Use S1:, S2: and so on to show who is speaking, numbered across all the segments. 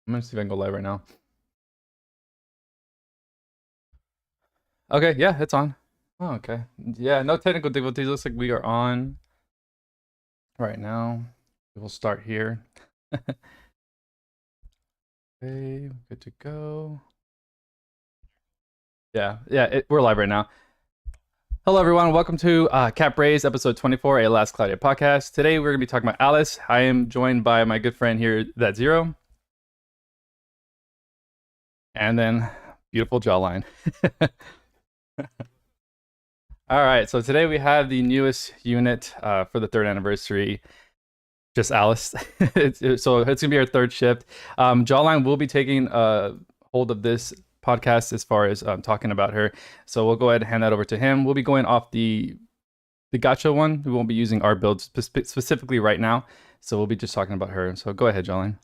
S1: I'm gonna see if I can go live right now. Okay, yeah, it's on. Oh, okay. Yeah, no technical difficulties. Looks like we are on right now. We'll start here. Okay, good to go. Yeah, we're live right now. Hello, everyone. Welcome to Cap Raise, episode 24, a Last Cloudia podcast. Today, we're going to be talking about Alice. I am joined by my good friend here, That Zero, and then beautiful jawline. All right, so today we have the newest unit for the third anniversary. Just Alice. So it's gonna be our third shift. Jawline will be taking hold of this podcast as far as talking about her. So we'll go ahead and hand that over to him. We'll be going off the gotcha one. We won't be using our build specifically right now. So we'll be just talking about her. So go ahead, Jawline.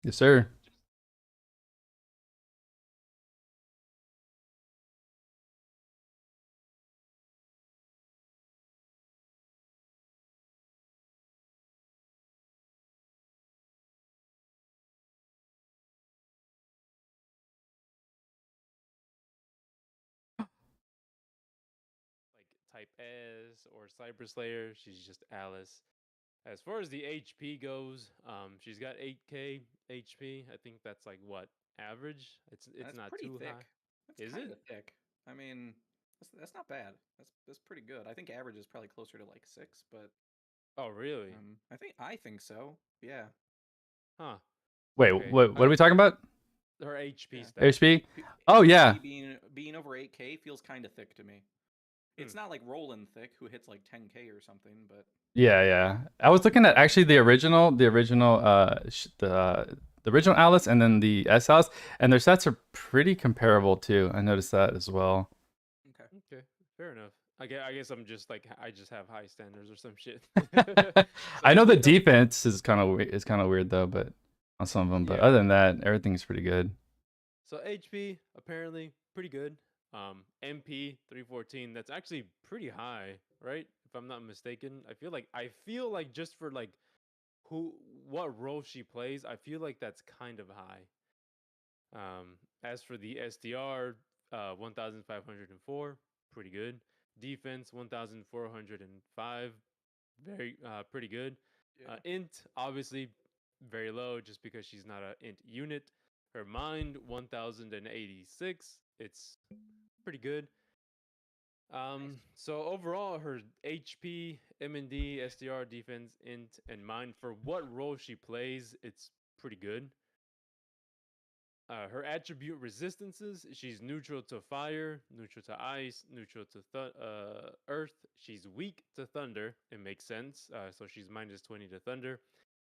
S1: Yes, sir.
S2: Like type S or Cyber Slayer, she's just Alice. As far as the HP goes, she's got 8k HP. I think that's like what average. It's
S3: That's
S2: not
S3: pretty
S2: too high.
S3: thick. That's
S2: Is
S3: kind
S2: it?
S3: of thick. I mean, that's not bad. That's pretty good. I think average is probably closer to like 6, but
S2: Oh, really?
S3: I think so. Yeah,
S2: Huh.
S1: Wait,
S2: Okay.
S1: what are we talking about?
S2: Her HP
S3: yeah.
S2: stat.
S1: HP?
S3: P-
S1: Oh yeah,
S3: HP being over 8K feels kind of thick to me.
S2: Hmm.
S3: It's not like Roland thick, who hits like 10K or something, but
S1: yeah. I was looking at actually the original Alice and then the S Alice, and their stats are pretty comparable too. I noticed that as well.
S3: okay.
S2: Okay. Fair enough. I guess I'm just like I just have high standards or some shit. So
S1: I know the
S2: HP up.
S1: defense is kind of weird though, but on some of them. But
S2: Yeah.
S1: other than that, everything's pretty good.
S2: So HP apparently pretty good. MP 314. That's actually pretty high, right? If I'm not mistaken. I feel like just for like who what role she plays, I feel like that's kind of high. As for the SDR, 1,504, pretty good. Defense 1,405, very pretty good.
S3: Yeah.
S2: Int obviously very low just because she's not a int unit. Her mind 1,086. It's pretty good.
S3: Nice.
S2: So overall, her HP, M&D, SDR, defense, int, and mind for what role she plays, it's pretty good. Her attribute resistances, she's neutral to fire, neutral to ice, neutral to earth. She's weak to thunder. It makes sense. So she's minus 20 to thunder.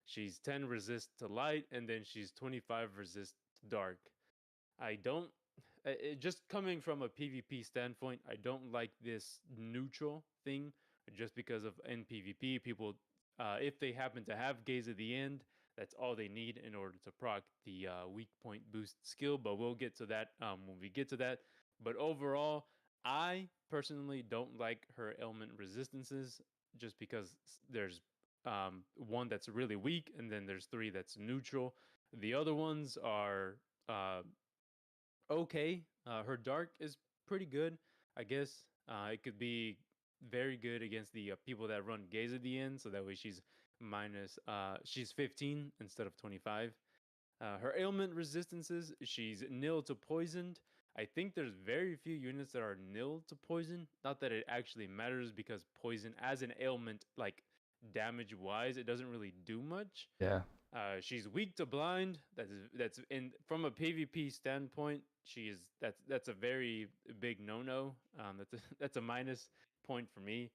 S2: She's 10 resist to light, and then she's 25 resist to dark. I don't. Just coming from a PvP standpoint, I don't like this neutral thing just because of in PvP, people, if they happen to have gaze at the end, that's all they need in order to proc the weak point boost skill. But we'll get to that when we get to that. But overall, I personally don't like her element resistances just because there's one that's really weak, and then there's three that's neutral. The other ones are uh, okay. Her dark is pretty good, I guess. It could be very good against the people that run gaze at the end, so that way she's 15 instead of 25. Her ailment resistances, she's nil to poisoned. I think there's very few units that are nil to poison. Not that it actually matters because poison as an ailment, like damage wise, it doesn't really do much.
S1: Yeah.
S2: She's weak to blind. That's in from a PvP standpoint. That's a very big no-no. That's a minus point for me.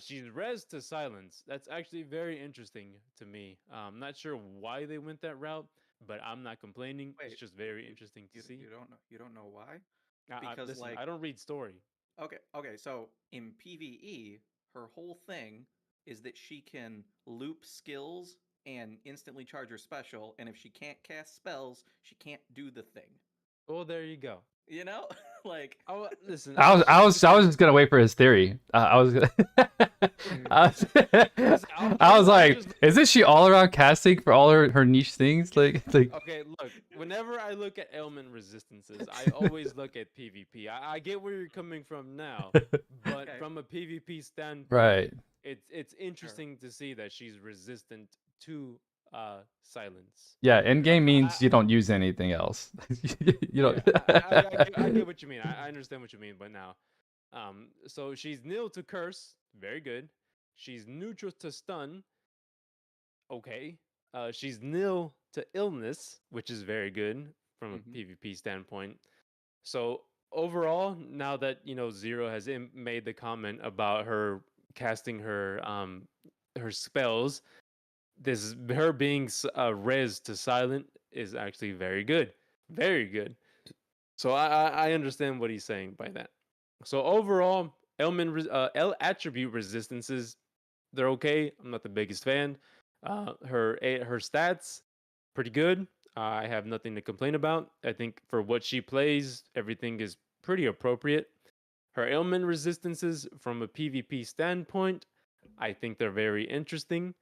S2: She's res to silence. That's actually very interesting to me. I'm not sure why they went that route, but I'm not complaining. It's
S3: Wait,
S2: just very
S3: you,
S2: interesting to
S3: you
S2: see.
S3: you don't know why? Because
S2: Listen,
S3: like
S2: I don't read story.
S3: okay, so in PvE, her whole thing is that she can loop skills and instantly charge her special, and if she can't cast spells, she can't do the thing.
S2: Well, there you go.
S3: You know, like
S2: Oh, listen,
S1: I was just gonna wait for his theory. I was gonna, I was,
S2: listen,
S1: I was
S2: I was
S1: like,
S2: just
S1: isn't she all around casting for all her niche things? Like
S2: okay. Look, whenever I look at ailment resistances, I always look at PvP. I get where you're coming from now, but
S3: okay,
S2: from a PvP standpoint,
S1: right.
S2: it's
S3: sure.
S2: interesting to see that she's resistant to silence.
S1: Yeah, end game
S2: I
S1: means you don't use anything else. You
S2: yeah,
S1: don't.
S2: I get what you mean. I understand what you mean, but now, so she's nil to curse, very good. She's neutral to stun, okay. She's nil to illness, which is very good from a
S3: Hmm.
S2: PvP standpoint. So overall, now that Zero has made the comment about her casting her spells, this her being res to silent is actually very good, very good. So I understand what he's saying by that. So overall, L attribute resistances, they're okay. I'm not the biggest fan. Her stats pretty good. I have nothing to complain about. I think for what she plays, everything is pretty appropriate. Her ailment resistances from a PvP standpoint, I think they're very interesting.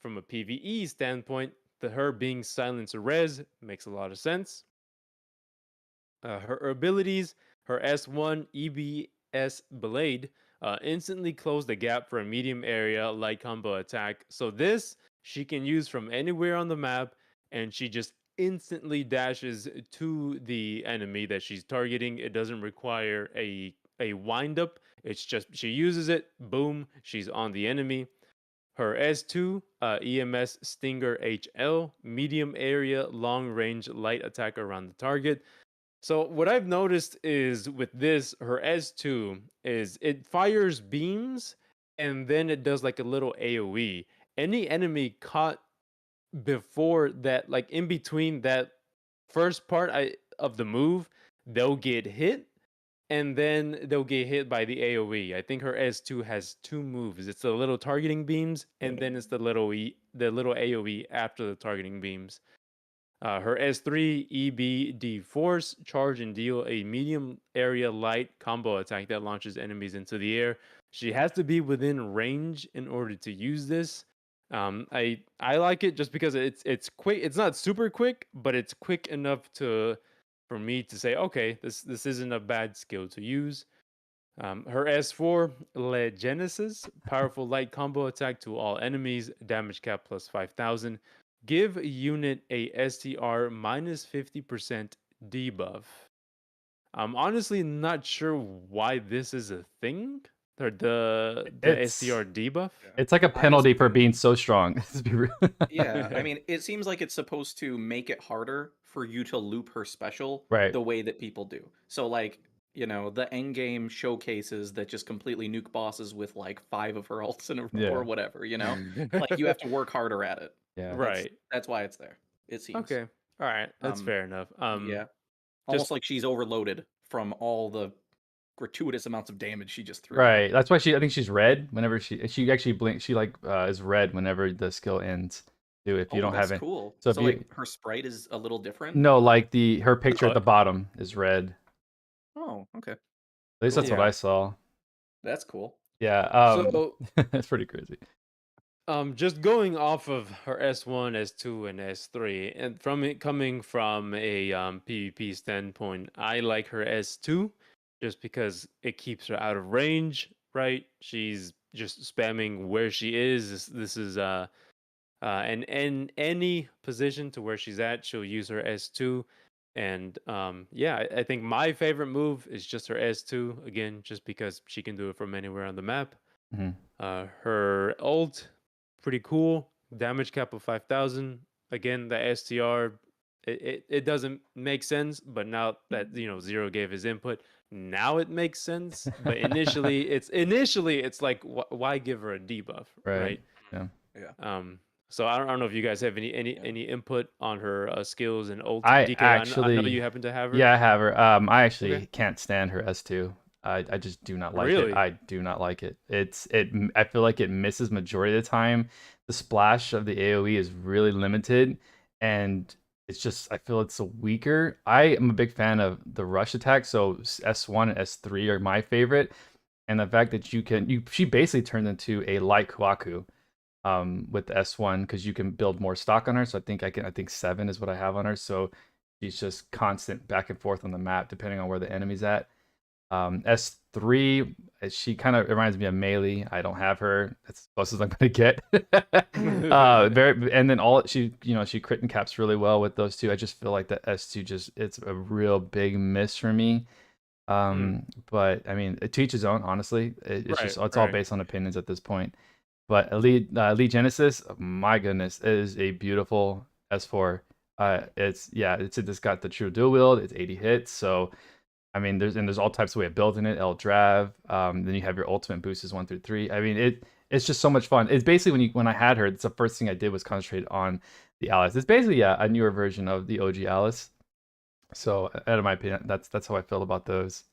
S2: From a PvE standpoint, her being silence res makes a lot of sense. Her abilities, her S1 EBS Blade instantly close the gap for a medium area light combo attack. So this she can use from anywhere on the map, and she just instantly dashes to the enemy that she's targeting. It doesn't require a wind up. It's just she uses it, boom, she's on the enemy. Her S2 EMS Stinger HL, medium area long range light attack around the target. So what I've noticed is with this, her S2 is it fires beams and then it does like a little AoE. Any enemy caught before that, like in between that first part of the move, they'll get hit and then they'll get hit by the AoE. I think her S2 has two moves. It's the little targeting beams and then it's the little AoE after the targeting beams. Her S3 EBD Force charge and deal a medium area light combo attack that launches enemies into the air. She has to be within range in order to use this. I like it just because it's quick. It's not super quick, but it's quick enough to for me to say, okay, this isn't a bad skill to use. Her S4 Le Genesis, powerful light combo attack to all enemies, damage cap plus 5,000. Give unit a STR minus 50% debuff. I'm honestly not sure why this is a thing. Or the
S1: It's
S2: STR debuff.
S3: Yeah.
S1: it's like a
S3: I
S1: penalty for
S3: assume.
S1: being so strong. Let's be real.
S3: Yeah, I mean, it seems like it's supposed to make it harder for you to loop her special
S1: Right.
S3: the way that people do. So, like, the end game showcases that just completely nuke bosses with like five of her ults in a row
S1: Yeah.
S3: or whatever. Like you have to work harder at it.
S1: Yeah.
S2: Right.
S3: That's why it's there. It seems.
S2: Okay. All right. That's
S3: Um,
S2: fair enough.
S3: yeah,
S2: Just
S3: almost like she's overloaded from all the gratuitous amounts of damage she just threw out.
S1: Right. That's why I think she's red whenever she actually blink she like is red whenever the skill ends too if you
S3: Oh,
S1: don't have
S3: that's
S1: it.
S3: cool.
S1: So if
S3: So like
S1: you
S3: her sprite is a little different.
S1: no like the her picture at the
S2: look.
S1: bottom is red.
S3: Oh, okay,
S1: At least that's
S3: cool.
S1: what
S2: Yeah.
S1: I saw.
S3: That's cool.
S1: Yeah.
S2: So
S1: That's pretty crazy.
S2: just going off of her S1, S2, and S3, and from it coming from a PvP standpoint, I like her S2 just because it keeps her out of range, right? She's just spamming where she is. This is and in any position to where she's at, she'll use her S2. And yeah, I think my favorite move is just her S2 again, just because she can do it from anywhere on the map.
S1: Mhm.
S2: Her ult, pretty cool. Damage cap of 5,000. Again, the STR, it doesn't make sense, but now that Zero gave his input, now it makes sense. But initially it's like why give her a debuff,
S1: Right.
S2: right?
S1: Yeah.
S3: Yeah.
S2: So I don't know if you guys have any input on her skills and ult.
S1: I
S2: DK, I know
S1: actually
S2: you happen to have her.
S1: yeah, I have her. I
S2: Okay.
S1: actually can't stand her S2. I just do not like it.
S2: Really?
S1: I do not like it. I feel like it misses majority of the time. The splash of the AoE is really limited and it's just I feel it's a weaker. I am a big fan of the rush attack, so S1 and S3 are my favorite, and the fact that she basically turned into a light Kwaku with S1 because you can build more stock on her. So I think 7 is what I have on her. So she's just constant back and forth on the map depending on where the enemy's at. S3, she kind of reminds me of Melee. I don't have her. That's as close as I'm gonna get. Very, and then she crit and caps really well with those two. I just feel like the S2 it's a real big miss for me.
S2: Mm,
S1: But I mean, to each his own. Honestly,
S2: right,
S1: it's all
S2: right.
S1: based on opinions at this point. But Elite Genesis, my goodness, it is a beautiful S4. It's got the true dual wield. It's 80 hits, so I mean, there's all types of way of building it. El Drav. Then you have your ultimate boosts 1 through 3. I mean, it's just so much fun. It's basically when I had her, it's the first thing I did was concentrate on the Alice. It's basically a newer version of the OG Alice. So, out of my opinion, that's how I feel about those.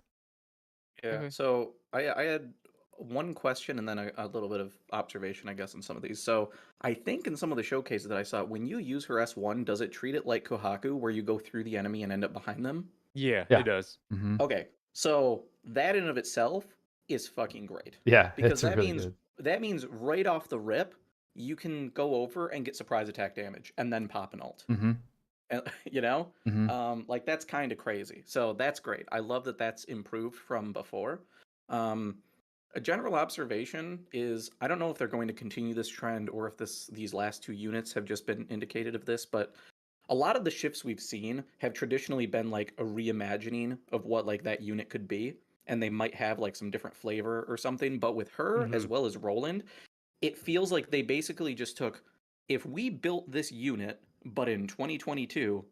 S3: Yeah.
S2: Okay.
S3: So I had one question and then a little bit of observation, I guess, on some of these. So I think in some of the showcases that I saw, when you use her S1, does it treat it like Kohaku, where you go through the enemy and end up behind them?
S2: Yeah, it
S1: Yeah.
S2: does.
S1: hmm
S3: Okay. So that in of itself is fucking great.
S1: Yeah,
S3: Because
S1: it's really good.
S3: that means right off the rip, you can go over and get surprise attack damage and then pop an ult.
S1: hmm
S3: And you know,
S1: hmm
S3: like that's kind of crazy. So that's great. I love that that's improved from before. Um, a general observation is I don't know if they're going to continue this trend or if these last two units have just been indicated of this, but a lot of the shifts we've seen have traditionally been like a reimagining of what like that unit could be, and they might have like some different flavor or something. But with her
S2: Hmm.
S3: as well as Roland, it feels like they basically just took, if we built this unit but in 2022,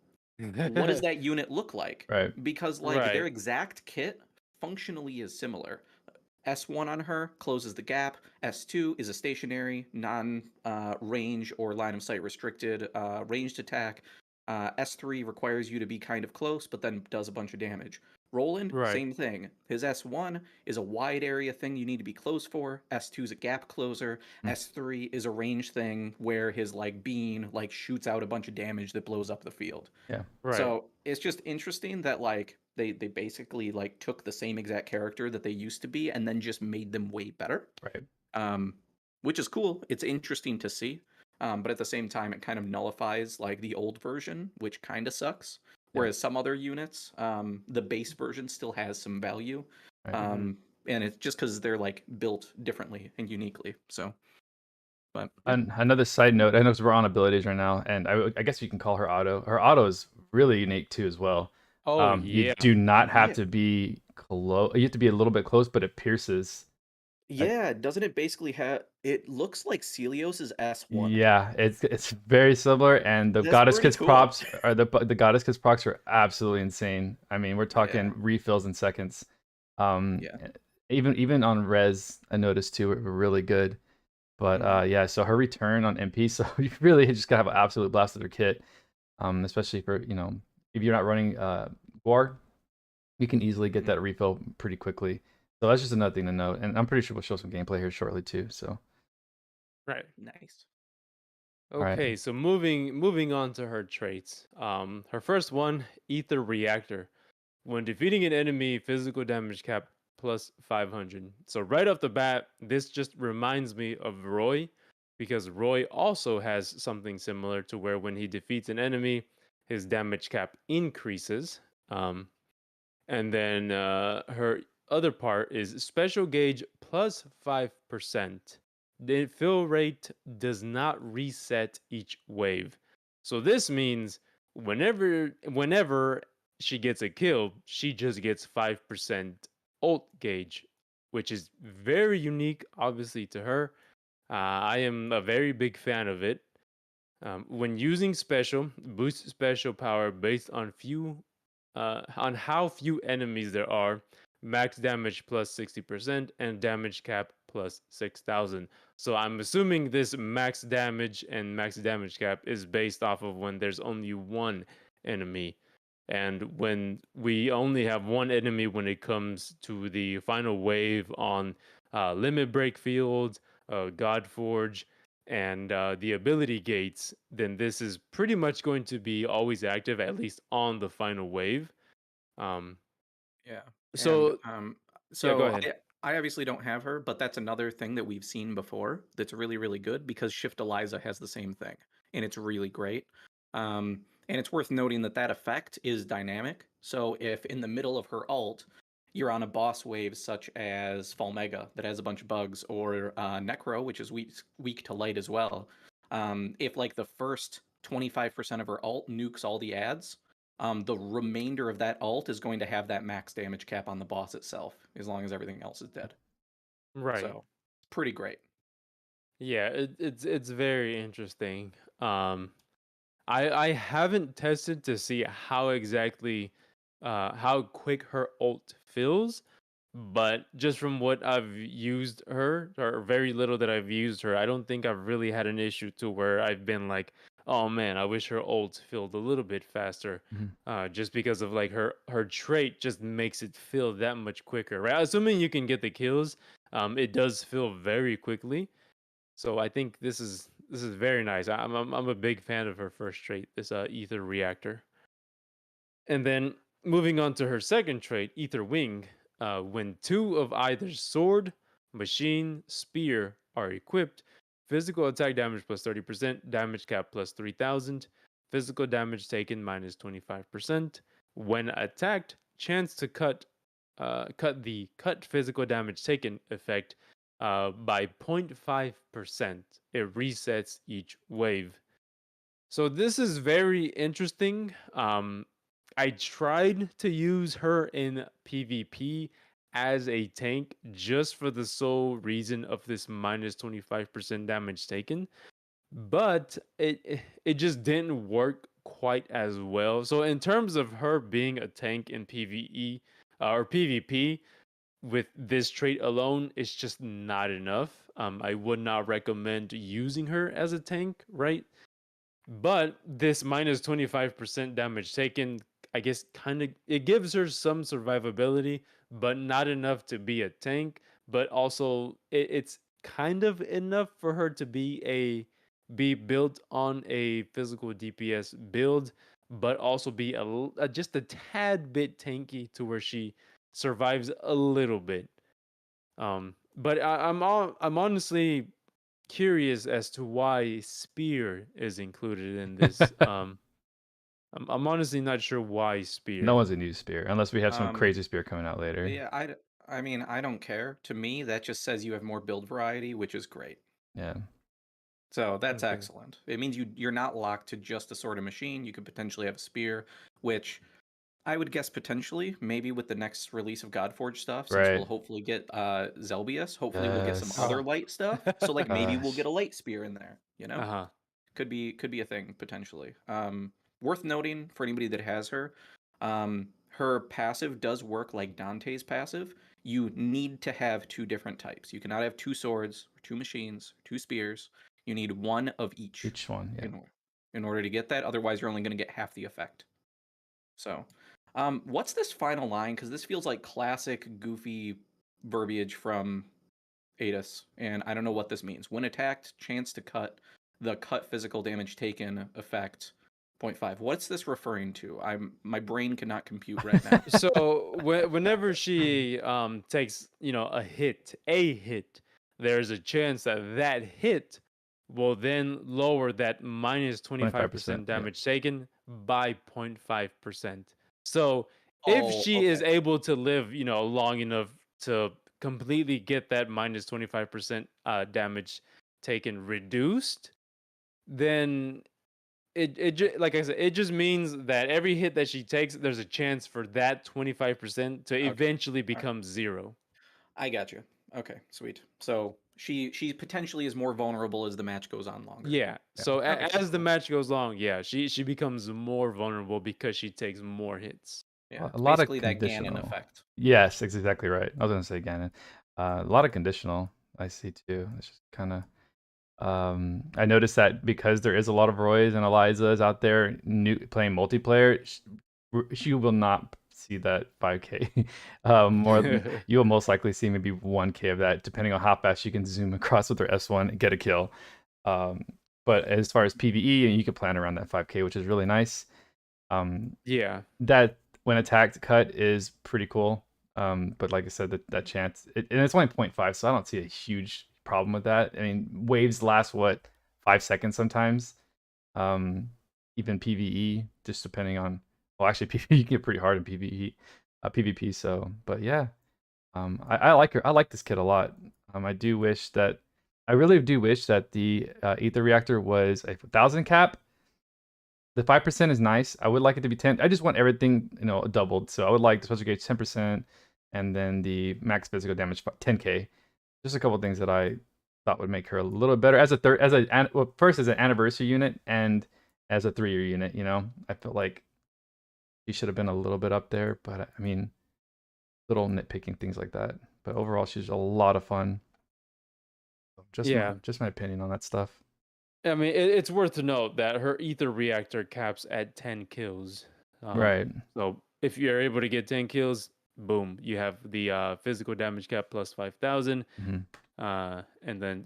S3: what does that unit look like?
S1: Right.
S3: Because like their
S2: Right,
S3: exact kit functionally is similar. S1 on her closes the gap. S2 is a stationary, non range or line of sight restricted ranged attack. S3 requires you to be kind of close, but then does a bunch of damage. Roland,
S2: right,
S3: same thing. His S1 is a wide area thing you need to be close for. S2 is a gap closer.
S1: Mm.
S3: S3 is a range thing where his like beam like shoots out a bunch of damage that blows up the field.
S1: Yeah.
S2: right.
S3: So it's just interesting that like they basically like took the same exact character that they used to be and then just made them way better.
S1: Right.
S3: Um, which is cool. It's interesting to see. But at the same time, it kind of nullifies like the old version, which kind of sucks.
S1: Yeah.
S3: Whereas some other units, the base version still has some value.
S1: Right.
S2: Hmm.
S3: And it's just because they're like built differently and uniquely. So, but yeah.
S1: And another side note, I know we're on abilities right now, and I guess you can call her auto. Her auto is really unique too, as well.
S2: Oh
S1: You
S2: yeah.
S1: do not have
S3: Yeah.
S1: to be close. You have to be a little bit close, but it pierces. I,
S3: Yeah, doesn't it basically have it looks like Celios's S1.
S1: yeah, it's very similar, and the
S3: That's
S1: goddess
S3: pretty
S1: kids
S3: cool.
S1: props are the goddess kids procs are absolutely insane. I mean, we're
S3: Yeah.
S1: talking refills in seconds. Um,
S3: Yeah.
S1: even on res, I noticed too, were really good. But
S3: Mhm.
S1: yeah, so her return on MP, so you really just gotta have an absolute blast with her kit. Especially for if you're not running War, you can easily get
S3: Mhm.
S1: that refill pretty quickly. So that's just another thing to note, and I'm pretty sure we'll show some gameplay here shortly too. So
S2: Right.
S3: Nice.
S1: all right,
S2: Okay, so moving on to her traits. Her first one, Ether Reactor. When defeating an enemy, physical damage cap plus 500. So right off the bat, this just reminds me of Roy, because Roy also has something similar to where when he defeats an enemy, his damage cap increases. Um, and then her other part is special gauge plus 5%. The fill rate does not reset each wave. So this means whenever she gets a kill, she just gets 5% ult gauge, which is very unique, obviously, to her. I am a very big fan of it. When using special, boost special power based on how few enemies there are, max damage plus 60%, and damage cap plus 6,000. So I'm assuming this max damage and max damage cap is based off of when there's only one enemy. And when we only have one enemy when it comes to the final wave on Limit Break Field, God Forge, and the ability gates, then this is pretty much going to be always active, at least on the final wave. Um,
S3: Yeah. And
S2: so yeah, go
S3: so
S2: ahead.
S3: I obviously don't have her, but that's another thing that we've seen before that's really, really good because Shift Eliza has the same thing, and it's really great. And it's worth noting that that effect is dynamic. So if in the middle of her ult, you're on a boss wave such as Falmega that has a bunch of bugs, or Necro, which is weak to light as well. If like the first 25% of her ult nukes all the ads, the remainder of that ult is going to have that max damage cap on the boss itself, as long as everything else is dead.
S2: Right.
S3: So, pretty great.
S2: Yeah, it's very interesting. Um, I haven't tested to see how exactly how quick her ult feels, but just from what I've used her, or very little that I've used her, I don't think I've really had an issue to where I've been like, oh man, I wish her ult filled a little bit faster.
S1: Mhm.
S2: Just because of like her trait just makes it feel that much quicker, right? Assuming you can get the kills, it does fill very quickly. So I think this is very nice. I'm a big fan of her first trait, this ether reactor. And then moving on to her second trait, ether wing. When two of either sword, machine, spear are equipped, physical attack damage plus 30%, damage cap plus 3,000, physical damage taken minus 25%. When attacked, chance to cut the cut physical damage taken effect by 0.5%. It resets each wave. So this is very interesting. I tried to use her in PvP as a tank just for the sole reason of this minus 25% damage taken, but it just didn't work quite as well. So in terms of her being a tank in PvE or PvP, with this trait alone, it's just not enough. I would not recommend using her as a tank, right? But this minus 25% damage taken, I guess, kind of it gives her some survivability, but not enough to be a tank. But also, it's kind of enough for her to be built on a physical DPS build, but also be just a tad bit tanky to where she survives a little bit. But I'm honestly curious as to why spear is included in this. I'm honestly not sure why
S1: No
S2: spear.
S1: one's a new spear unless we have some
S3: Um,
S1: crazy spear coming out later.
S3: yeah, I mean, I don't care. To me, that just says you have more build variety, which is great.
S1: Yeah.
S3: So that's
S2: Okay.
S3: excellent. It means you're not locked to just a sword of machine. You could potentially have a spear, which I would guess potentially, maybe with the next release of Godforge stuff, since we'll
S1: Right.
S3: hopefully get Zelbius, hopefully we'll get some
S1: Yes.
S3: other
S2: Oh.
S3: light stuff. So like maybe we'll get
S1: Gosh.
S3: a light spear in there, you know?
S2: Uh-huh.
S3: Could be a thing potentially. Worth noting for anybody that has her, her passive does work like Dante's passive. You need to have two different types. You cannot have two swords, or two machines, two spears. You need one of each
S1: Each one. Yeah.
S3: in order to get that. Otherwise, you're only going to get half the effect. So, what's this final line? Because this feels like classic goofy verbiage from Adis, and I don't know what this means. When attacked, chance to cut the cut physical damage taken effect 0.5. What's this referring to? My brain cannot compute right now.
S2: So whenever she takes a hit, there's a chance that that hit will then lower that minus
S1: 25%.
S2: 25%
S1: Yeah.
S2: damage taken by 0.5%. So if
S3: Oh,
S2: she is
S3: okay.
S2: able to live, long enough to completely get that minus 25% damage taken reduced, then like I said, it just means that every hit that she takes, there's a chance for that 25% to
S3: Okay.
S2: eventually
S3: All right.
S2: become zero.
S3: I got you. Okay, sweet. So she potentially is more vulnerable as the match goes on longer.
S2: Yeah.
S1: Yeah.
S2: So
S3: Okay,
S2: as the
S3: cool.
S2: match goes along, yeah, she becomes more vulnerable because she takes more hits.
S3: Yeah,
S1: A
S3: it's
S1: lot of
S3: basically that Ganon
S1: conditional.
S3: effect.
S1: Yes, that's exactly right. I was gonna say Ganon. A lot of conditional I see too. It's just kind of I noticed that because there is a lot of Roys and Elizas out there playing multiplayer, she will not see that 5k. You will most likely see maybe 1k of that, depending on how fast she can zoom across with her S1 and get a kill. Um, but as far as PVE, and you can plan around that 5K, which is really nice.
S2: Yeah.
S1: That when attacked cut is pretty cool. But like I said, that chance, and it's only 0.5, so I don't see a huge problem with that. I mean, waves last what 5 seconds sometimes. Um, Even PVE, just depending on. Well, actually, PVE you can get pretty hard in PVE, PvP. So, but yeah, I like her. I like this kit a lot. I do wish that. I really do wish that the ether reactor was a 1,000 cap. The 5% is nice. I would like it to be 10. I just want everything, doubled. So I would like the special gauge 10%, and then the max physical damage 10k. Just a couple things that I thought would make her a little better as a third, well, first as an anniversary unit and as a 3-year unit. I felt like she should have been a little bit up there, but I mean, little nitpicking things like that. But overall, she's a lot of fun.
S2: Yeah.
S1: Just my opinion on that stuff.
S2: I mean, it's worth to note that her ether reactor caps at 10 kills.
S1: Right.
S2: So if you're able to get 10 kills, boom, you have the physical damage cap plus 5,000. And then,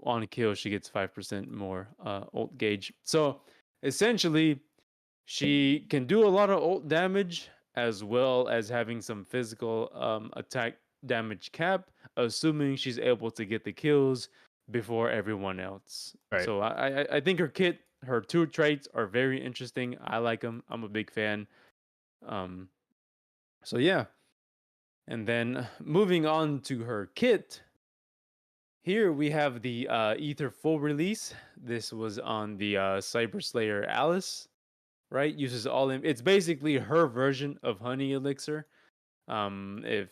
S2: on a kill, she gets 5% more ult gauge. So essentially, she can do a lot of ult damage as well as having some physical attack damage cap, assuming she's able to get the kills before everyone else.
S1: Right.
S2: So I think her kit, her 2 traits are very interesting. I like them. I'm a big fan. So yeah. And then moving on to her kit, here we have the Ether full release. This was on the Cyber Slayer Alice, right? Uses it's basically her version of Honey Elixir. If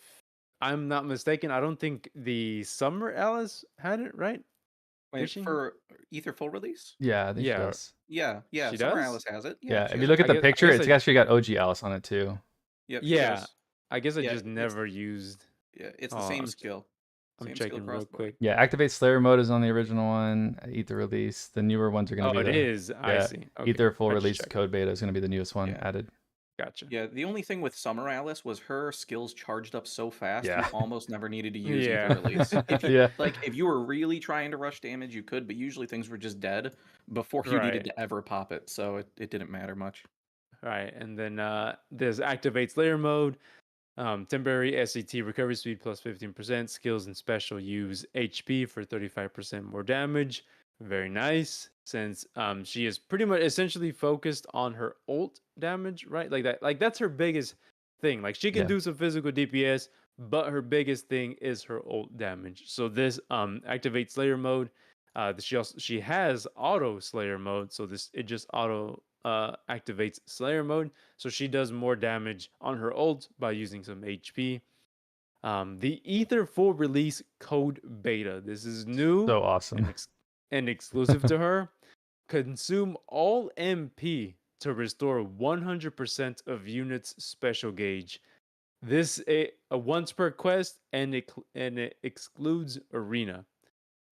S2: I'm not mistaken, I don't think the Summer Alice had it, right?
S3: Wait,
S2: Fishing?
S3: for Ether full release?
S1: Yeah, I think she
S2: Yeah,
S1: does.
S3: Yeah.
S2: she
S3: Summer
S2: does.
S3: Alice has it. Yeah,
S1: Yeah,
S3: she
S1: if
S3: has
S1: you
S3: it.
S1: look at the
S2: I
S1: picture,
S2: guess
S1: it's actually got OG Alice on it too.
S3: Yep, she
S2: yeah,
S3: does.
S2: I guess I
S3: Yeah,
S2: just
S3: it's
S2: never used.
S3: yeah, it's the
S2: Oh,
S3: same skill.
S2: I'm
S3: Same skill
S2: checking
S3: across
S2: real
S3: the board.
S2: quick.
S1: Yeah, Activate Slayer mode is on the original one. Ether release. The newer ones are going
S2: Oh,
S1: to be
S2: it
S1: the
S2: is. I
S1: yeah.
S2: see. Okay,
S1: Ether full
S2: I just
S1: release
S2: checked.
S1: code beta is going to be the newest one
S3: Yeah.
S1: added.
S2: Gotcha.
S3: Yeah, the only thing with Summer Alice was her skills charged up so fast you
S1: Yeah.
S3: almost never needed to use
S2: Yeah.
S3: Ether release. If you
S1: Yeah.
S3: if you were really trying to rush damage, you could, but usually things were just dead before you needed
S2: Right.
S3: to ever pop it, so it didn't matter much.
S2: Right, and then there's Activate Slayer mode. Temporary SCT recovery speed plus 15%. Skills and special use HP for 35% more damage. Very nice, since she is pretty much essentially focused on her ult damage, right? Like that, like that's her biggest thing. Like she can
S1: Yeah.
S2: do some physical DPS, but her biggest thing is her ult damage. So this Activate Slayer mode, she has auto Slayer mode, so it just auto activates Slayer mode, so she does more damage on her ult by using some HP. The Ether full release code beta. This is new
S1: So awesome.
S2: and exclusive to her. Consume all MP to restore 100% of units special gauge. This a once per quest, and it excludes arena.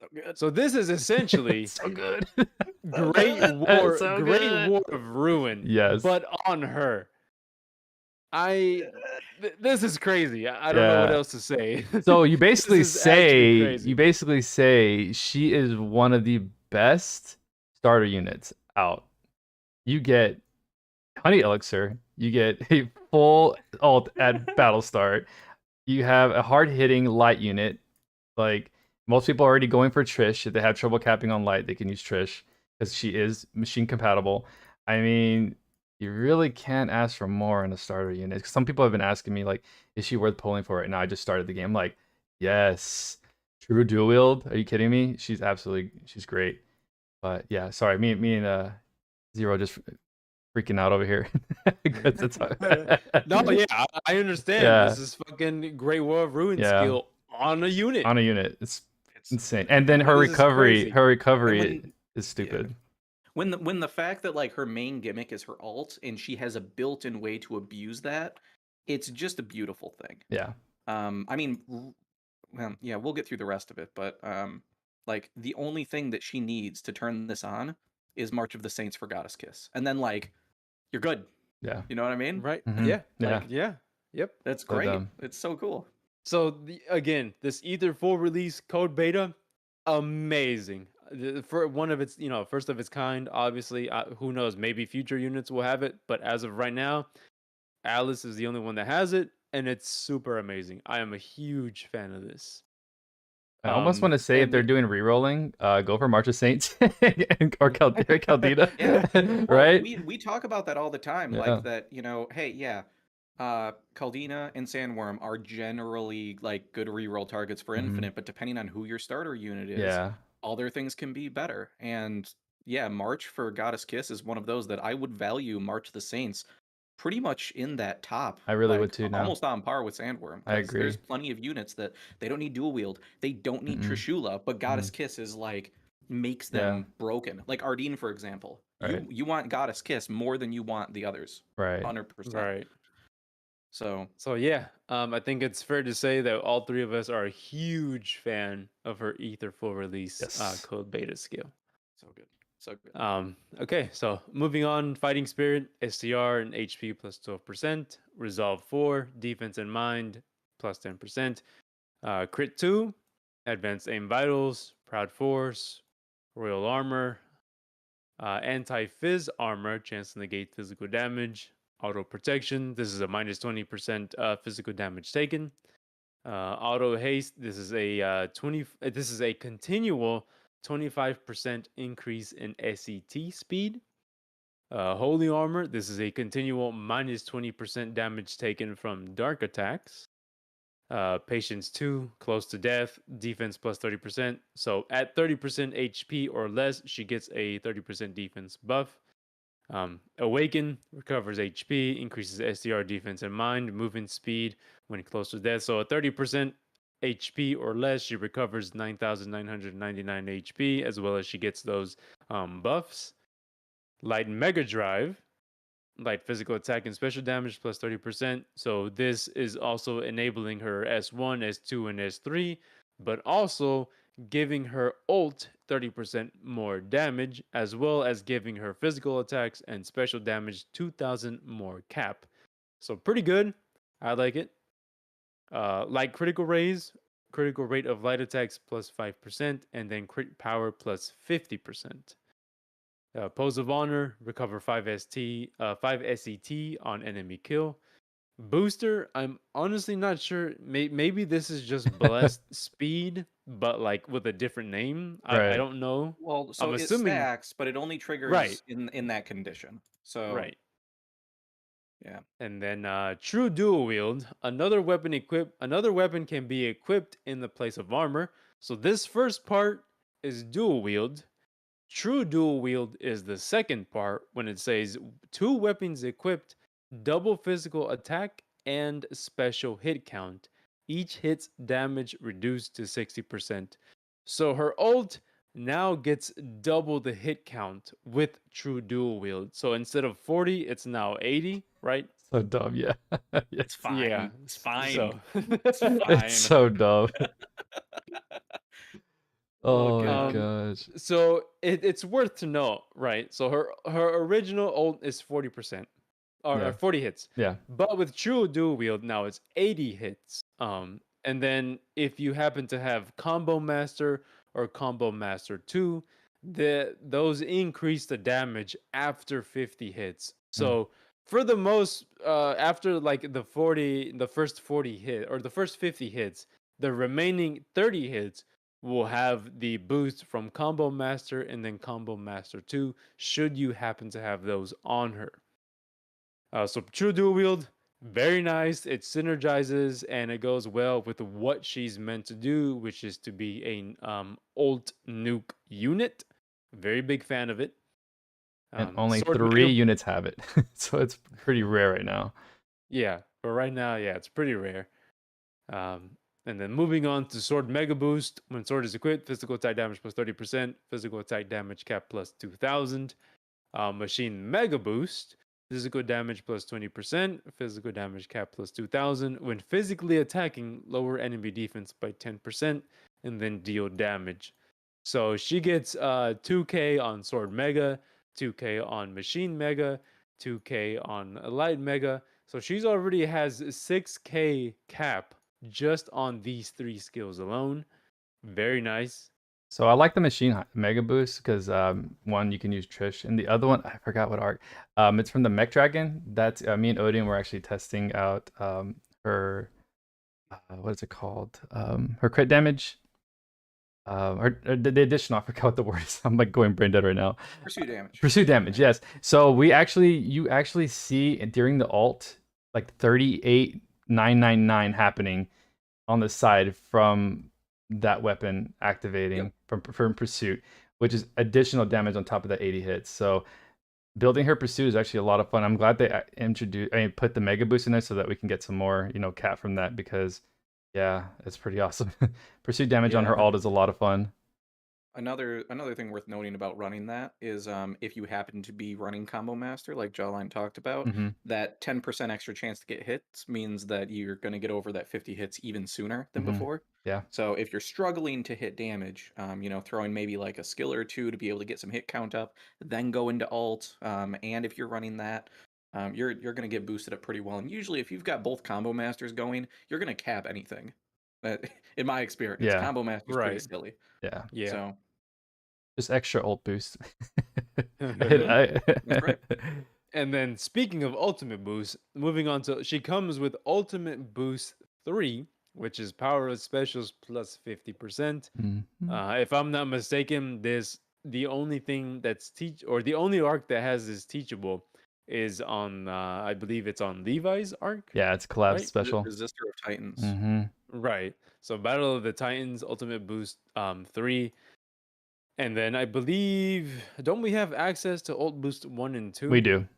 S3: So good.
S2: So this is essentially
S1: So good.
S3: So
S2: Great
S3: good.
S2: War,
S1: So
S2: Great
S1: good.
S2: War of Ruin.
S1: Yes.
S2: But on her. This is crazy. I don't know what
S1: Yeah.
S2: else to say.
S1: So you
S2: This
S1: basically
S2: is actually
S1: say she is one of the best starter units out. You get Honey Elixir, you get a full ult at battle start. You have a hard hitting light unit. Like most people are already going for Trish. If they have trouble capping on light, they can use Trish because she is machine compatible. I mean, you really can't ask for more in a starter unit. 'Cause some people have been asking me like, is she worth pulling for right now? I just started the game. Like, yes. True dual wield. Are you kidding me? She's great. But yeah, sorry, me and Zero just freaking out over here. 'Cause it's
S2: No, yeah, I understand.
S1: Yeah.
S2: This is fucking Great War of Ruin
S1: Yeah.
S2: skill on a unit.
S1: On a unit. It's
S3: It's
S1: insane. And then
S2: This is crazy.
S1: her recovery
S3: when-
S1: is stupid.
S3: when the fact that like her main gimmick is her ult and she has a built-in way to abuse that, it's just a beautiful thing.
S1: Yeah.
S3: I mean, well, yeah, we'll get through the rest of it, but like the only thing that she needs to turn this on is March of the Saints for Goddess Kiss, and then like you're good.
S1: Yeah.
S3: You know what I mean?
S2: Right?
S1: Mhm.
S2: Yeah.
S1: Yeah.
S2: Like, yeah. Yep.
S3: That's
S1: So
S3: great.
S1: dumb.
S3: It's so cool.
S2: So again, this Ether full release code beta, amazing. for one of its, first of its kind. Obviously, who knows? Maybe future units will have it, but as of right now, Alice is the only one that has it, and it's super amazing. I am a huge fan of this.
S1: I almost want to say if
S2: And
S1: they're doing re-rolling, go for March of Saints or
S3: Yeah.
S1: Caldina,
S3: Well,
S1: right?
S3: we talk about that all the time, like
S1: Yeah.
S3: that, hey, yeah, Caldina and Sandworm are generally like good reroll targets for
S1: Mhm.
S3: Infinite, but depending on who your starter unit is,
S1: Yeah,
S3: other things can be better. And yeah, March for Goddess Kiss is one of those that I would value March the Saints pretty much in that top,
S1: I really would
S3: like
S1: too now.
S3: almost on par with Sandworm,
S1: I
S3: because there's
S1: agree.
S3: plenty of units that they don't need dual wield, they don't need
S1: Mm-mm.
S3: Trishula, but Goddess
S1: Mhm.
S3: Kiss is like makes
S1: Yeah,
S3: them broken. Like Ardeen, for example.
S1: right,
S3: You want Goddess Kiss more than you want the others.
S1: right.
S3: 100%.
S2: right.
S3: So
S2: So yeah, I think it's fair to say that all three of us are a huge fan of her Ether full release
S1: Yes.
S2: code beta skill.
S3: so good. So good.
S2: Okay, so moving on, Fighting Spirit, STR and HP plus 12%, Resolve 4, Defense and Mind plus 10%, Crit 2, Advanced Aim Vitals, Proud Force, Royal Armor, Anti-Fizz Armor, chance to negate physical damage, Auto Protection, this is a minus 20% physical damage taken, Auto Haste, this is a this is a continual 25% increase in SET speed. Holy Armor, this is a continual minus 20% damage taken from dark attacks. Patience 2, Close to Death, defense plus 30%. So at 30% HP or less, she gets a 30% defense buff. Awaken, recovers HP, increases SDR defense and mind, movement speed when close to death. So at 30% HP or less, she recovers 9,999 HP, as well as she gets those buffs. Light Mega Drive, light physical attack and special damage plus 30%. So this is also enabling her S1, S2, and S3, but also giving her ult 30% more damage, as well as giving her physical attacks and special damage 2,000 more cap. So pretty good. I like it. Light critical rate of light attacks plus 5%, and then crit power plus 50%. Pose of Honor, recover 5 SET on enemy kill. Booster, I'm honestly not sure. Maybe this is just blessed speed, but like with a different name. I
S1: Right.
S2: don't know.
S3: Well, so
S2: I'm
S3: it
S2: assuming.
S3: stacks, but it only
S2: Right,
S3: triggers in that condition. So
S2: right.
S3: yeah.
S2: And then true dual wield. Another weapon can be equipped in the place of armor. So this first part is dual wield. True dual wield is the second part when it says two weapons equipped, double physical attack, and special hit count. Each hit's damage reduced to 60%. So her ult now gets double the hit count with true dual wield. So instead of 40, it's now 80, right?
S1: So dumb, yeah.
S3: It's
S1: Yes.
S2: Yeah.
S3: fine. It's fine.
S2: So,
S3: It's
S1: It's
S3: fine.
S1: so dumb.
S3: Oh
S1: Oh my
S3: god.
S1: gosh.
S2: so it's worth to know, right? So her original ult is 40%. Or
S1: Yeah.
S2: 40 hits.
S1: Yeah.
S2: But with true dual wield now it's 80 hits. And then if you happen to have combo master or combo master 2, those increase the damage after 50 hits.
S1: Mm.
S2: So for the most after like the first 40 hit or the first 50 hits, the remaining 30 hits will have the boost from combo master and then combo master 2 should you happen to have those on her. So true dual wield, very nice. It synergizes and it goes well with what she's meant to do, which is to be a ult nuke unit. Very big fan of it.
S1: And only
S2: Sword
S1: 3
S2: mega,
S1: units have it. So it's pretty rare right now.
S2: yeah, but right now, yeah, it's pretty rare. Um, and then moving on to sword mega boost. When sword is equipped, physical attack damage plus 30%, physical attack damage cap plus 2,000. Machine Mega Boost, physical damage plus 20%, physical damage cap plus 2000. When physically attacking, lower enemy defense by 10%, and then deal damage. So she gets 2k on Sword Mega, 2k on Machine Mega, 2k on Light Mega. So she's already has 6k cap just on these three skills alone. Very nice.
S1: So I like the Mega Boost because one you can use Trish, and the other one I forgot what arc. It's from the Mech Dragon. That's me and Odin were actually testing out her what is it called? Her crit damage. Or the additional. I forgot what the word is. I'm like going brain dead right now.
S3: Pursue damage.
S1: Pursue damage. Yes. So you actually see during the alt like 38,999 happening on the side from that weapon activating
S3: Yep.
S1: from pursuit, which is additional damage on top of that 80 hits. So building her pursuit is actually a lot of fun. I'm glad they put the mega boost in there so that we can get some more cat from that because yeah, it's pretty awesome. Pursuit damage on
S3: Yeah.
S1: her alt is a lot of fun.
S3: Another thing worth noting about running that is if you happen to be running Combo Master, like Jawline talked about,
S1: Hmm.
S3: that 10% extra chance to get hits means that you're going to get over that 50 hits even sooner than before.
S1: Yeah.
S3: So if you're struggling to hit damage, throwing maybe like a skill or two to be able to get some hit count up, then go into alt. And if you're running that, you're going to get boosted up pretty well. And usually, if you've got both Combo Masters going, you're going to cap anything. In my experience,
S1: Yeah.
S3: Combo Master's pretty
S2: Right.
S3: silly.
S1: Yeah.
S2: Yeah.
S3: So.
S1: Just extra ult boost.
S3: Mhm. That's right.
S2: And then speaking of ultimate boost, moving on to she comes with ultimate boost 3, which is power of specials plus 50%.
S1: Mhm.
S2: If I'm not mistaken, this the only thing that's the only arc that has this teachable is on I believe it's on Levi's arc,
S1: Yeah, it's collab
S2: right?
S1: special.
S3: Resistor of Titans.
S1: Hmm.
S2: Right. So Battle of the Titans ultimate boost 3. And then I believe don't we have access to ult boost 1 and 2?
S1: We do.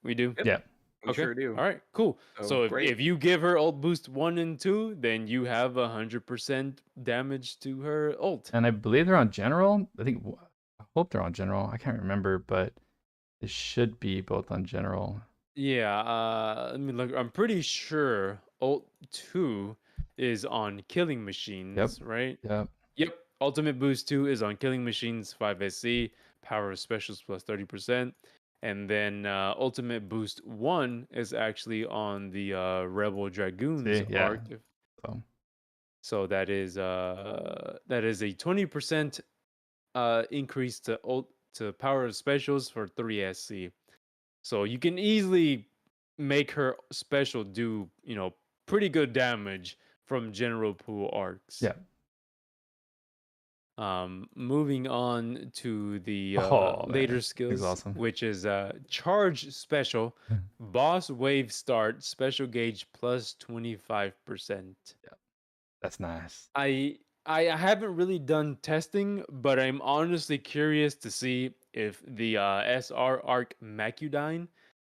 S2: We do.
S3: Yep,
S1: Yeah.
S3: we
S2: Okay.
S3: sure do.
S2: All right. Cool.
S3: So
S2: So
S3: great.
S2: if you give her ult boost 1 and 2, then you have 100% damage to her ult.
S1: And I believe they're on general. I hope they're on general. I can't remember, but it should be both on general.
S2: Yeah. Let me look. I'm pretty sure ult 2 is on killing
S1: Yep.
S2: machines, right?
S1: Yep.
S2: Yep. Ultimate boost 2 is on killing machines 5 SC, power of specials plus 30%. And then ultimate boost 1 is actually on the Rebel Dragoons
S1: See, yeah.
S2: arc.
S1: So
S2: So that is a 20% increase to power of specials for 3 SC. So you can easily make her special do, pretty good damage from general pool arcs.
S1: yeah.
S2: Moving on to the
S1: Oh
S2: later
S1: man, it's
S2: skills,
S1: awesome.
S2: which is charge special, boss wave start, special gauge plus 25%.
S1: Yeah, that's nice.
S2: I haven't really done testing, but I'm honestly curious to see if the SR Arc Macudine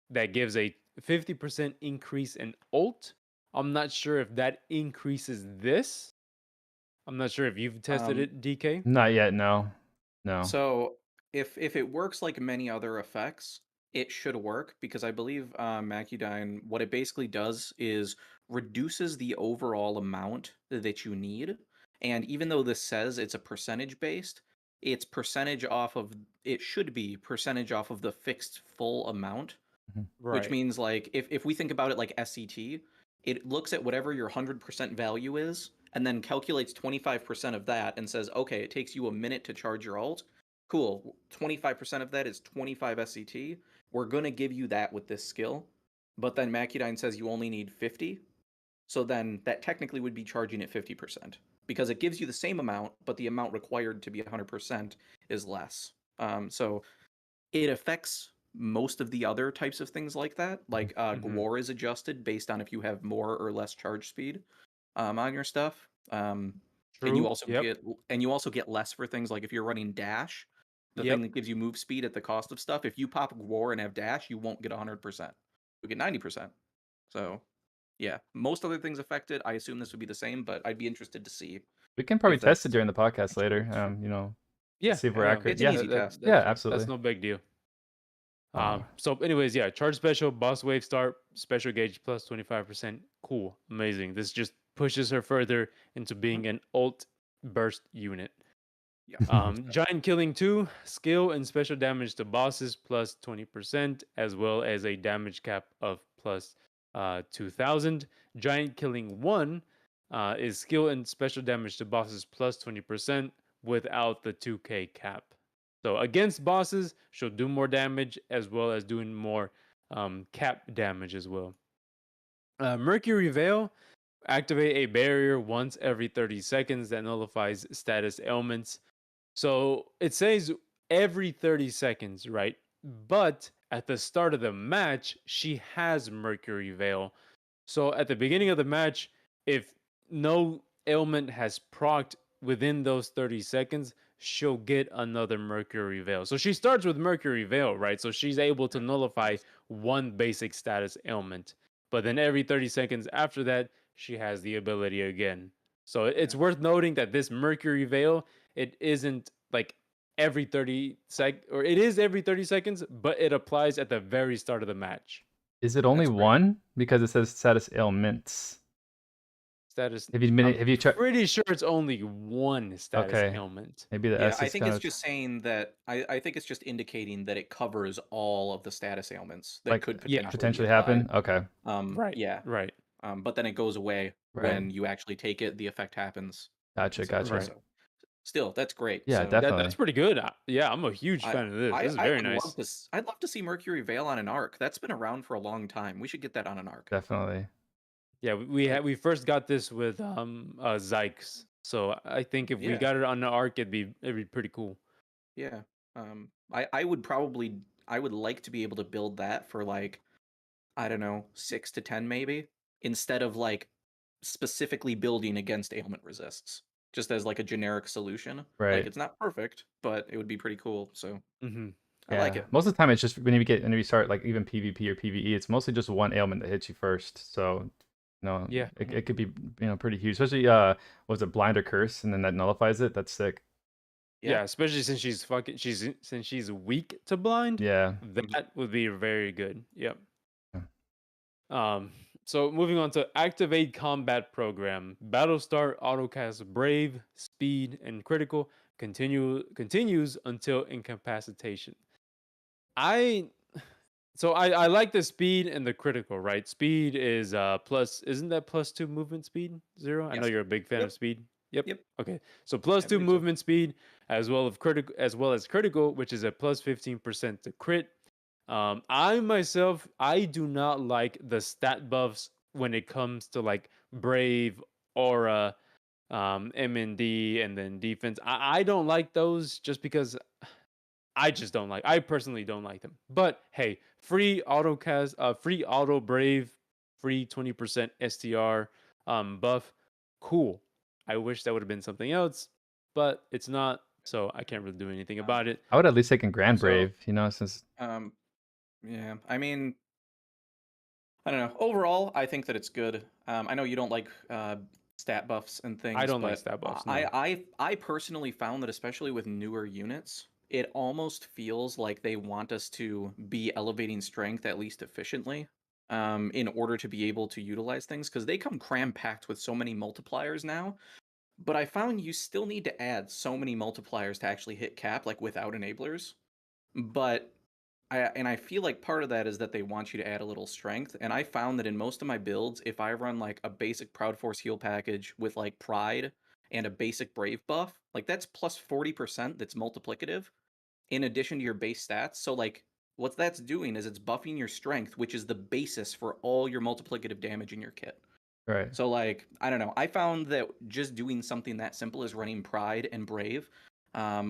S2: that gives a 50% increase in ult. I'm not sure if that increases this. I'm not sure if you've tested
S3: Um,
S2: it, DK.
S1: Not yet. No. No.
S3: so if it works like many other effects, it should work because I believe Macudine, what it basically does is reduces the overall amount that you need. And even though this says it's a percentage based, it's percentage off of it should be percentage off of the fixed full amount.
S1: Mhm.
S3: Which
S2: Right.
S3: means like if we think about it like SCT, it looks at whatever your 100% value is and then calculates 25% of that and says, okay, it takes you a minute to charge your alt. Cool. 25% of that is 25 SCT. We're going to give you that with this skill. But then Macudine says you only need 50. So then that technically would be charging at 50% because it gives you the same amount, but the amount required to be 100% is less. So it affects most of the other types of things like that. Like
S2: Mm-hmm.
S3: Gwar is adjusted based on if you have more or less charge speed on your stuff. And you
S2: True.
S3: also
S2: Yep.
S3: get less for things like if you're running dash, the thing
S2: Yep.
S3: that gives you move speed at the cost of stuff. If you pop Gwar and have dash, you won't get 100%. You get 90%. So yeah, most other things affected. I assume this would be the same, but I'd be interested to see
S1: We can probably
S3: if
S1: test it
S3: that's
S1: during the podcast
S3: actually
S1: later.
S3: works.
S2: Yeah.
S1: See if we're
S2: Yeah.
S1: accurate.
S3: It's an
S1: Yeah.
S3: easy test.
S1: Yeah.
S2: That's
S1: Absolutely.
S2: no big deal.
S1: Oh,
S2: So, anyways, yeah, charge special, boss wave start, special gauge plus 25%. Cool, amazing. This just pushes her further into being an ult burst unit.
S3: Yeah.
S2: Giant Killing 2, skill and special damage to bosses plus 20%, as well as a damage cap of plus 2000. Giant Killing 1 is skill and special damage to bosses plus 20%, without the 2k cap. So against bosses, she'll do more damage as well as doing more cap damage as well. Mercury Veil, activate a barrier once every 30 seconds that nullifies status ailments. So it says every 30 seconds, right? But at the start of the match, she has Mercury Veil. So at the beginning of the match, if no ailment has procced within those 30 seconds, she'll get another Mercury Veil. So she starts with Mercury Veil, right? So she's able to nullify
S3: Yes.
S2: one basic status ailment. But then every 30 seconds after that, she has the ability again. So it's
S3: Yeah.
S2: worth noting that this Mercury Veil, it isn't like every or it is every 30 seconds, but it applies at the very start of the match.
S1: Is it only
S3: That's great.
S1: one? Because it says status ailments.
S2: Status.
S1: Have you been?
S2: I'm
S1: Have you checked?
S2: pretty sure it's only one status
S1: Okay,
S2: ailment.
S1: maybe the
S3: Yeah,
S1: S
S3: I
S1: is
S3: think
S1: kind
S3: it's
S1: of
S3: just saying that I think it's just indicating that it covers all of the status ailments that
S1: like
S3: could
S2: Yeah.
S3: potentially be
S1: potentially
S3: applied.
S1: happen. Okay,
S2: Right.
S3: Yeah.
S2: Right.
S3: But then it goes away
S1: right.
S3: when you actually take it, the effect happens,
S1: Gotcha,
S3: etc.
S1: gotcha.
S2: Right.
S3: So still, that's great.
S1: Yeah,
S3: So
S2: That's
S1: definitely,
S2: pretty good. Yeah, I'm a huge
S3: I
S2: fan of this.
S3: I
S2: This is
S3: I
S2: very
S3: would love
S2: nice.
S3: to I'd love to see Mercury Veil on an arc. That's been around for a long time. We should get that on an arc.
S1: definitely.
S2: Yeah, we first got this with Zykes. So I think if we
S3: Yeah.
S2: got it on the arc, it'd be pretty cool.
S3: Yeah. I would probably I would like to be able to build that for like, I don't know, 6 to 10 maybe, instead of like specifically building against ailment resists, just as like a generic solution. Like
S1: Right.
S3: it's not perfect, but it would be pretty cool. So
S2: Hmm.
S3: I like
S1: Yeah.
S3: it.
S1: Most of the time, it's just when you start like even PvP or PvE, it's mostly just one ailment that hits you first. So,
S2: Yeah.
S1: it could be pretty huge. Especially was it blind or curse, and then that nullifies it. That's sick.
S3: Yeah.
S2: Yeah, especially since since she's weak to blind,
S1: Yeah.
S3: Mhm.
S2: that would be very good. Yep.
S1: Yeah.
S2: Um, so moving on to activate combat program. Battlestar autocast brave, speed, and critical continues until incapacitation. I I like the speed and the critical, right? Speed is plus isn't that plus 2 movement speed? 0? I know
S3: Yes.
S2: you're a big fan of
S3: Yep.
S2: speed. Yep.
S3: Yep.
S2: Okay. So plus
S3: I
S2: 2
S3: believe so.
S2: movement speed as well as critical, which is a plus 15% to crit. I myself, I do not like the stat buffs when it comes to like brave, aura, MND, and then defense. I don't like those just because I personally don't like them. But hey, free auto brave, free 20% STR buff. Cool. I wish that would have been something else, but it's not, so I can't really do anything
S3: Um,
S2: about it.
S1: I would at least take in Grand
S3: so
S1: Brave. Since
S3: um yeah, I mean, I don't know. Overall, I think that it's good. I know you don't like stat buffs and
S2: I
S3: things,
S2: don't like
S3: but
S2: stat buffs, no.
S3: I personally found that especially with newer units, it almost feels like they want us to be elevating strength at least efficiently, in order to be able to utilize things because they come cram packed with so many multipliers now. But I found you still need to add so many multipliers to actually hit cap, like without enablers. But I feel like part of that is that they want you to add a little strength. And I found that in most of my builds, if I run like a basic Proud Force heal package with like Pride and a basic Brave buff, like that's plus 40% that's multiplicative in addition to your base stats. So like what that's doing is it's buffing your strength, which is the basis for all your multiplicative damage in your kit.
S1: right.
S3: So like I don't know, I found that just doing something that simple as running Pride and Brave,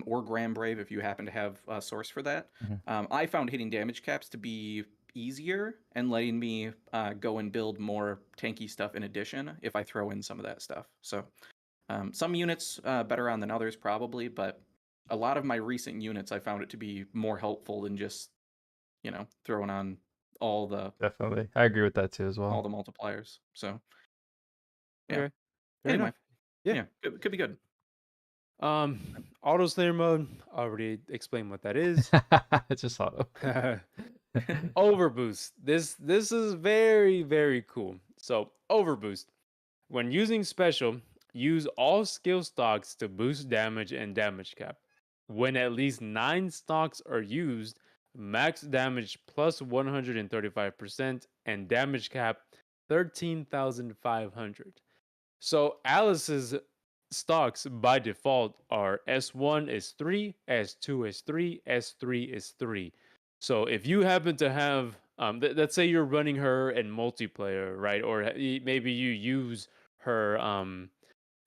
S3: or Grand Brave if you happen to have a source for that,
S1: Mhm.
S3: I found hitting damage caps to be easier and letting me go and build more tanky stuff in addition if I throw in some of that stuff. So some units better on than others probably, but a lot of my recent units I found it to be more helpful than just throwing on all the
S1: Definitely, I agree with that too as
S3: all
S1: well.
S3: the multipliers. So yeah.
S2: Okay. Fair
S3: Anyway,
S2: enough. Yeah.
S3: yeah, could be good.
S2: Um, Auto Slayer mode, I already explained what that is.
S1: It's just auto.
S2: Overboost. This is very, very cool. So overboost. When using special, use all skill stocks to boost damage and damage cap. When at least 9 stocks are used, max damage plus 135% and damage cap 13,500. So Alice's stocks by default are S1 is 3, S2 is 3, S3 is 3. So if you happen to have, let's say you're running her in multiplayer, right? Or maybe you use her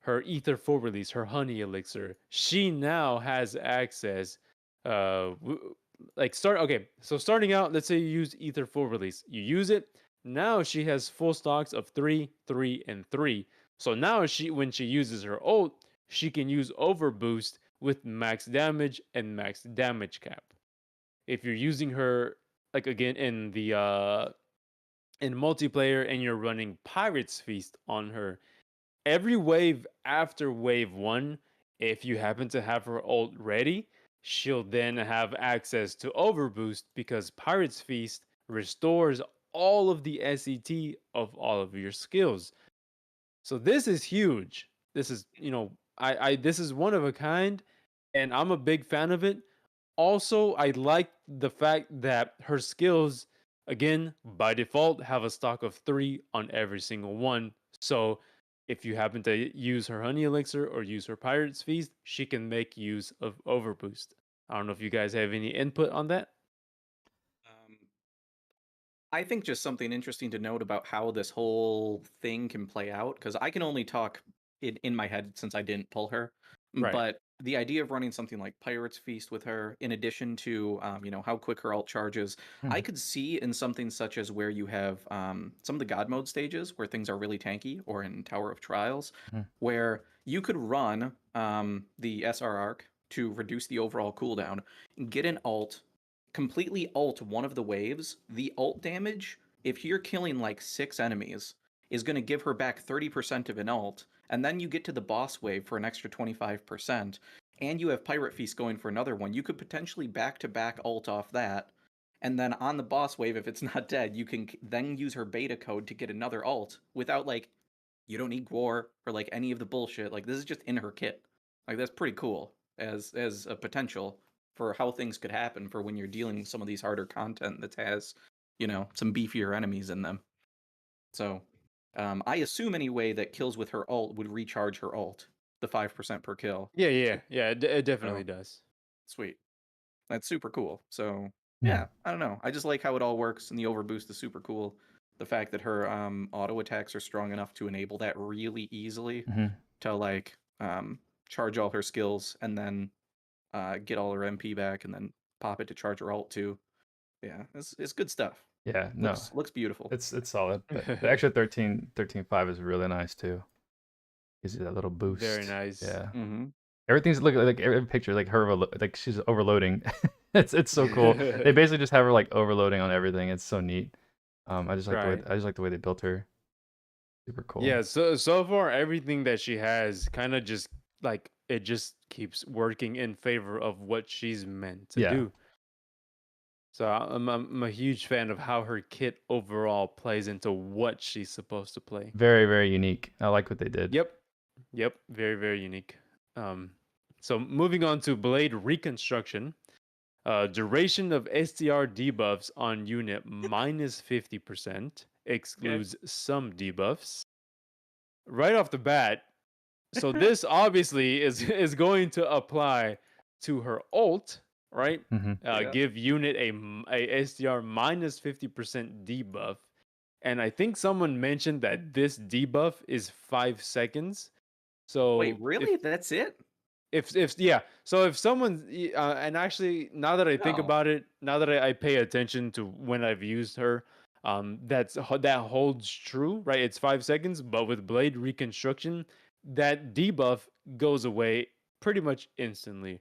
S2: her ether full release, her honey elixir. She now has access. Like start okay. So starting out, let's say you use ether full release. You use it. Now she has full stocks of 3, 3, and 3. So now when she uses her ult, she can use overboost with max damage and max damage cap. If you're using her like again in multiplayer and you're running Pirate's Feast on her, every wave after wave 1, if you happen to have her ult ready, she'll then have access to overboost because Pirate's Feast restores all of the SET of all of your skills. So this is huge. This is, I this is one of a kind, and I'm a big fan of it. Also, I like the fact that her skills, again, by default, have a stock of 3 on every single one. So if you happen to use her honey elixir or use her pirate's feast, she can make use of overboost. I don't know if you guys have any input on that.
S3: Um, I think just something interesting to note about how this whole thing can play out, because I can only talk in my head since I didn't pull her.
S2: Right.
S3: But the idea of running something like Pirate's Feast with her, in addition to how quick her ult charges, I
S1: Mhm.
S3: could see in something such as where you have some of the God mode stages where things are really tanky, or in Tower of Trials,
S1: Mhm.
S3: where you could run the SR arc to reduce the overall cooldown, get an ult, completely ult one of the waves. The ult damage, if you're killing like 6 enemies, is going to give her back 30% of an ult, and then you get to the boss wave for an extra 25%, and you have Pirate Feast going for another one. You could potentially back to back ult off that, and then on the boss wave, if it's not dead, you can then use her beta code to get another ult without, like, you don't need Gwar or like any of the bullshit. Like, this is just in her kit. Like, that's pretty cool as a potential for how things could happen for when you're dealing with some of these harder content that has, some beefier enemies in them. So, I assume anyway that kills with her ult would recharge her ult, the 5% per kill.
S2: Yeah, yeah, yeah. It definitely
S3: So,
S2: does.
S3: sweet. That's super cool. So,
S1: Yeah.
S3: yeah, I don't know. I just like how it all works, and the overboost is super cool. The fact that her auto attacks are strong enough to enable that really easily
S1: Mhm.
S3: to like charge all her skills and then get all her MP back and then pop it to charge her ult too. Yeah, it's good stuff.
S1: Yeah. No,
S3: Looks beautiful.
S1: it's solid. But the extra 13.5 is really nice too. Gives you that little
S2: Very
S1: boost.
S2: nice.
S1: Yeah.
S3: Mm-hmm.
S1: Everything's look like every picture, like her, like she's overloading. It's so cool. They basically just have her like overloading on everything. It's so neat.
S2: Right.
S1: I just like the way they built her. Super cool.
S2: Yeah, so far everything that she has kind of just like it just keeps working in favor of what she's meant to
S1: Yeah.
S2: do. So I'm a huge fan of how her kit overall plays into what she's supposed to play.
S1: Very, very unique. I like what they did.
S2: Yep. Yep, very very unique. Um so moving on to Blade Reconstruction. Duration of STR debuffs on unit minus 50%
S3: Okay.
S2: excludes some debuffs. Right off the bat, so this obviously is is going to apply to her ult, right?
S1: Hmm.
S3: Yeah.
S2: Give unit a SDR minus 50% debuff. And I think someone mentioned that this debuff is 5 seconds.
S3: Wait,
S2: So
S3: really? That's it?
S2: if yeah, so if someone and actually now that I think
S3: No.
S2: about it, now that I pay attention to when I've used her, that holds true, right? It's 5 seconds, but with Blade Reconstruction, that debuff goes away pretty much instantly.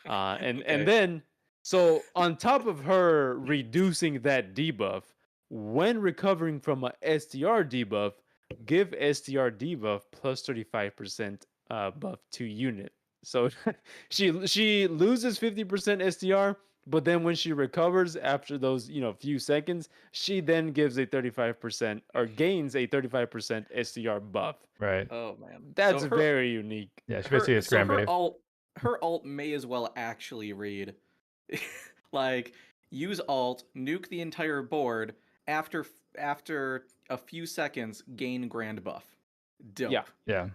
S2: And
S3: Okay.
S2: then so on top of her reducing that debuff, when recovering from a STR debuff, give STR debuff plus 35% buff to unit. So she loses 50% STR, but then when she recovers after those few seconds, she then gives a 35% or gains a 35% STR buff.
S3: Oh
S1: Right.
S3: man. So
S2: That's very unique.
S1: Yeah. She
S3: her
S1: basically is
S3: so
S1: Scram Brave.
S3: her ult may as well actually read like, use alt, nuke the entire board, after a few seconds gain grand buff.
S2: Yeah.
S3: Dope.
S1: Yeah.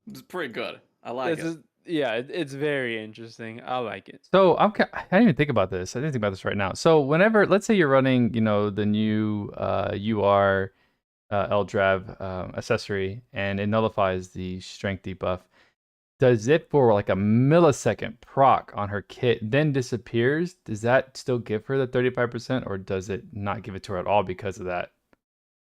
S3: It's pretty good. I like it.
S2: Yeah, it's very interesting. I like it.
S1: So I didn't even think about this. I didn't think about this right now. So whenever, let's say you're running, the new UR Eldrav accessory, and it nullifies the strength debuff. Does it for like a millisecond proc on her kit, then disappears? Does that still give her the 35%, or does it not give it to her at all because of that?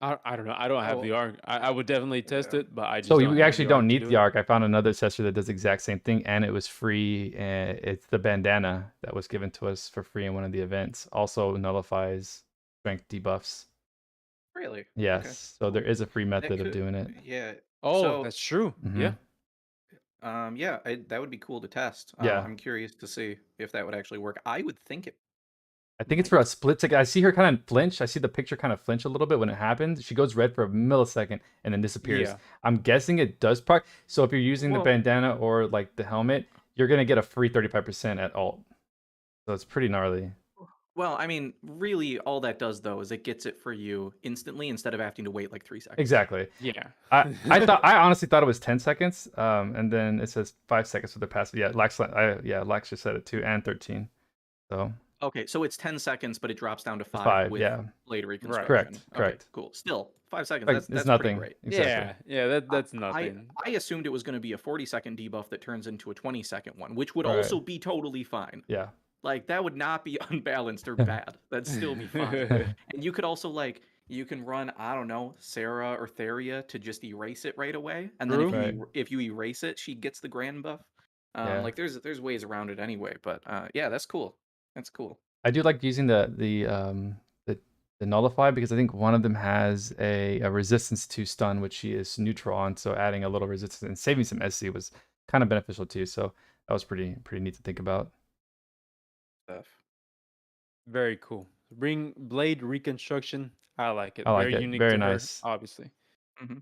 S2: I don't know. I don't have
S3: Oh,
S2: the arc. I would definitely test
S3: yeah.
S2: it, but I
S1: So
S2: just don't
S1: you
S2: have
S1: actually
S2: the
S1: don't
S2: arc to
S1: need
S2: do
S1: the
S2: it.
S1: arc. I found another accessory that does the exact same thing, and it was free. And it's the bandana that was given to us for free in one of the events. Also nullifies strength debuffs.
S3: Really? Okay.
S1: Yes, so there
S3: Cool.
S1: is a free
S3: That
S1: method of
S3: could,
S1: doing it.
S3: yeah.
S2: Oh,
S3: So,
S2: that's true.
S1: Hmm.
S2: Yeah.
S3: yeah, that would be cool to test.
S1: Yeah,
S3: I'm curious to see if that would actually work. I would think it
S1: I think it's for a
S3: might.
S1: split second. I see her kind of flinch. I see the picture kind of flinch a little bit when it happens. She goes red for a millisecond and then disappears.
S2: Yeah.
S1: I'm guessing it does proc. So if you're using the
S3: Well,
S1: bandana or like the helmet, you're gonna get a free 35% at alt. So it's pretty gnarly.
S3: well, I mean, really, all that does though is it gets it for you instantly instead of having to wait like 3 seconds.
S1: Exactly.
S2: Yeah.
S1: I honestly thought it was 10 seconds. And then it says 5 seconds for the passive. Yeah, Lax just said it too, and 13. So
S3: Okay, so it's 10 seconds, but it drops down to
S1: it's
S3: 5
S1: 5.
S3: with
S1: Yeah.
S3: blade
S2: Right.
S3: reconstruction.
S1: Correct.
S3: Okay,
S1: Correct.
S3: cool. Still, 5 seconds.
S1: Like it's
S3: That's pretty
S1: nothing.
S3: great.
S1: Exactly.
S2: Yeah. That's
S3: I
S2: nothing.
S3: I assumed it was going to be a 40-second debuff that turns into a 20-second one, which would
S1: Right.
S3: also be totally fine.
S1: Yeah.
S3: Like that would not be unbalanced or bad. That'd still be fine. And you could also you can run, I don't know, Sarah or Theria to just erase it right away. And then
S2: True.
S1: Right.
S3: if you erase it, she gets the grand buff.
S1: Yeah.
S3: Like there's ways around it anyway, but yeah, that's cool. That's cool.
S1: I do like using the nullify because I think one of them has a resistance to stun, which she is neutral on. So adding a little resistance and saving some SC was kind of beneficial too. So that was pretty neat to think about.
S3: Stuff.
S2: Very cool. Bring blade reconstruction. I like it.
S1: I like
S2: Very
S1: it.
S2: unique
S1: Very
S2: to her,
S1: nice.
S2: obviously.
S3: Hmm.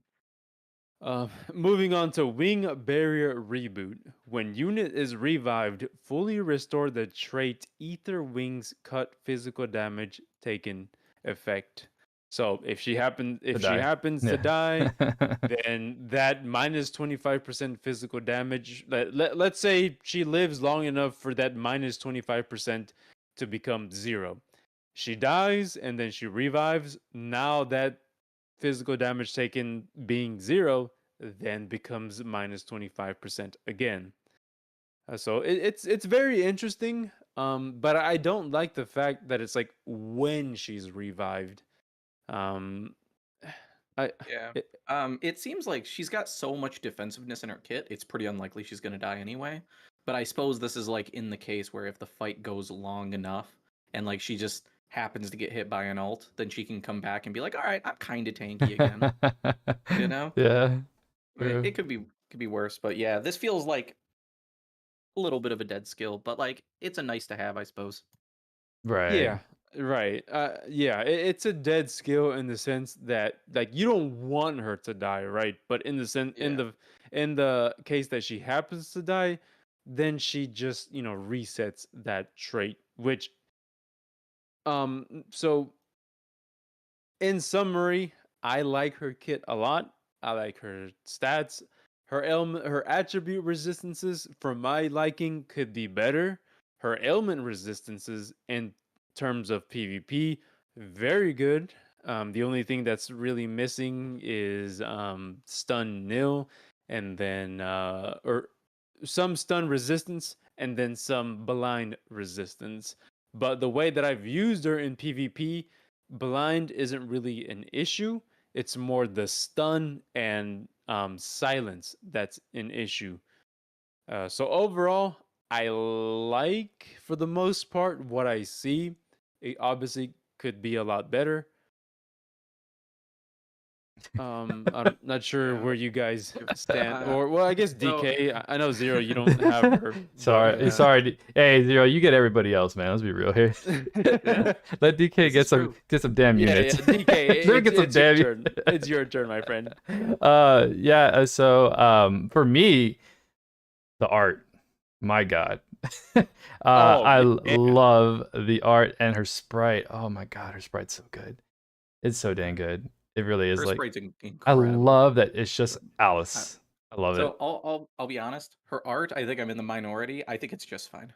S2: Moving on to Wing Barrier Reboot. When unit is revived, fully restore the trait Ether Wings cut physical damage taken effect. So if she happens to die, then that minus 25% physical damage. Let's say she lives long enough for that minus 25% to become 0. She dies and then she revives. Now that physical damage taken being 0 then becomes minus 25% again. So it's very interesting. But I don't like the fact that it's like when she's revived. Um, I
S3: Yeah.
S2: it,
S3: It seems like she's got so much defensiveness in her kit, it's pretty unlikely she's gonna die anyway. But I suppose this is like in the case where if the fight goes long enough and like she just happens to get hit by an ult, then she can come back and be like, all right, I'm kind of tanky again. You know?
S1: Yeah.
S3: It
S1: True.
S3: could be worse, but yeah, this feels like a little bit of a dead skill, but like it's a nice to have, I suppose.
S1: Right.
S2: yeah, right. Yeah, it's a dead skill in the sense that like you don't want her to die, right? But in the
S3: Yeah.
S2: in the case that she happens to die, then she just resets that trait, which so in summary, I like her kit a lot. I like her stats. Her attribute resistances, for my liking, could be better. Her ailment resistances, in terms of PvP, very good. The only thing that's really missing is stun nil, and then or some stun resistance, and then some blind resistance. But the way that I've used her in PvP, blind isn't really an issue. It's more the stun and silence that's an issue. So overall, I like for the most part what I see. It obviously could be a lot better. I'm not sure
S3: Yeah.
S2: where you guys stand,
S3: Uh,
S2: or well, I guess
S3: so
S2: DK. I know Zero, you don't have her, but
S1: Sorry.
S3: yeah.
S1: Sorry. Hey, Zero, you get everybody else, man. Let's be real here.
S3: Yeah.
S1: Let DK
S3: This is true.
S1: get some damn
S2: yeah,
S1: units.
S2: DK,
S1: Let him get some
S2: it's your
S1: damn
S2: turn. It's your turn, my friend.
S1: Yeah, for me, the art, my God. I
S2: Yeah.
S1: love the art and her sprite. Oh my God, her sprite's so good. It's so dang good. It really is
S3: Her
S1: like
S3: sprite's
S1: I
S3: incredible.
S1: love that it's just
S3: I,
S1: Alice. I love it.
S3: So I'll be honest. Her art, I think I'm in the minority. I think it's just fine.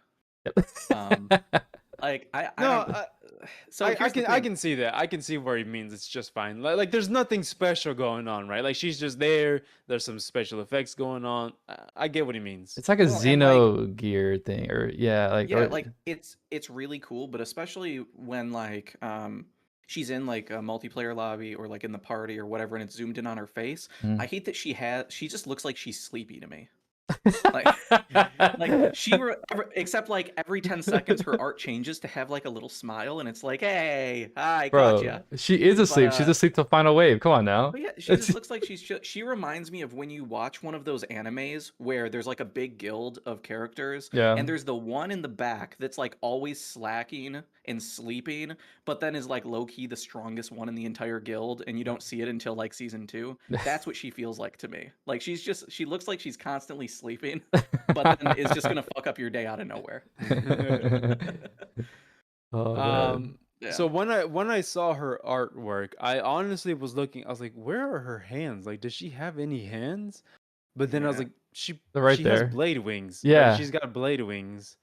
S3: Um,
S1: Yep.
S3: like I
S2: No,
S3: don't. So
S2: I
S3: here's the
S2: I
S3: thing.
S2: can see that. I can see where he means it's just fine. Like there's nothing special going on, right? Like she's just there. There's some special effects going on. I get what he means.
S1: It's like a
S3: Well, and like
S1: Xenogear thing, or yeah, like
S3: yeah,
S1: or
S3: like it's really cool, but especially when like she's in like a multiplayer lobby or like in the party or whatever, and it's zoomed in on her face.
S1: mm.
S3: I hate that she just looks like she's sleepy to me. Like like except like every 10 seconds her art changes to have like a little smile and it's like, "Hey, hi, caught
S1: Bro,
S3: ya."
S1: she is
S3: But
S1: asleep. She's asleep till final wave. Come on now.
S3: but yeah, she just
S1: It's
S3: looks like she reminds me of when you watch one of those animes where there's like a big guild of characters
S1: yeah.
S3: and there's the one in the back that's like always slacking and sleeping, but then is like low key the strongest one in the entire guild and you don't see it until like season 2. That's what she feels like to me. Like she looks like she's constantly sleeping, but then is just gonna fuck up your day out of nowhere.
S1: Oh man.
S2: Um,
S3: Yeah.
S2: so when I saw her artwork, I honestly was looking. I was like, where are her hands? Like, does she have any hands? But then I was
S3: Yeah.
S2: like,
S1: They're right
S2: she has
S1: there.
S2: blade wings, right?
S1: Yeah.
S2: She's got blade wings,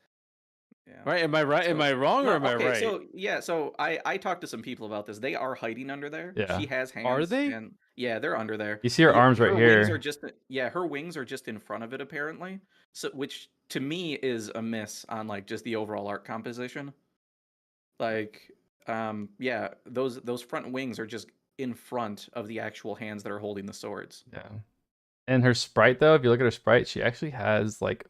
S3: Yeah.
S2: right? Am I right? Am
S3: So
S2: I wrong or
S3: no,
S2: am I
S3: okay,
S2: right?
S3: so yeah, so I talked to some people about this. They are hiding under there.
S1: Yeah.
S3: She has
S2: Are
S3: hands,
S2: they?
S3: and yeah, they're under there.
S1: You see her arms right
S3: Her wings are
S1: here.
S3: just yeah, her wings are just in front of it apparently. So which to me is a miss on like just the overall art composition. Like yeah, those front wings are just in front of the actual hands that are holding the swords.
S1: Yeah. And her sprite though, if you look at her sprite, she actually has like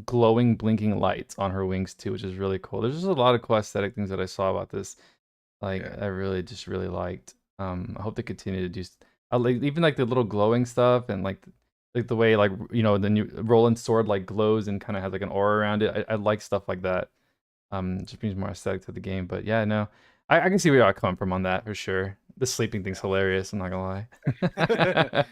S1: glowing blinking lights on her wings too, which is really cool. There's just a lot of cool aesthetic things that I saw about this. Like
S3: Yeah.
S1: I really just really liked. I hope they continue to do I like even like the little glowing stuff and like the way like the new Roland sword like glows and kind of has like an aura around it. I like stuff like that. It just brings more aesthetic to the game. But yeah, no. I can see where y'all come from on that for sure. The sleeping thing's hilarious, I'm not gonna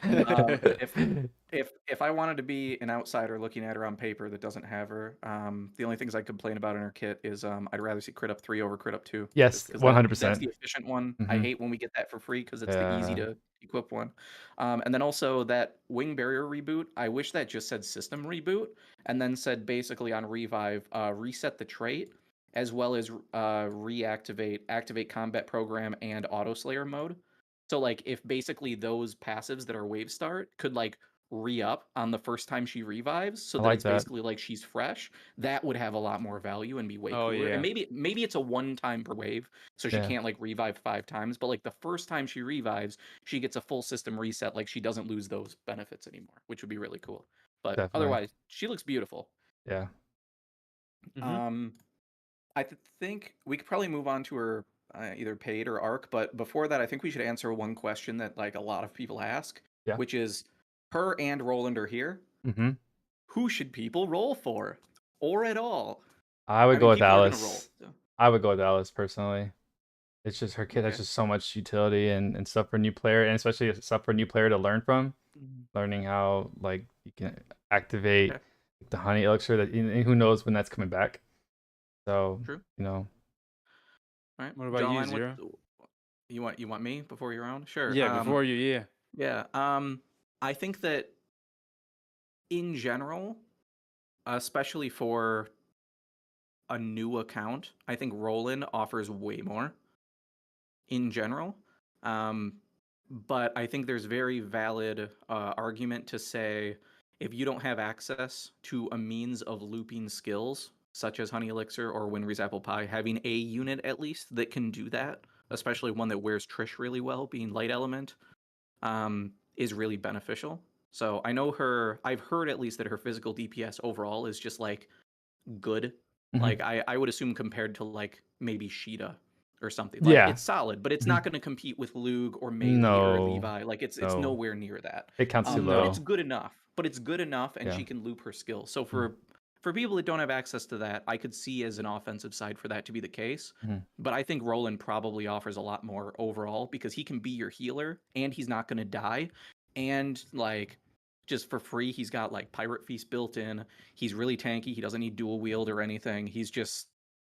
S3: If
S1: lie.
S3: if I wanted to be an outsider looking at her on paper that doesn't have her, the only things I complain about in her kit is I'd rather see Crit Up 3 over Crit Up 2, just
S1: Yes,
S3: because that's
S1: 100%.
S3: the efficient one. I
S1: Hmm.
S3: hate when we get that for free because it's the easy
S1: Yeah,
S3: to equip one. And then also that Wing Barrier reboot, I wish that just said System Reboot and then said basically on Revive, reset the trait as well as activate combat program and Auto Slayer mode. So like if basically those passives that are wave start could like re-up on the first time she revives so
S1: I
S3: that
S1: like
S3: it's
S1: that.
S3: basically like she's fresh, that would have a lot more value and be way
S2: Oh
S3: cooler. And
S2: yeah.
S3: maybe it's a one time per wave, so she
S1: Yeah,
S3: can't like revive 5 times, but like the first time she revives, she gets a full system reset, like she doesn't lose those benefits anymore, which would be really cool. But
S1: definitely.
S3: otherwise, she looks beautiful.
S1: Yeah.
S2: Hmm.
S3: Um think we could probably move on to her either paid or arc, but before that, I think we should answer one question that like a lot of people ask,
S1: Yeah.
S3: which is her and Roland are here.
S1: Hmm.
S3: Who should people roll for, or at all?
S1: I
S3: I
S1: would go
S3: mean,
S1: with
S3: people are gonna roll.
S1: Alice.
S3: So.
S1: I would go with Alice personally. It's just her kid has
S3: Okay.
S1: just so much utility and stuff for a new player, and especially stuff for a new player to learn from. Learning how like you can activate
S3: Okay.
S1: the honey elixir that and who knows when that's coming back. So
S3: True.
S1: you know,
S3: All right.
S2: What about you,
S3: Jawline, what
S2: Zero?
S3: you want me before your own? Sure.
S2: Yeah, before you, yeah.
S3: Yeah. I think that in general, especially for a new account, I think Roland offers way more in general. Um, but I think there's very valid argument to say if you don't have access to a means of looping skills, such as Honey Elixir or Winry's Apple Pie, having a unit at least that can do that, especially one that wears Trish really well, being Light Element, is really beneficial. So I know I've heard at least that her physical DPS overall is just like good.
S1: mhm.
S3: Like I would assume compared to like maybe Sheeta or something. Like
S1: Yeah.
S3: it's solid, but it's
S1: Mhm.
S3: not going to compete with Lug or Melee or
S1: No,
S3: Levi. Like it's
S1: no,
S3: nowhere near that.
S1: it counts too
S3: But it's
S1: low.
S2: No.
S3: good enough. But it's good enough, and
S1: Yeah.
S3: she can loop her skill. So
S1: Mhm.
S3: for people that don't have access to that, I could see as an offensive side for that to be the case.
S1: Mhm.
S3: But I think Roland probably offers a lot more overall because he can be your healer and he's not going to die. And like just for free, he's got like Pirate Feast built in. He's really tanky. He doesn't need dual wield or anything.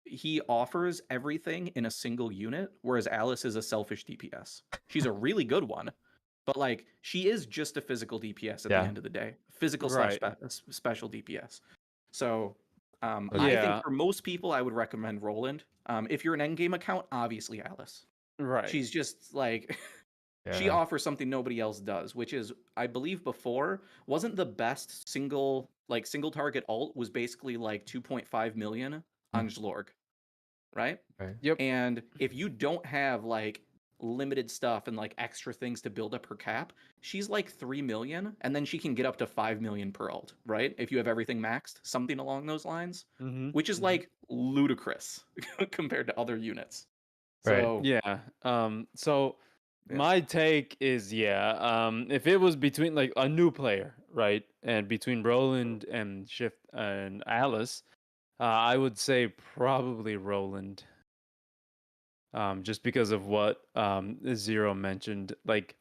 S3: He offers everything in a single unit, whereas Alice is a selfish DPS. She's a really good one, but like she is just a physical DPS at the
S1: Yeah.
S3: end of the day, physical
S2: Right.
S3: special DPS. So
S1: Okay.
S3: I think
S2: Yeah.
S3: for most people, I would recommend Roland. If you're an endgame account, obviously Alice.
S2: Right.
S3: She's just like she
S1: Yeah.
S3: offers something nobody else does, which is, I believe before, wasn't the best single target ult was basically like 2.5 million on Zlorg, right?
S1: Right.
S2: Yep.
S3: And if you don't have like limited stuff and like extra things to build up her cap, she's like 3 million, and then she can get up to 5 million per ult, right? If you have everything maxed, something along those lines,
S2: Mm-hmm.
S3: which is like ludicrous compared to other units.
S1: Right.
S3: So
S2: Yeah. So
S3: yeah.
S2: my take is, yeah. If it was between like a new player, right, and between Roland and Shift and Alice, I would say probably Roland. Just because of what Zero mentioned, like,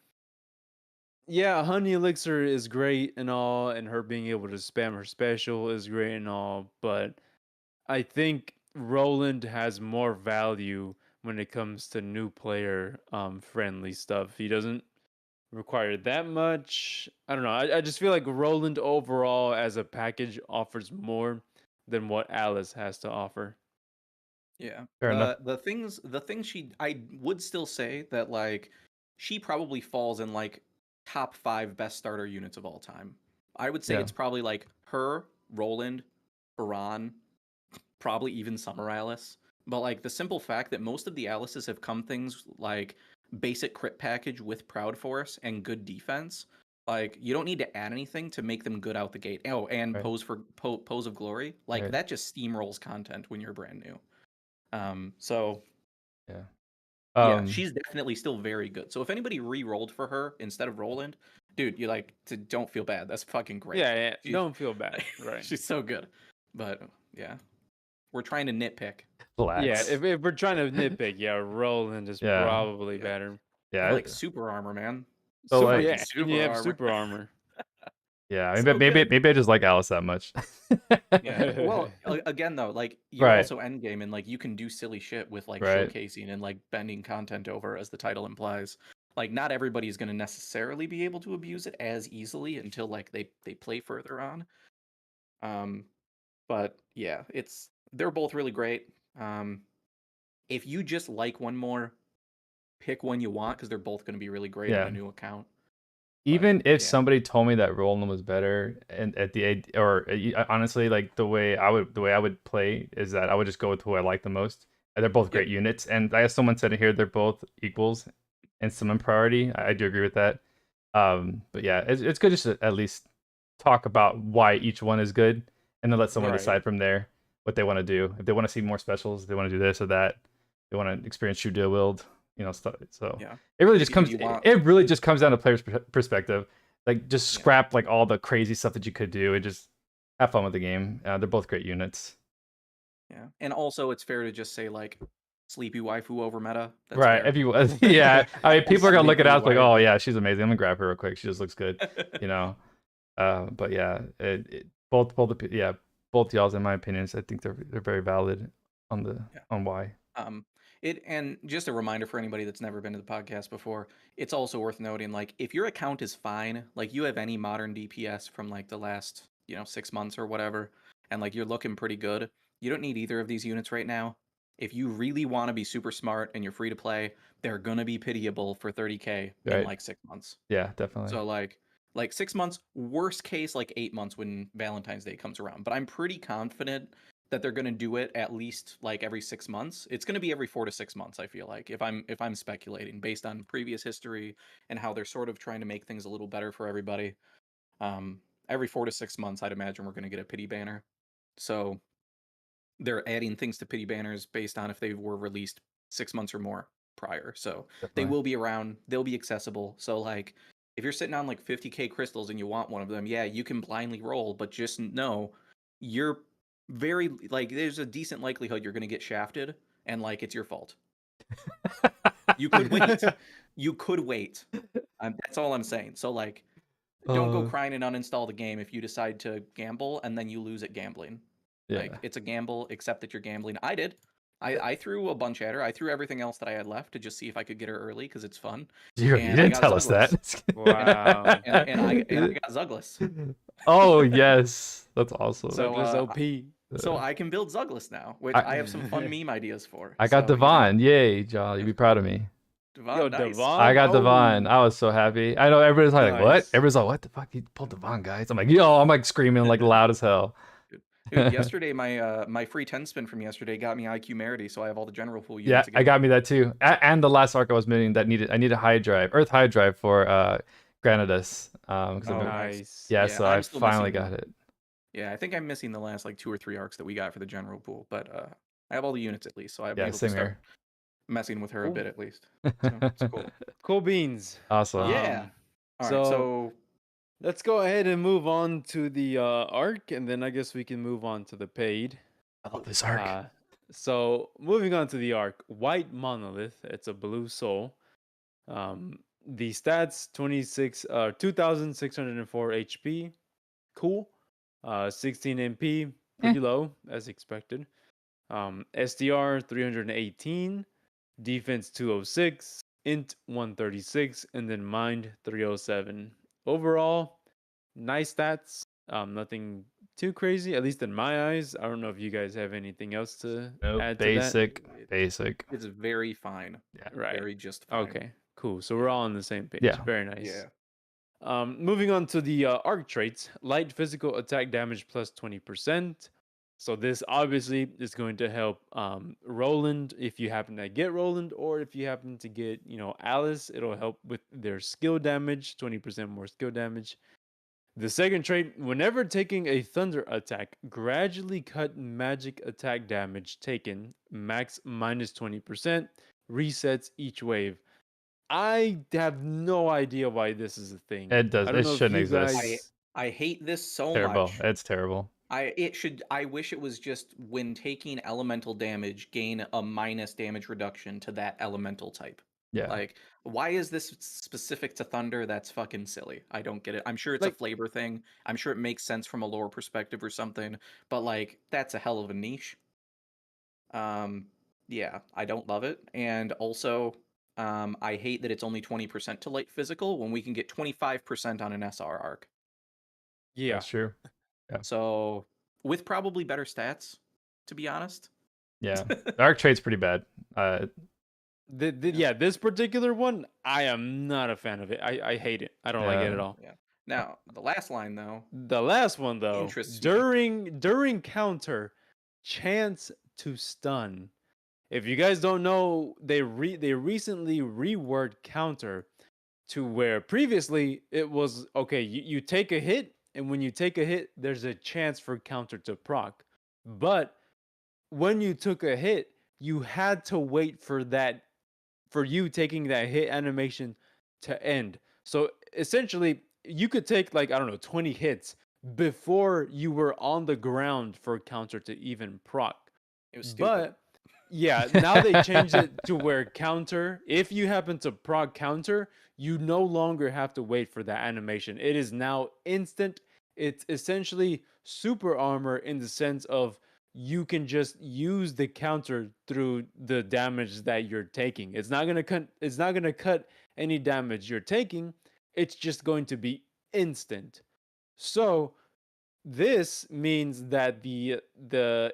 S2: yeah, Honey Elixir is great and all, and her being able to spam her special is great and all, but I think Roland has more value when it comes to new player friendly stuff. He doesn't require that much. I don't know. I just feel like Roland overall as a package offers more than what Alice has to offer.
S3: Yeah.
S1: Fair enough.
S3: The things she I would still say that like she probably falls in like top 5 best starter units of all time. I would say
S1: Yeah.
S3: it's probably like her, Roland, Baran, probably even Summer Alice. But like the simple fact that most of the Alices have come things like basic crit package with Proud Force and good defense. Like you don't need to add anything to make them good out the gate. Oh, and
S1: Right.
S3: pose of glory. Like
S1: Right.
S3: that just steamrolls content when you're brand new. So
S1: Yeah.
S3: yeah, she's definitely still very good. So if anybody re-rolled for her instead of Roland, dude, you like don't feel bad. That's fucking great.
S2: Yeah, yeah.
S3: She's
S2: Don't feel bad. Right.
S3: she's so good. But yeah, we're trying to nitpick.
S2: Yeah,
S1: Relax.
S2: if we're trying to nitpick, yeah, Roland is
S1: Yeah.
S2: probably
S3: Yeah,
S2: better.
S3: and
S1: Yeah.
S3: like super armor, man.
S1: So
S2: Super,
S1: like,
S3: Fucking
S2: yeah, and you
S3: super
S2: have
S3: armor.
S2: super armor.
S1: yeah.
S3: So good.
S1: Maybe I just like Alice that much.
S3: Yeah. Well, again though, like you're
S1: Right.
S3: also endgame and like you can do silly shit with like
S1: Right.
S3: showcasing and like bending content over as the title implies. Like not everybody's going to necessarily be able to abuse it as easily until like they play further on. Um but yeah, they're both really great. If you just like one more, pick one you want because they're both going to be really great on
S1: Yeah.
S3: a new account. But
S1: Even if
S3: yeah.
S1: somebody told me that Roland was better, and at the or honestly, like the way I would play is that I would just go with who I like the most. And they're both
S3: Yep.
S1: great units, and I guess someone said it here they're both equals in some priority. I do agree with that. But yeah, it's good just to at least talk about why each one is good, and then let someone
S2: Right.
S1: decide from there what they want to do. If they want to see more specials, they want to do this or that. They want to experience true dual wield, stuff. So
S3: Yeah.
S1: it really
S3: If
S1: just
S3: if
S1: comes.
S3: you want
S1: It really just comes down to players' perspective. Like just
S3: yeah.
S1: scrap like all the crazy stuff that you could do and just have fun with the game. They're both great units.
S3: Yeah. And also it's fair to just say like sleepy waifu over meta. That's
S1: Right.
S3: fair.
S1: If you yeah, I mean people are gonna look it
S3: Sleepy
S1: out like, oh
S3: waifu.
S1: yeah, she's amazing. I'm gonna grab her real quick. She just looks good, you know. But yeah, both y'all's in my opinions, I think they're very valid on the
S3: Yeah.
S1: on why.
S3: It and just a reminder for anybody that's never been to the podcast before, it's also worth noting like if your account is fine, like you have any modern DPS from like the last 6 months or whatever, and like you're looking pretty good, you don't need either of these units right now. If you really want to be super smart and you're free to play, they're gonna be pitiable for 30k in
S1: Right.
S3: like 6 months.
S1: Yeah, definitely.
S3: So like 6 months, worst case like 8 months when Valentine's Day comes around. But I'm pretty confident that they're gonna do it at least like every 6 months. It's gonna be every 4 to 6 months, I feel like, if I'm speculating based on previous history and how they're sort of trying to make things a little better for everybody. Every 4 to 6 months, I'd imagine we're gonna get a pity banner. So they're adding things to pity banners based on if they were released 6 months or more prior. So they
S1: Definitely.
S3: will be around, they'll be accessible. So like if you're sitting on like 50k crystals and you want one of them, yeah, you can blindly roll, but just know you're very like there's a decent likelihood you're gonna get shafted and like it's your fault. You could wait. You could wait. That's all I'm saying. So like don't go crying and uninstall the game if you decide to gamble and then you lose at gambling.
S1: Yeah.
S3: Like it's a gamble, accept that you're gambling. I did. I threw a bunch at her. I threw everything else that I had left to just see if I could get her early because it's fun.
S1: You
S3: And I
S1: didn't
S3: got
S1: tell us that.
S2: Wow.
S3: and I got Zuggless.
S1: Oh yes, that's awesome.
S3: So
S2: Douglas OP.
S3: so I can build Zuggless now, which I
S1: I
S3: have some fun meme ideas for.
S1: I got
S3: So,
S1: Devon. Yay, Jolly. Be proud of me.
S2: Yo,
S3: Devon, nice.
S1: I
S2: Devon.
S1: got Devon.
S2: Oh,
S1: I was so happy. I know everybody's like, what?
S2: nice.
S1: Everybody's like, what the fuck? He pulled Devon, guys. I'm like, yo, I'm like screaming like loud as hell.
S3: Dude, yesterday my free 10 spin from yesterday got me IQ Merity, so I have all the general pool
S1: Yeah,
S3: units
S1: I
S3: again.
S1: got me that too. And the last arc I was meaning that I needed high drive, Earth high drive for Granadas. Because
S3: Oh,
S2: nice.
S1: yeah,
S3: Yeah,
S1: so
S3: I'm
S1: I
S3: still
S1: finally
S3: missing.
S1: got it.
S3: Yeah, I think I'm missing the last like 2 or 3 arcs that we got for the general pool, but I have all the units at least, so I'm
S1: Yeah,
S3: able to
S1: same
S3: start
S1: here.
S3: messing with her a
S2: Cool.
S3: bit at least. So it's cool.
S2: Cool beans.
S1: Awesome.
S3: Yeah. All right,
S2: So
S3: so
S2: let's go ahead and move on to the arc, and then I guess we can move on to the paid.
S1: I love this arc.
S2: So moving on to the arc, White Monolith. It's a blue soul. The stats 2604 HP. Cool. 16 MP, pretty low as expected. SDR 318, defense 206, int 136, and then mind 307. Overall, nice stats. Nothing too crazy, at least in my eyes. I don't know if you guys have anything else to
S1: Nope.
S2: add to that.
S1: Basic.
S3: it's very fine.
S1: Yeah.
S2: Right.
S3: Very just fine.
S2: Okay. Cool. So we're all on the same page.
S1: Yeah.
S2: Very nice.
S3: Yeah.
S2: Moving on to the arc traits, light physical attack damage plus 20%. So this obviously is going to help Roland if you happen to get Roland, or if you happen to get, Alice, it'll help with their skill damage, 20% more skill damage. The second trait, whenever taking a thunder attack, gradually cut magic attack damage taken, max minus 20%, resets each wave. I have no idea why this is a thing.
S1: It does.
S2: I don't
S1: It
S2: know if
S1: shouldn't
S2: you
S1: exist.
S2: guys.
S3: I hate this so
S1: Terrible.
S3: much.
S1: It's terrible.
S3: I wish it was just when taking elemental damage, gain a minus damage reduction to that elemental type.
S1: Yeah.
S3: Like, why is this specific to Thunder? That's fucking silly. I don't get it. I'm sure it's a
S2: Like-
S3: flavor thing. I'm sure it makes sense from a lore perspective or something, but like that's a hell of a niche. Yeah, I don't love it. And also, I hate that it's only 20% to light physical when we can get 25% on an SR arc.
S2: Yeah.
S1: That's true.
S3: So, with probably better stats, to be honest.
S1: Yeah. The arc trait's pretty bad.
S2: Yeah, this particular one, I am not a fan of it. I hate it. I don't like it at all.
S3: Yeah. Now, the last line though.
S2: The last one though,
S3: Interests me.
S2: during counter, chance to stun. If you guys don't know, they recently reworked counter to where previously it was okay, you take a hit, and when you take a hit, there's a chance for counter to proc. But when you took a hit, you had to wait for you taking that hit animation to end. So essentially, you could take like, I don't know, 20 hits before you were on the ground for counter to even proc.
S3: It was stupid.
S2: But yeah, now they changed it to where counter, if you happen to proc counter, you no longer have to wait for that animation. It is now instant. It's essentially super armor in the sense of you can just use the counter through the damage that you're taking. It's not gonna cut any damage you're taking. It's just going to be instant. So this means that the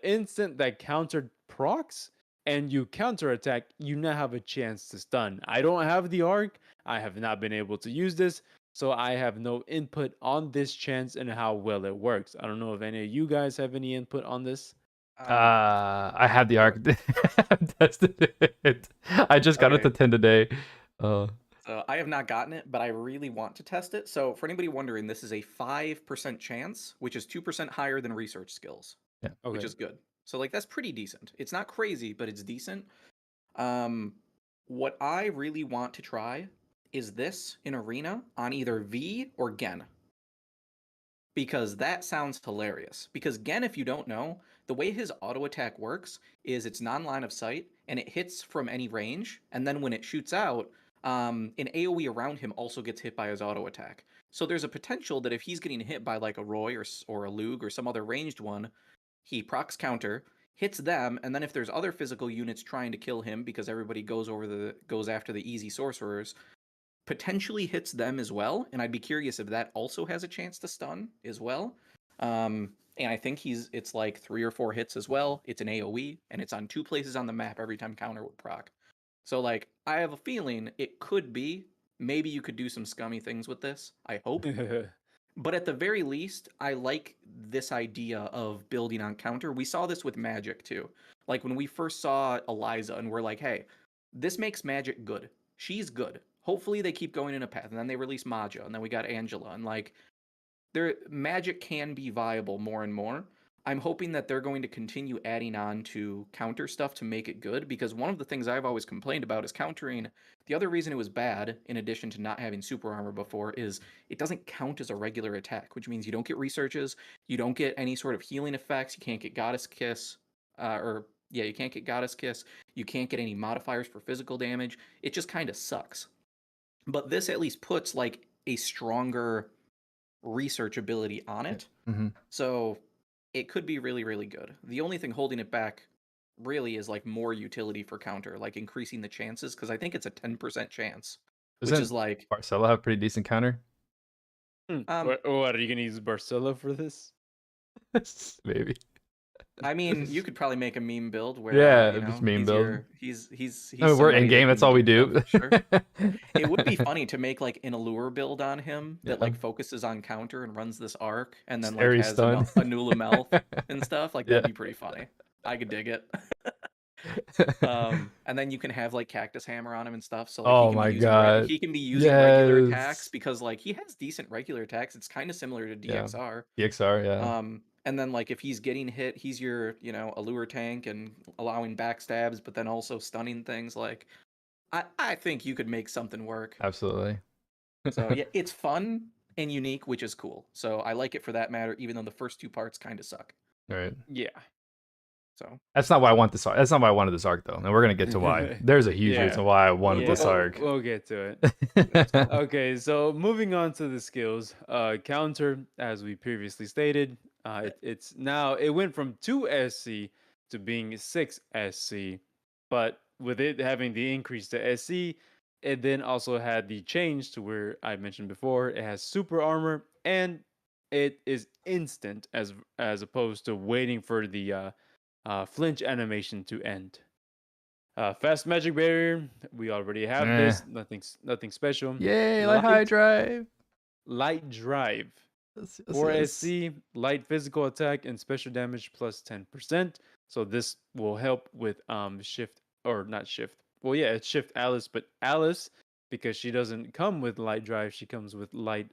S2: instant that counter procs and you counterattack, you now have a chance to stun. I don't have the arc. I have not been able to use this, so I have no input on this chance and how well it works. I don't know if any of you guys have any input on this.
S1: I have the arc. I've tested it. I just got it to
S3: Okay.
S1: 10 today.
S3: So I have not gotten it, but I really want to test it. So for anybody wondering, this is a 5% chance, which is 2% higher than research skills,
S2: Okay.
S3: which is good. So like that's pretty decent. It's not crazy, but it's decent. What I really want to try is this in arena on either V or Gen. Because that sounds hilarious. Because Gen, if you don't know, the way his auto attack works is it's non-line of sight and it hits from any range, and then when it shoots out, an AoE around him also gets hit by his auto attack. So there's a potential that if he's getting hit by like a Roy or a Lug or some other ranged one, he procs counter, hits them, and then if there's other physical units trying to kill him because everybody goes after the easy sorcerers, potentially hits them as well. And I'd be curious if that also has a chance to stun as well. And I think it's like 3 or 4 hits as well. It's an AoE, and it's on 2 places on the map every time counter would proc. So like I have a feeling it could be, maybe you could do some scummy things with this. I hope. But at the very least, I like this idea of building on counter. We saw this with Magic too. Like when we first saw Eliza and we're like, hey, this makes Magic good. She's good. Hopefully they keep going in a path. And then they release Maja, and then we got Angela. And like their Magic can be viable more and more. I'm hoping that they're going to continue adding on to counter stuff to make it good, because one of the things I've always complained about is countering. The other reason it was bad, in addition to not having super armor before, is it doesn't count as a regular attack, which means you don't get researches, you don't get any sort of healing effects, you can't get Goddess Kiss, you can't get Goddess Kiss, you can't get any modifiers for physical damage. It just kind of sucks. But this at least puts like a stronger research ability on it.
S1: Mm-hmm.
S3: So it could be really, really good. The only thing holding it back really is like more utility for counter, like increasing the chances, because I think it's a 10% chance, which is like
S1: Barcelo have pretty decent counter?
S2: What are you gonna use Barcelo for this?
S1: Maybe.
S3: I mean, you could probably make a meme build where
S1: Yeah, just meme
S3: he's
S1: build.
S3: he's
S1: I mean, we're in
S3: somebody that
S1: game.
S3: you
S1: That's all we
S3: can
S1: do.
S3: build, sure. It would be funny to make like an allure build on him that
S1: Yeah.
S3: like focuses on counter and runs this arc, and then
S1: Just
S3: like
S1: airy
S3: has
S1: stun.
S3: a Nula Melf and stuff. Like
S1: Yeah.
S3: that'd be pretty funny. I could dig it. And then you can have like Cactus Hammer on him and stuff. So like
S1: Oh my god.
S3: he can be using regular attacks,
S1: Yes.
S3: because like he has decent regular attacks. It's kind of similar to
S1: Yeah.
S3: DXR.
S1: DXR, yeah.
S3: And then like if he's getting hit, he's your, allure tank and allowing backstabs, but then also stunning things. Like I think you could make something work.
S1: Absolutely.
S3: So yeah, it's fun and unique, which is cool. So I like it for that matter, even though the first 2 parts kind of suck.
S1: Right.
S2: Yeah.
S3: So
S1: That's not why I want this arc. That's not why I wanted this arc though. And we're gonna get to why. There's a huge
S2: Yeah.
S1: reason why I wanted this arc.
S2: We'll get to it. Okay, so moving on to the skills. Counter, as we previously stated, it went from 2 SC to being 6 SC, but with it having the increase to SC, it then also had the change to where I mentioned before. It has super armor, and it is instant as opposed to waiting for the flinch animation to end. Fast magic barrier, we already have this. Nothing special.
S1: Yay, like high drive.
S2: Light drive. 4 SC, light physical attack, and special damage plus 10%. So this will help with shift, or not shift. Well, yeah, it's shift Alice, but Alice, because she doesn't come with light drive, she comes with light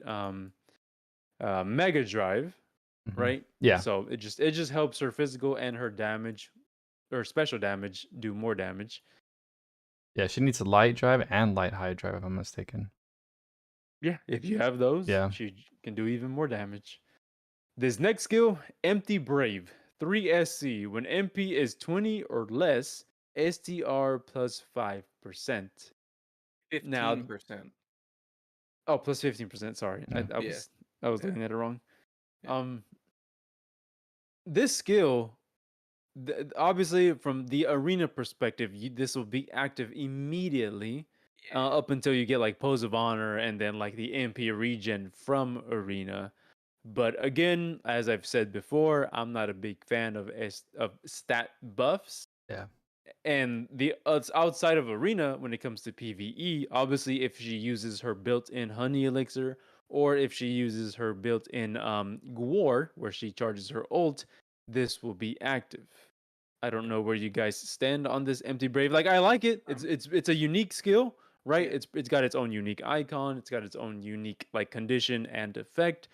S2: mega drive, right?
S1: Yeah.
S2: So it just helps her physical and her damage, or special damage, do more damage.
S1: Yeah, she needs a light drive and light high drive, if I'm mistaken.
S2: Yeah, if you have those,
S1: yeah,
S2: she can do even more damage. This next skill, Empty Brave. 3 SC. When MP is 20 or less, STR plus 5%.
S3: 15%.
S2: Oh, plus 15%. Sorry.
S1: Yeah.
S2: I was looking at it wrong.
S3: Yeah.
S2: This skill, obviously from the arena perspective, this will be active immediately. Up until you get like Pose of Honor and then like the MP regen from Arena. But again, as I've said before, I'm not a big fan of stat buffs.
S1: Yeah.
S2: And it's outside of Arena when it comes to PvE. Obviously, if she uses her built-in Honey Elixir, or if she uses her built-in Gwar, where she charges her ult, this will be active. I don't know where you guys stand on this Empty Brave. Like I like it. It's a unique skill, right?
S3: Yeah.
S2: It's got its own unique icon. It's got its own unique like condition and effect.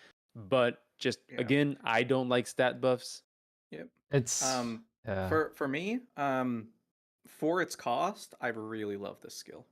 S2: But just again, I don't like stat buffs.
S3: Yep.
S1: It's
S3: for me, for its cost, I really love this skill.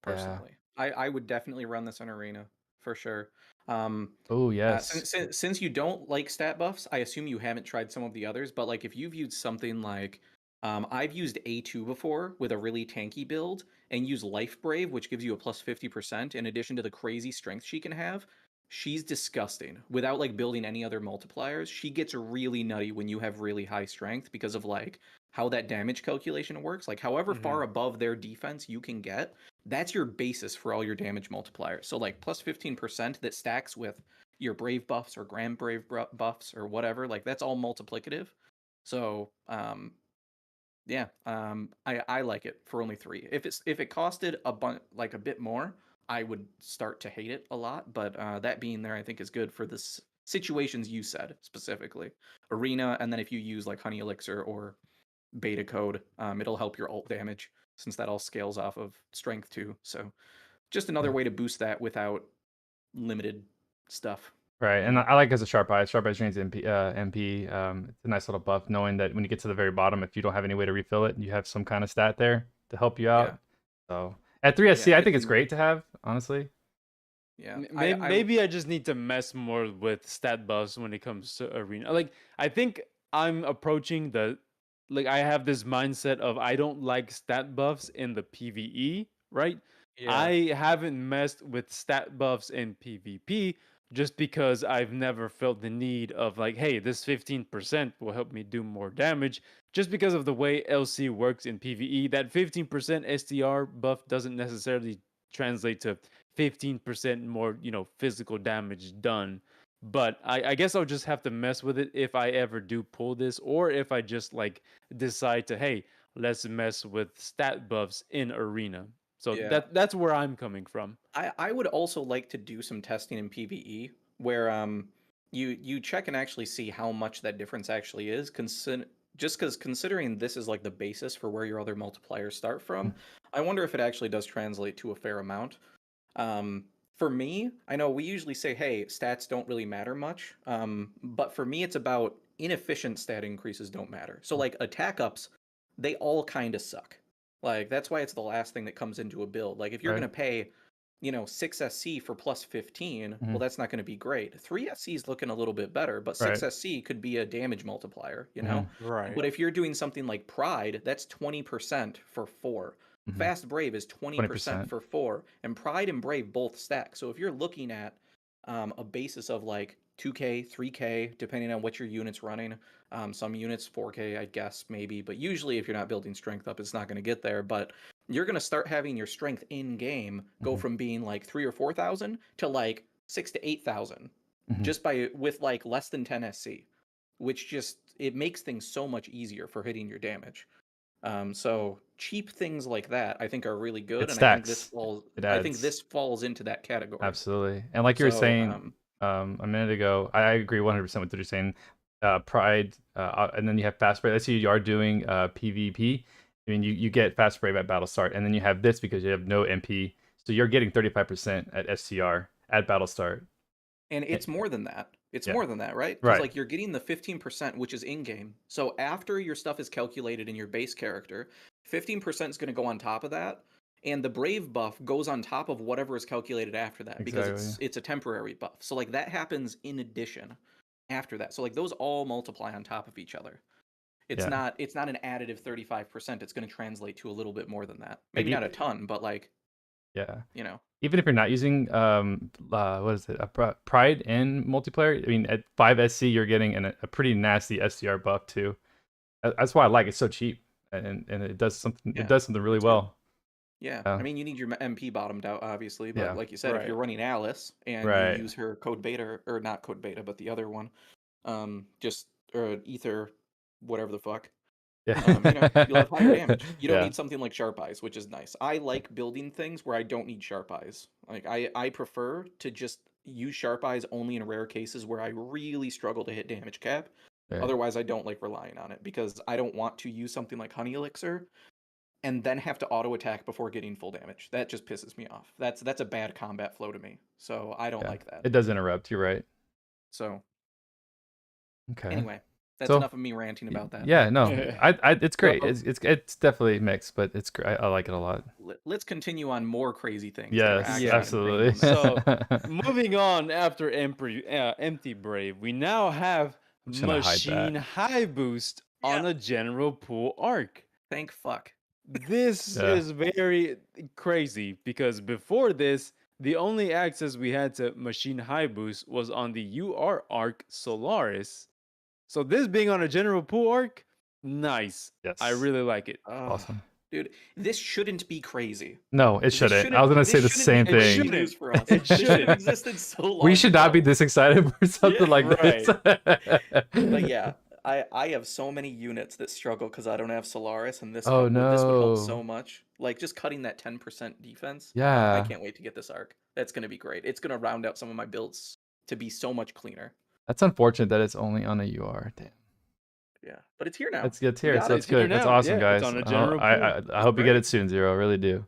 S3: Personally, I would definitely run this in Arena for sure.
S1: Oh yes.
S3: Since you don't like stat buffs, I assume you haven't tried some of the others. But like if you've used something like, I've used A2 before with a really tanky build, and use Life Brave, which gives you a plus 50% in addition to the crazy strength she can have. She's disgusting. Without like building any other multipliers, she gets really nutty when you have really high strength because of like how that damage calculation works. Like however far above their defense you can get, that's your basis for all your damage multipliers. So like plus 15% that stacks with your brave buffs or grand brave buffs or whatever, like that's all multiplicative. So yeah, I like it for only 3. If it costed like a bit more, I would start to hate it a lot. But that being there, I think is good for this situations you said specifically, arena, and then if you use like honey elixir or beta code, it'll help your ult damage since that all scales off of strength too. So just another
S1: Yeah.
S3: way to boost that without limited stuff.
S1: Right,
S3: You
S1: and
S3: know?
S1: I like as a sharp eye. Sharp eye drains MP. It's a nice little buff, knowing that when you get to the very bottom, if you don't have any way to refill it, you have some kind of stat there to help you
S3: Yeah,
S1: out. So at 3SC,
S3: yeah,
S1: I think it's
S3: hitting.
S1: great to have, honestly.
S3: Yeah,
S2: Maybe I just need to mess more with stat buffs when it comes to arena. Like I think I'm approaching like I have this mindset of I don't like stat buffs in the PvE, right?
S3: yeah,
S2: I haven't messed with stat buffs in PvP just because I've never felt the need of like, hey, this 15% will help me do more damage. Just because of the way LC works in PvE, that 15% STR buff doesn't necessarily translate to 15% more, physical damage done. But I guess I'll just have to mess with it if I ever do pull this, or if I just like decide to, hey, let's mess with stat buffs in arena. So
S3: yeah.
S2: that's where I'm coming from.
S3: I would also like to do some testing in PvE where you check and actually see how much that difference actually is. Just because considering this is like the basis for where your other multipliers start from, I wonder if it actually does translate to a fair amount. Um, for me, I know we usually say, hey, stats don't really matter much. But for me, it's about inefficient stat increases don't matter. So like attack ups, they all kind of suck. Like that's why it's the last thing that comes into a build. Like if you're
S1: Right.
S3: gonna pay 6 SC for plus 15,
S1: Mhm.
S3: well, that's not going to be great. 3 SC is looking a little bit better, but 6
S1: Right.
S3: SC could be a damage multiplier,
S1: Mhm.
S2: Right.
S3: But if you're doing something like Pride, that's 20% for 4.
S1: Mhm.
S3: Fast Brave is 20%
S1: 20%.
S3: for 4, and Pride and Brave both stack. So if you're looking at a basis of like 2K, 3K, depending on what your unit's running, some units 4K, I guess, maybe, but usually if you're not building strength up, it's not going to get there. But you're going to start having your strength in game go
S1: Mhm.
S3: from being like 3 or 4,000 to like 6 to 8,000
S1: Mhm.
S3: just by with like less than 10 SC, which just it makes things so much easier for hitting your damage. So cheap things like that I think are really good,
S1: It
S3: and I think
S1: stacks. It
S3: I think
S1: adds.
S3: this falls into that category.
S1: Absolutely. And like you were
S3: So
S1: saying a minute ago, I agree 100% with what you're saying. Pride, and then you have Fast Brave. Let's say you are doing PvP. I mean, you get Fast Brave at battle start, and then you have this because you have no MP. So you're getting 35% at STR at battle start.
S3: And
S1: Eh,
S3: it's more than that. It's
S1: Yeah,
S3: more than that, right? Because
S1: right.
S3: like you're getting the 15%, which is in game. So after your stuff is calculated in your base character, 15% is going to go on top of that, and the brave buff goes on top of whatever is calculated after that because
S1: Exactly.
S3: it's a temporary buff. So like that happens in addition after that. So like those all multiply on top of each other.
S1: Yeah.
S3: It's not an additive 35%. It's going to translate to a little bit more than that.
S1: Like,
S3: Maybe not a ton, but like,
S1: yeah.
S3: you know.
S1: Even if you're not using what is it, Pride in multiplayer, I mean at 5 SC you're getting a pretty nasty SDR buff too. That's why I like it. It's so cheap, and it does something. It
S3: Yeah.
S1: does something really
S3: It's good.
S1: well.
S3: Yeah, I
S1: Yeah.
S3: mean, you need your MP bottomed out, obviously, but
S1: Yeah.
S3: like you said, if
S2: Right.
S3: you're running Alice and you
S1: Right.
S3: use her code beta, or not code beta, but the other one, just or ether, whatever the fuck, you'll have higher
S1: Yeah.
S3: damage. You don't
S1: Yeah.
S3: need something like sharp eyes, which is nice. I like building things where I don't need sharp eyes. Like I prefer to just use sharp eyes only in rare cases where I really struggle to hit damage cap.
S1: Right.
S3: Otherwise, I don't like relying on it because I don't want to use something like honey elixir and then have to auto attack before getting full damage. That just pisses me off. That's a bad combat flow to me. So I don't
S1: Yeah.
S3: like that.
S1: It does interrupt. You're right.
S3: So
S1: Okay.
S3: anyway, that's
S1: So
S3: enough of me ranting about that.
S1: yeah, no, it's great.
S3: Well,
S1: It's definitely mixed, but it's great. I like it a lot.
S3: let's continue on more crazy things that are
S1: Yes,
S3: actually
S2: Yeah.
S3: insane
S1: absolutely.
S3: than that.
S2: So moving on after Empty Brave, we now have
S1: I'm just gonna hide that.
S2: Machine High Boost on
S3: Yeah,
S2: a general pool arc.
S3: thank fuck.
S2: This
S1: Yeah.
S2: is very crazy because before this, the only access we had to Machine High Boost was on the UR arc Solaris. So this being on a general pool arc, Nice. I
S1: Yes.
S2: really like it.
S1: Awesome.
S3: Dude, this shouldn't be crazy.
S1: No, it
S3: This
S1: shouldn't. I was
S3: shouldn't
S1: gonna say
S3: this
S1: the
S3: shouldn't be
S1: same
S2: It
S3: crazy
S1: thing.
S3: news
S2: shouldn't.
S3: for us.
S2: It
S3: This should have
S2: shouldn't.
S3: existed so long
S1: We should not be
S3: ago.
S1: this excited for something like this.
S3: But yeah, I have so many units that struggle because I don't have Solaris, and
S1: Oh
S3: this would help so
S1: no.
S3: much. Like just cutting that 10% defense. I
S1: Yeah.
S3: can't wait to get this arc. That's gonna be great. It's gonna round out some of my builds to be so much cleaner.
S1: That's unfortunate that it's only on a UR. Damn.
S3: Yeah, but it's here now.
S1: That's good
S3: We
S1: here,
S3: got
S1: so
S3: it.
S1: it's
S2: It's here
S1: good. That's
S2: now.
S1: awesome,
S2: Yeah, it's
S1: guys.
S2: on a general pool.
S1: I
S3: It's
S1: hope you get
S3: great.
S1: it soon, Zero. I really do.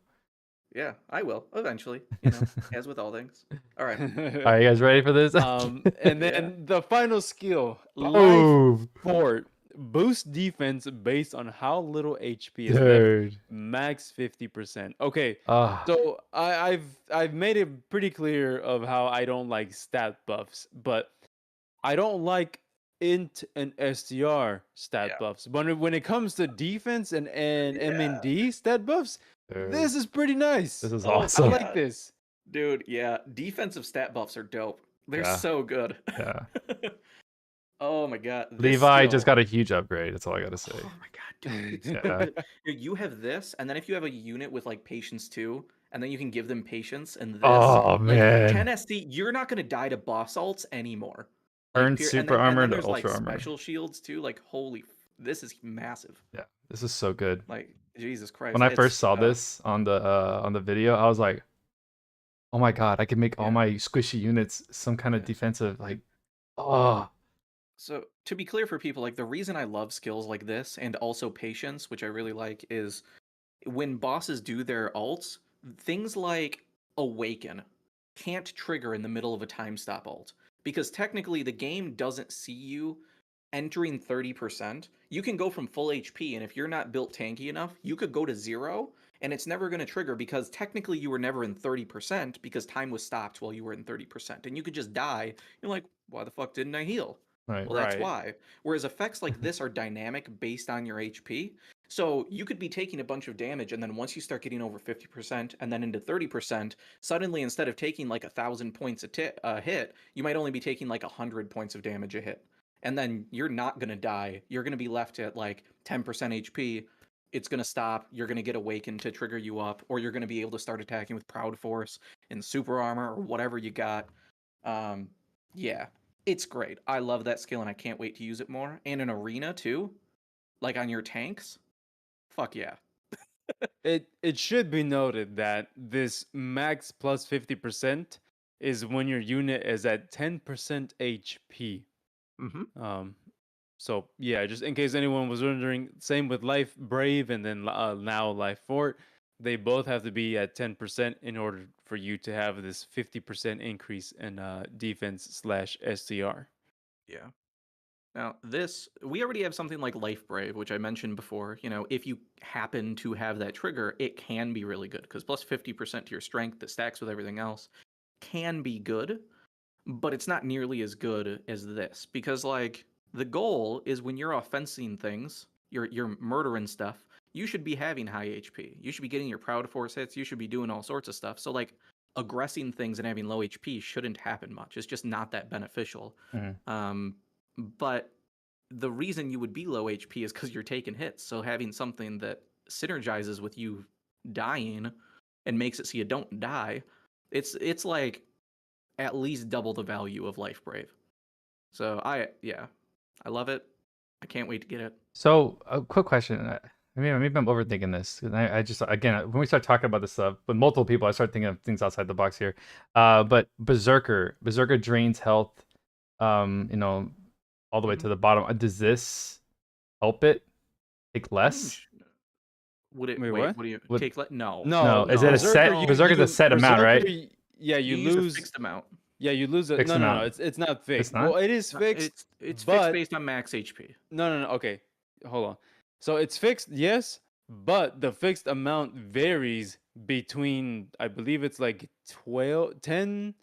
S3: Yeah, I will eventually. You know, as with all things. All right.
S1: All right, you guys ready for this?
S2: And
S3: Yeah.
S2: then the final skill, Life
S1: Oh,
S2: Fort. Boost defense based on how little HP is left.
S1: dude.
S2: Max 50%. Okay,
S1: Ah,
S2: so I've made it pretty clear of how I don't like stat buffs, but I don't like int and STR stat
S3: Yeah.
S2: buffs. But when it comes to defense and
S3: Yeah.
S2: MND stat buffs,
S1: dude.
S2: this is pretty nice.
S1: This is
S3: Oh,
S2: I
S1: awesome.
S2: like this.
S3: Dude, yeah. Defensive stat buffs are dope. They're
S1: Yeah.
S3: so good.
S1: Yeah.
S3: Oh my god. This
S1: Levi just
S3: skill-
S1: got a huge upgrade. That's all I gotta say.
S3: Oh my god, dude. It's so
S1: Yeah.
S3: good. Dude, you have this, and then if you have a unit with like patience too, and then you can give them patience and this.
S1: Oh
S3: Like 10
S1: man.
S3: SD, you're not gonna die to boss alts anymore.
S1: Earn
S3: and
S1: super
S3: then,
S1: armor and
S3: there's like
S1: ultra armor.
S3: special shields too. Like this is massive.
S1: Yeah, this is so good.
S3: Like Jesus Christ.
S1: When I
S3: it's,
S1: first saw this on the video, I was like, "Oh my god, I can make all
S3: Yeah.
S1: my squishy units some kind of
S3: Yeah.
S1: defensive like oh,
S3: So to be clear for people, like the reason I love skills like this and also patience, which I really like, is when bosses do their ults, things like Awaken can't trigger in the middle of a time stop ult. Because technically the game doesn't see you entering 30%. You can go from full HP, and if you're not built tanky enough, you could go to 0, and it's never going to trigger because technically you were never in 30% because time was stopped while you were in 30%. And you could just die. You're like, why the fuck didn't I heal?
S1: right.
S3: Well, that's
S2: Right.
S3: why. Whereas effects like this are dynamic based on your HP. So you could be taking a bunch of damage, and then once you start getting over 50% and then into 30%, suddenly instead of taking like 1,000 points a hit, you might only be taking like 100 points of damage a hit. And then you're not going to die. You're going to be left at like 10% HP. It's going to stop. You're going to get awakened to trigger you up, or you're going to be able to start attacking with Proud Force and Super Armor or whatever you got. Yeah, it's great. I love that skill and I can't wait to use it more. And in arena too, like on your tanks. Fuck yeah.
S2: It should be noted that this max plus 50% is when your unit is at 10% HP.
S3: Mm-hmm.
S2: So yeah, just in case anyone was wondering, same with Life Brave and then now Life Fort, they both have to be at 10% in order for you to have this 50% increase in defense / STR.
S3: Yeah. Now, we already have something like Life Brave, which I mentioned before. You know, if you happen to have that trigger, it can be really good because plus 50% to your strength that stacks with everything else can be good, but it's not nearly as good as this because, like, the goal is when you're offensing things, you're murdering stuff, you should be having high HP. You should be getting your Proud Force hits. You should be doing all sorts of stuff. So, like, aggressing things and having low HP shouldn't happen much. It's just not that beneficial.
S1: Mhm.
S3: But the reason you would be low HP is because you're taking hits. So having something that synergizes with you dying and makes it so you don't die, it's like at least double the value of Life Brave. So I love it. I can't wait to get it.
S1: So a quick question. Maybe I'm overthinking this. 'Cause I just again when we start talking about this stuff with multiple people, I start thinking of things outside the box here. But Berserker drains health. You know, all the way to the bottom. Does this help it take less?
S3: Would it
S2: Wait,
S3: wait?
S2: what?
S3: What do you
S1: Would-
S3: take? No,
S1: No, is it a set?
S3: no.
S1: Berserker's a set amount, right?
S2: Yeah,
S3: You
S2: you
S3: use a
S2: lose.
S3: fixed amount.
S2: Yeah, you lose it.
S1: Fixed
S2: No,
S1: amount.
S2: it's not fixed.
S1: not?
S2: Well, it is fixed.
S3: It's
S2: but
S3: fixed based on max HP.
S2: No. Okay, hold on. So it's fixed, yes, but the fixed amount varies between, I believe it's like 10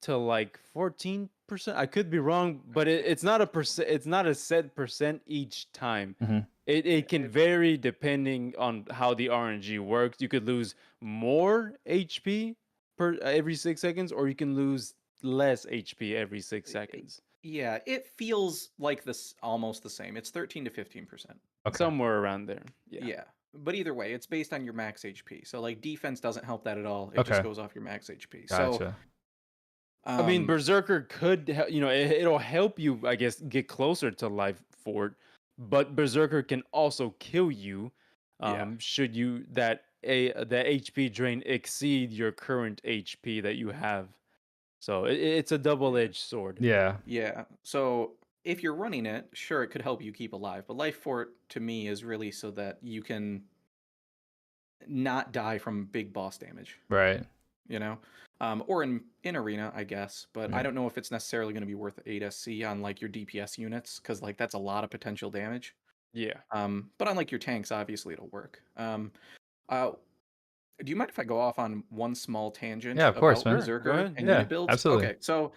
S2: to like 14%. I could be wrong, but it's not a percent. It's not a set percent each time.
S1: Mhm.
S2: It can vary depending on how the RNG works. You could lose more HP per every 6 seconds, or you can lose less HP every 6 seconds.
S3: Yeah, it feels like this almost the same. It's 13 to 15%.
S1: Okay.
S2: Somewhere around there. Yeah.
S3: Yeah. But either way, it's based on your max HP. So like defense doesn't help that at all. It just
S1: Okay.
S3: goes off your max HP. So
S1: Gotcha.
S2: I mean,
S3: um
S2: Berserker could, it'll help you, I guess, get closer to Life Fort, but Berserker can also kill you,
S3: yeah.
S2: should you that HP drain exceed your current HP that you have. So it's a double-edged sword.
S1: Yeah.
S3: Yeah. So if you're running it, sure it could help you keep alive, but Life Fort to me is really so that you can not die from big boss damage,
S1: Right.
S3: you know? Or in arena, I guess, but I
S1: Yeah.
S3: don't know if it's necessarily going to be worth 8 SC on like your DPS units cuz like that's a lot of potential damage.
S2: Yeah.
S3: But on like your tanks obviously it'll work. Uh Do you mind if I go off on one small tangent
S1: Yeah, of course,
S3: about
S1: man.
S2: Sure. Go
S3: Berserker
S2: ahead.
S3: and
S2: Yeah.
S1: Yeah,
S3: unit builds?
S1: absolutely.
S3: Okay, so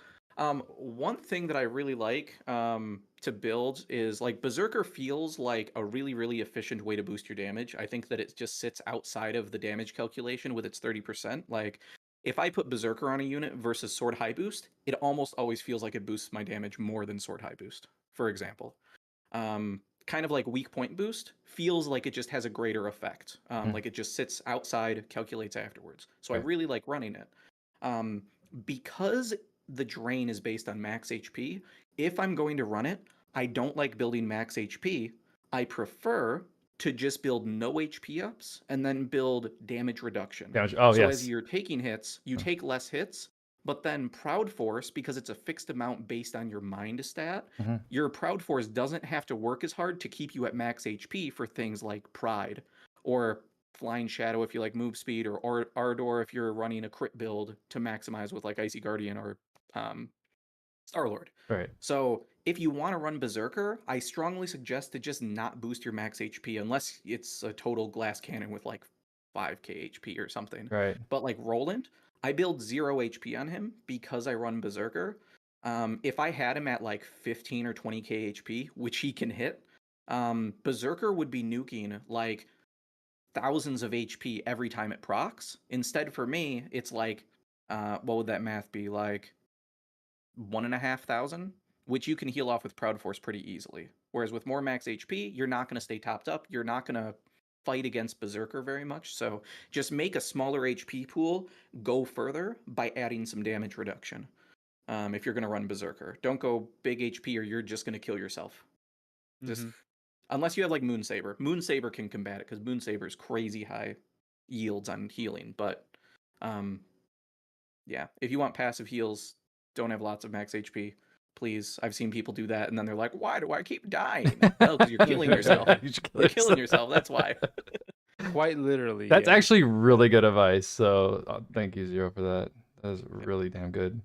S3: one thing that I really like to build is like Berserker feels like a really, really efficient way to boost your damage. I think that it just sits outside of the damage calculation with its 30%. Like if I put Berserker on a unit versus Sword High Boost, it almost always feels like it boosts my damage more than Sword High Boost, for example. Kind of like weak point boost feels like it just has a greater effect.
S1: Mm,
S3: Like it just sits outside, calculates afterwards. So I
S1: right.
S3: really like running it. Um, because the drain is based on max HP, if I'm going to run it, I don't like building max HP. I prefer to just build no HP ups and then build damage reduction.
S1: Damage. Oh,
S3: So as
S1: yes.
S3: you're taking hits, you take less hits, but then Proud Force, because it's a fixed amount based on your mind stat,
S1: Mm-hmm.
S3: your Proud Force doesn't have to work as hard to keep you at max HP for things like Pride or Flying Shadow if you like move speed, or Ardor if you're running a crit build to maximize with like Icy Guardian or Star Lord.
S1: Right.
S3: So if you want to run Berserker, I strongly suggest to just not boost your max HP unless it's a total glass cannon with like 5k HP or something.
S1: Right.
S3: But like Roland, I build 0 HP on him because I run Berserker. If I had him at like 15 or 20k HP, which he can hit, Berserker would be nuking like thousands of HP every time it procs. Instead, for me, it's like, what would that math be? Like 1,500, which you can heal off with Proud Force pretty easily. Whereas with more max HP, you're not going to stay topped up. You're not going to fight against Berserker very much. So just make a smaller HP pool, go further by adding some damage reduction. If you're going to run Berserker, don't go big HP or you're just going to kill yourself. Just unless you have like Moonsaber. Moonsaber can combat it because Moonsaber's crazy high yields on healing. But yeah, if you want passive heals, don't have lots of max HP. Please, I've seen people do that, and then they're like, "Why do I keep dying?" No, because you're killing yourself.
S1: You should kill
S3: You're killing
S1: yourself.
S3: yourself. That's why.
S2: Quite literally.
S1: That's
S2: Yeah.
S1: actually really good advice. So thank you, Zero, for that. That was really damn good.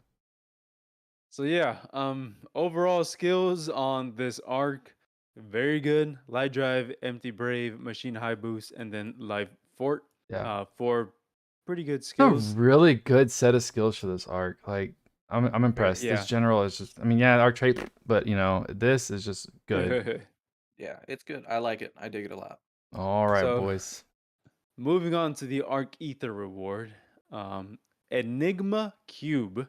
S2: So yeah, overall skills on this arc, very good. Light Drive, Empty Brave, Machine High Boost, and then Life Fort.
S1: Yeah.
S2: Four pretty good
S1: It's a
S2: skills.
S1: really good set of skills for this arc. Like, I'm impressed.
S2: Yeah.
S1: This general is just, I mean, yeah, arc trait, but you know, this is just good.
S3: Yeah, it's good. I like it. I dig it a lot.
S1: All right,
S2: So-
S1: boys.
S2: Moving on to the Arc Ether reward. Enigma Cube.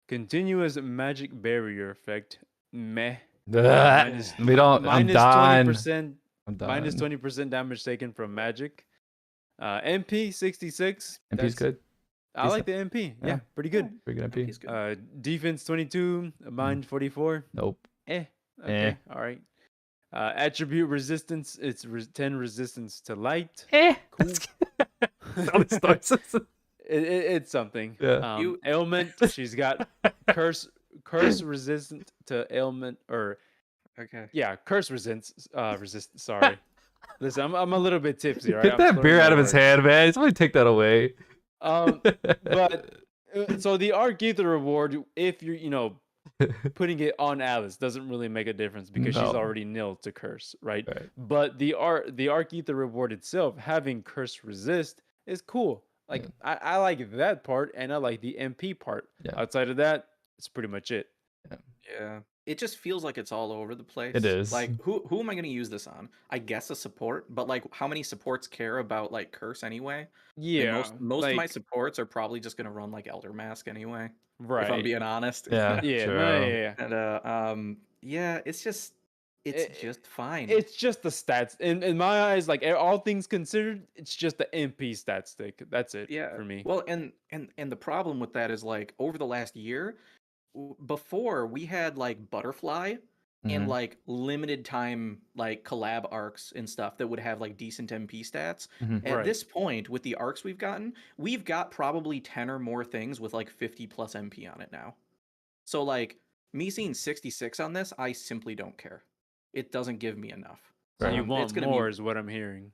S2: Continuous magic barrier effect. Meh. Minus-
S1: We don't. I'm
S2: minus
S1: done.
S2: 20%.
S1: I'm done.
S2: Minus 20% damage taken from magic. MP 66.
S1: MP's good.
S2: I like the MP. Yeah,
S1: Yeah.
S2: pretty good.
S1: Pretty good MP.
S3: He's good.
S2: Defense 22. Mind 44.
S1: Nope.
S2: Okay.
S1: Eh.
S2: All right. Attribute resistance. It's 10 resistance to light.
S1: Cool.
S2: It's something.
S1: Yeah.
S2: Ailment. She's got curse resistant to ailment, or
S3: Okay.
S2: yeah, curse resistance. Sorry. Listen, I'm a little bit tipsy. Right?
S1: Get
S2: I'm
S1: that
S2: slurring
S1: beer
S2: my
S1: out of his
S2: words.
S1: hand, man. Somebody take that away.
S2: But so the Arc Ether reward, if you're putting it on Alice, doesn't really make a difference because she's
S1: No.
S2: already nil to curse, right?
S1: Right.
S2: But the Arc Ether reward itself, having curse resist, is cool. Like I like that part, and I like the MP part.
S1: Yeah.
S2: Outside of that, it's pretty much it.
S3: Yeah. it just feels like it's all over the place.
S1: It is.
S3: Like who am I going to use this on? I guess a support, but like how many supports care about like curse anyway? Like
S2: Yeah,
S3: most of my
S2: like
S3: supports are probably just going to run like Elder Mask anyway, if I'm
S2: right.
S3: being honest.
S1: Yeah,
S2: Yeah, no,
S1: true.
S2: yeah,
S3: And yeah, it's
S2: yeah.
S3: just fine.
S2: It's just the stats in my eyes. Like all things considered, it's just the MP stat stick. That's it
S3: Yeah.
S2: for me.
S3: Well, and the problem with that is like over the last year, before we had like Butterfly and
S1: Hmm.
S3: like limited time like collab arcs and stuff that would have like decent MP stats.
S1: Hmm.
S3: At
S2: Right.
S3: this point, with the arcs we've got probably 10 or more things with like 50 plus MP on it now. So like me seeing 66 on this, I simply don't care. It doesn't give me enough.
S2: So you
S3: It's
S2: want
S3: gonna be
S2: more, is what I'm hearing.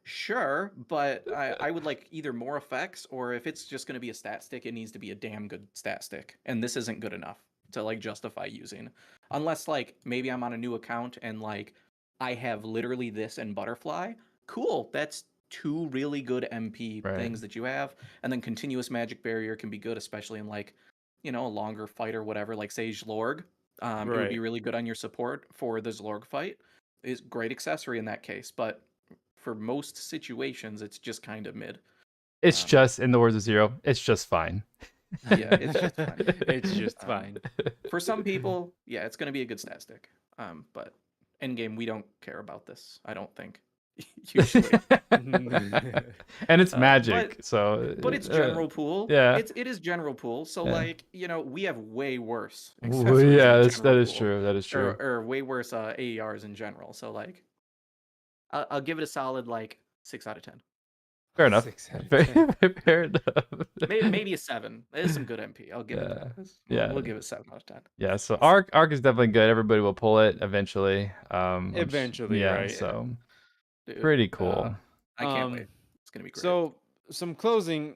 S3: sure, but I would like either more effects or if it's just going to be a stat stick, it needs to be a damn good stat stick. And this isn't good enough to like justify using. Unless like maybe I'm on a new account and like I have literally this and Butterfly. Cool. That's two really good MP
S1: Right.
S3: things that you have. And then continuous magic barrier can be good, especially in like, a longer fight or whatever, like Sage Lorg. It would be
S2: Right.
S3: really good on your support for the Zlorg fight. Is great accessory in that case, but for most situations, it's just kind of mid.
S1: It's
S3: Um,
S1: just, in the words of Zero, it's just fine.
S3: yeah, it's just fine.
S2: It's just
S3: Um,
S2: fine.
S3: for some people, yeah, it's going to be a good stat stick. But endgame, we don't care about this. I don't think usually.
S1: And it's magic, so
S3: But it's general pool.
S1: yeah.
S3: It is general pool. So
S1: Yeah.
S3: like we have way worse
S1: Well,
S3: accessories
S1: yeah,
S3: in
S1: that
S3: general
S1: is
S3: pool,
S1: true. That is true.
S3: or way worse AERs in general. So like I'll give it a solid like 6 out of 10.
S1: Fair enough.
S2: 6 out of 10.
S1: Fair enough.
S3: Maybe a 7. It is some good MP. I'll give it
S1: Yeah.
S3: that.
S1: Yeah.
S3: We'll give it 7 out of 10.
S1: Yeah, so arc is definitely good. Everybody will pull it eventually.
S2: Eventually,
S1: yeah,
S2: right?
S1: so
S3: Dude,
S1: pretty cool.
S3: I can't wait.
S2: Um.
S3: It's gonna be great.
S2: So some closing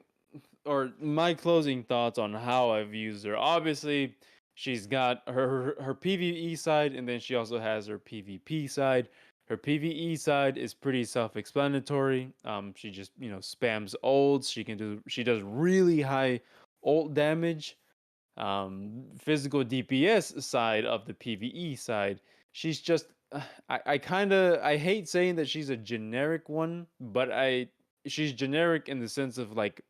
S2: or my closing thoughts on how I've used her. Obviously, she's got her PvE side, and then she also has her PvP side. Her PvE side is pretty self-explanatory. She just spams ults. She does really high ult damage. Physical DPS side of the PvE side, she's just I hate saying that she's a generic one, but she's generic in the sense of like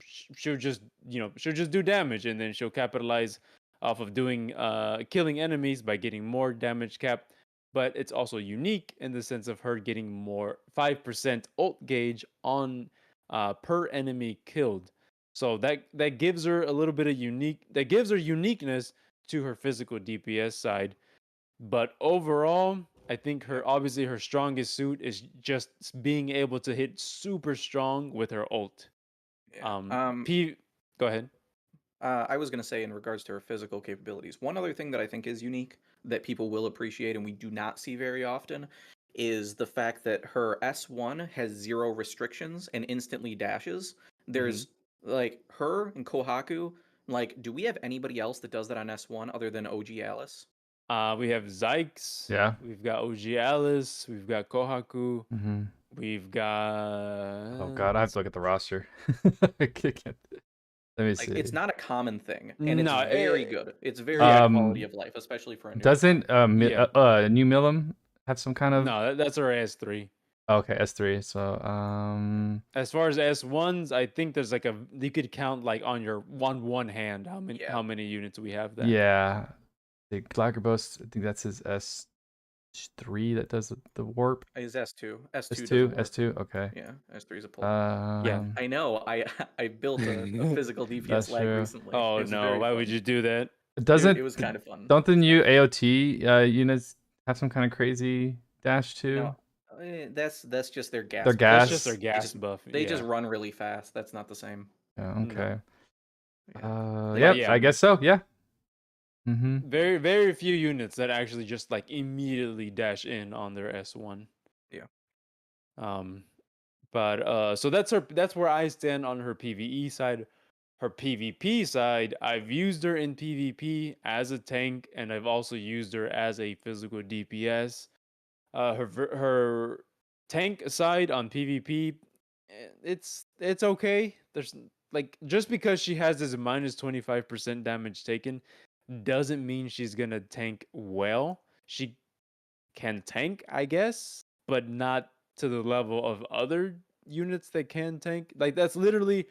S2: she'll just she'll just do damage and then she'll capitalize off of doing killing enemies by getting more damage cap. But it's also unique in the sense of her getting more 5% ult gauge on per enemy killed. So that gives her a little bit of uniqueness to her physical DPS side. But overall, I think
S3: Yep.
S2: obviously her strongest suit is just being able to hit super strong with her ult.
S3: Yeah.
S2: P. Go ahead.
S3: I was gonna say in regards to her physical capabilities, one other thing that I think is unique that people will appreciate and we do not see very often is the fact that her S1 has 0 restrictions and instantly dashes.
S2: Hmm.
S3: There's like her and Kohaku. Like, do we have anybody else that does that on S1 other than OG Alice?
S2: We have Zykes.
S1: Yeah.
S2: We've got OG Alice. We've got Kohaku.
S1: Hmm.
S2: We've got.
S1: Oh god, I have to look at the roster. I can't- Let me
S3: Like,
S1: see.
S3: it's not a common thing, and it's
S2: No.
S3: very good. It's very
S2: Yeah.
S3: good quality of life, especially for a new account.
S1: Doesn't
S2: Yeah.
S1: New Milim have some kind of
S2: No, that's our S3.
S1: okay, S3. So
S2: As far as S1s, I think there's like you could count like on your one hand
S3: Yeah.
S2: how many units we have there.
S1: yeah. The Glackerboast, I think that's his S3 that does the warp.
S3: Is S2. S2
S1: S2,
S3: doesn't work.
S1: S2. Okay.
S3: Yeah, S3 is a pull.
S2: Yeah.
S3: I know. I built a physical DPS
S1: That's
S3: lag
S1: true.
S3: recently.
S2: Oh
S3: It was
S2: no!
S3: very
S2: Why would
S3: fun.
S2: you do that?
S1: Doesn't
S3: It was kind of fun.
S1: don't the new AOT units have some kind of crazy dash too?
S3: No, that's just their gas.
S1: Their
S3: buff.
S1: gas.
S2: That's just their
S3: They
S2: gas
S3: just
S2: buff.
S3: they just
S2: yeah.
S3: run really fast. That's not the same.
S1: Yeah,
S2: No.
S1: okay.
S3: Yeah.
S1: Yep,
S2: yeah.
S1: I guess so. Yeah. Mm-hmm.
S2: Very, very few units that actually just like immediately dash in on their S1.
S3: Yeah.
S2: But so that's where I stand on her PvE side. Her PvP side, I've used her in PvP as a tank, and I've also used her as a physical DPS. Her tank side on PvP, it's okay. There's like just because she has this minus 25% damage taken, doesn't mean she's gonna tank well. She can tank, I guess, but not to the level of other units that can tank. Like that's literally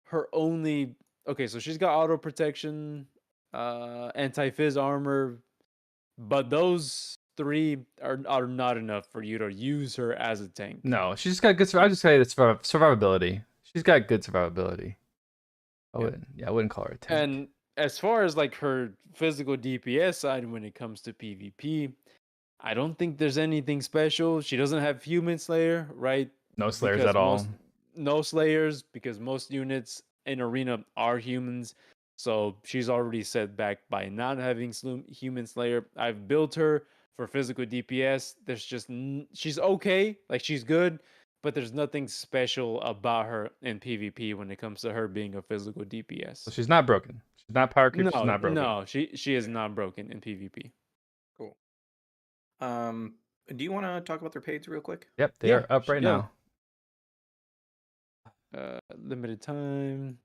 S2: her only. Okay, so she's got auto protection, anti-fizz armor, but those three are not enough for you to use her as a tank.
S1: No, she's just got good. I would just say it's survivability. She's got good survivability. I wouldn't call her a tank.
S2: And as far as like her physical DPS side when it comes to PvP, I don't think there's anything special. She doesn't have Human Slayer, right?
S1: No slayers
S2: Because
S1: at all.
S2: no Slayers, because most units in Arena are humans. So she's already set back by not having Human Slayer. I've built her for physical DPS. There's just she's okay, like she's good, but there's nothing special about her in PvP when it comes to her being a physical
S1: So
S2: DPS.
S1: she's not broken. She's not power creep. She's
S2: No,
S1: not broken.
S2: no, she is not broken in PvP.
S3: Cool. Do you want to talk about their paids real quick?
S1: Yep, they
S2: Yeah,
S1: are up right
S2: yeah.
S1: now.
S2: Limited time.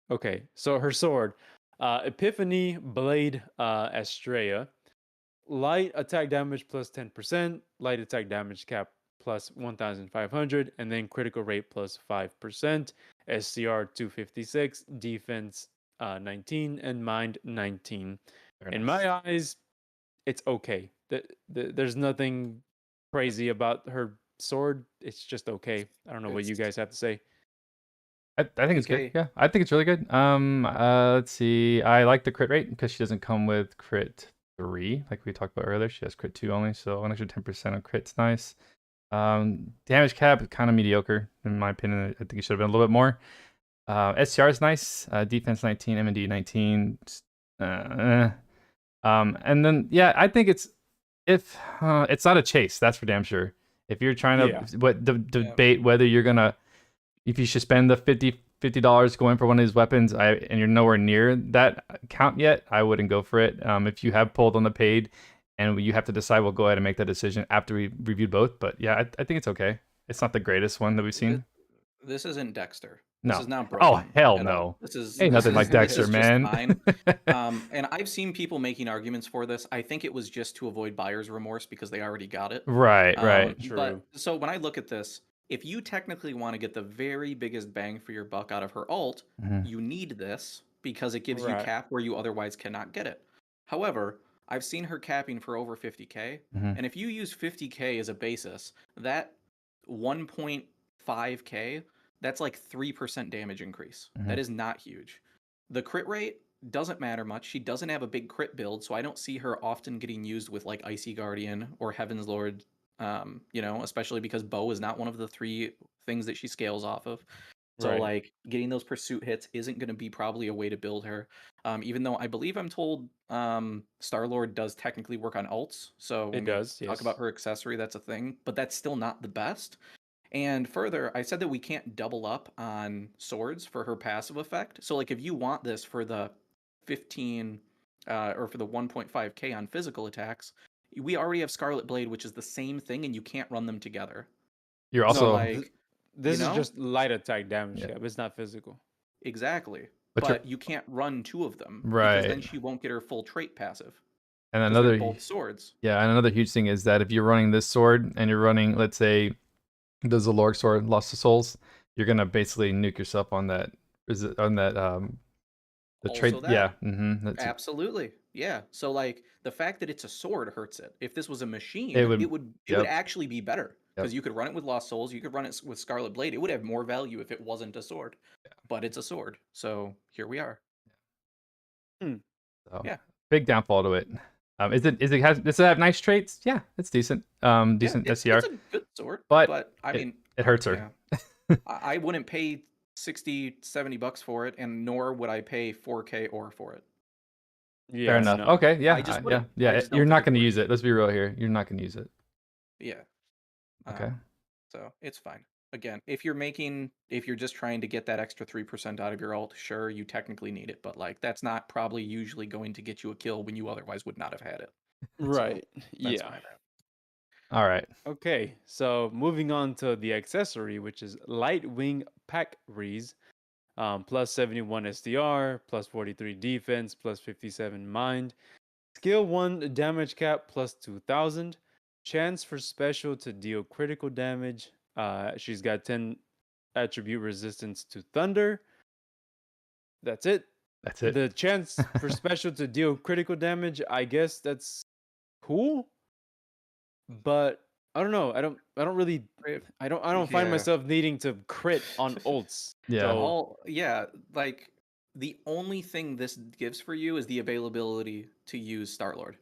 S2: Okay, so her sword, Epiphany Blade Astrea, light attack damage plus 10%, light attack damage cap plus 1,500, and then critical rate plus 5%, SCR 256, defense 19, and mind 19.
S1: Very
S2: In
S1: nice.
S2: my eyes, it's okay. There's nothing crazy about her sword. It's just okay. I don't know what you
S3: It's
S2: guys have to say.
S1: I think it's good.
S3: PK.
S1: Yeah, I think it's really good. Let's see. I like the crit rate because she doesn't come with crit 3, like we talked about earlier. She has crit 2 only, so an extra 10% on crit's nice. Damage cap kind of mediocre in my opinion. I think it should have been a little bit more. SCR is nice. Defense 19, M&D 19. And then yeah, I think it's it's not a chase. That's for damn sure. If you're trying to debate whether you're gonna if you should spend the $50 going for one of these weapons, and you're nowhere near that count yet, I wouldn't go for it. If you have pulled on the paid, and you have to decide, we'll go ahead and make that decision after we reviewed both. But yeah, I think it's okay. It's not the greatest one that we've seen.
S3: This isn't Dexter.
S1: No.
S3: This is not broken.
S1: Oh hell
S3: at
S1: no.
S3: all. This is
S1: Ain't nothing like
S3: this
S1: Dexter,
S3: is just
S1: man.
S3: fine. And I've seen people making arguments for this. I think it was just to avoid buyer's remorse because they already got it.
S1: Right.
S2: True.
S3: But so when I look at this, if you technically want to get the very biggest bang for your buck out of her ult, you need this because it gives you cap where you otherwise cannot get it. However, I've seen her capping for over 50k, and if you use 50k as a basis, that 1.5k, that's like 3% damage increase. That is not huge. The crit rate doesn't matter much. She doesn't have a big crit build, so I don't see her often getting used with like Icy Guardian or Heaven's Lord, especially because bow is not one of the 3 things that she scales off of. So like getting those pursuit hits isn't going to be probably a way to build her. Even though I believe I'm told Star-Lord does technically work on ults. So when we talk about her accessory, that's a thing, but that's still not the best. And further, I said that we can't double up on swords for her passive effect. So like if you want this for the 15 or for the 1.5k on physical attacks, we already have Scarlet Blade, which is the same thing, and you can't run them together.
S1: You're also
S2: like this is just light attack damage. Yeah, it's not physical.
S3: Exactly. But you can't run 2 of them because then she won't get her full trait passive.
S1: And another
S3: both swords.
S1: Yeah, and another huge thing is that if you're running this sword and you're running, let's say, the Zalorg sword, Lost to Souls, you're gonna basically nuke yourself on that. Is it on that? The trade. Yeah.
S3: Absolutely. Yeah. So like the fact that it's a sword hurts it. If this was a machine,
S1: it
S3: would actually be better because you could run it with Lost Souls. You could run it with Scarlet Blade. It would have more value if it wasn't a sword. But it's a sword. So here we are.
S1: So, big downfall to it. Does it have nice traits? Yeah, it's decent. Decent SCR.
S3: It's a good sword,
S1: but
S3: I mean
S1: it hurts her.
S3: I wouldn't pay $60-$70 for it, and nor would I pay 4K or for it.
S1: Yeah, fair enough. No. Okay, yeah, yeah. You're not going to use it. Let's be real here. You're not going to use it.
S3: Yeah.
S1: Okay.
S3: So it's fine. Again, if you're just trying to get that extra 3% out of your ult, sure, you technically need it, but like that's not probably usually going to get you a kill when you otherwise would not have had it.
S2: Right.
S3: So that's my bad.
S1: All right.
S2: Okay, so moving on to the accessory, which is Light Wing Pack Reese. plus 71 SDR, plus 43 defense, plus 57 mind. Skill 1 damage cap plus 2000. Chance for special to deal critical damage. She's got 10 attribute resistance to thunder. That's it.
S1: That's it.
S2: The chance for special to deal critical damage, I guess that's cool, but I don't know. I don't really
S3: Right.
S2: I don't find
S3: Yeah.
S2: myself needing to crit on ults.
S1: Yeah.
S2: So
S3: Like the only thing this gives for you is the availability to use Star-Lord,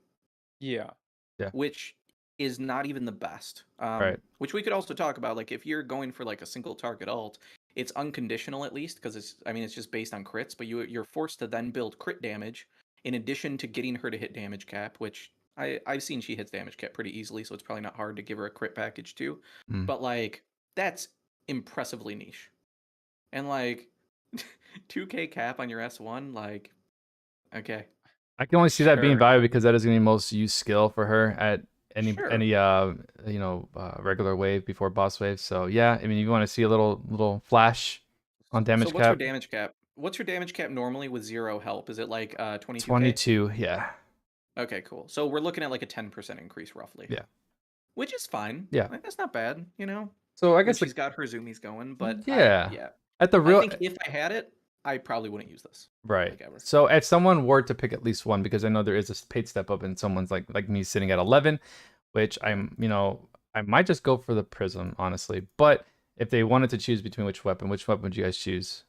S2: yeah.
S1: Yeah.
S3: which is not even the best.
S1: Right.
S3: Which we could also talk about. Like if you're going for like a single target ult, it's unconditional at least because it's just based on crits, but you're forced to then build crit damage in addition to getting her to hit damage cap, which I've seen she hits damage cap pretty easily, so it's probably not hard to give her a crit package too.
S1: Mm.
S3: But like that's impressively niche. And like 2k cap on your S1, like okay,
S1: I can only see that being
S3: sure.
S1: valuable because that is going to be most used skill for her at
S3: Sure.
S1: any regular wave before boss wave. So yeah, I mean, you want to see a little flash on damage
S3: So what's her
S1: cap.
S3: damage cap? What's her damage cap normally with 0 help? Is it like 22k?
S1: 22. Yeah.
S3: Okay, cool. So we're looking at like a 10% increase roughly.
S1: Yeah.
S3: Which is fine.
S1: Yeah.
S3: Like, that's not bad, you know?
S1: So I
S3: When
S1: guess
S3: she's got her zoomies going, but
S1: yeah.
S3: yeah.
S1: At the
S3: I
S1: real
S3: think if I had it, I probably wouldn't use this.
S1: right.
S3: Like ever.
S1: So if someone were to pick at least one, because I know there is a paid step up, and someone's like me sitting at 11, which I might just go for the prism honestly. But if they wanted to choose between which weapon would you guys choose?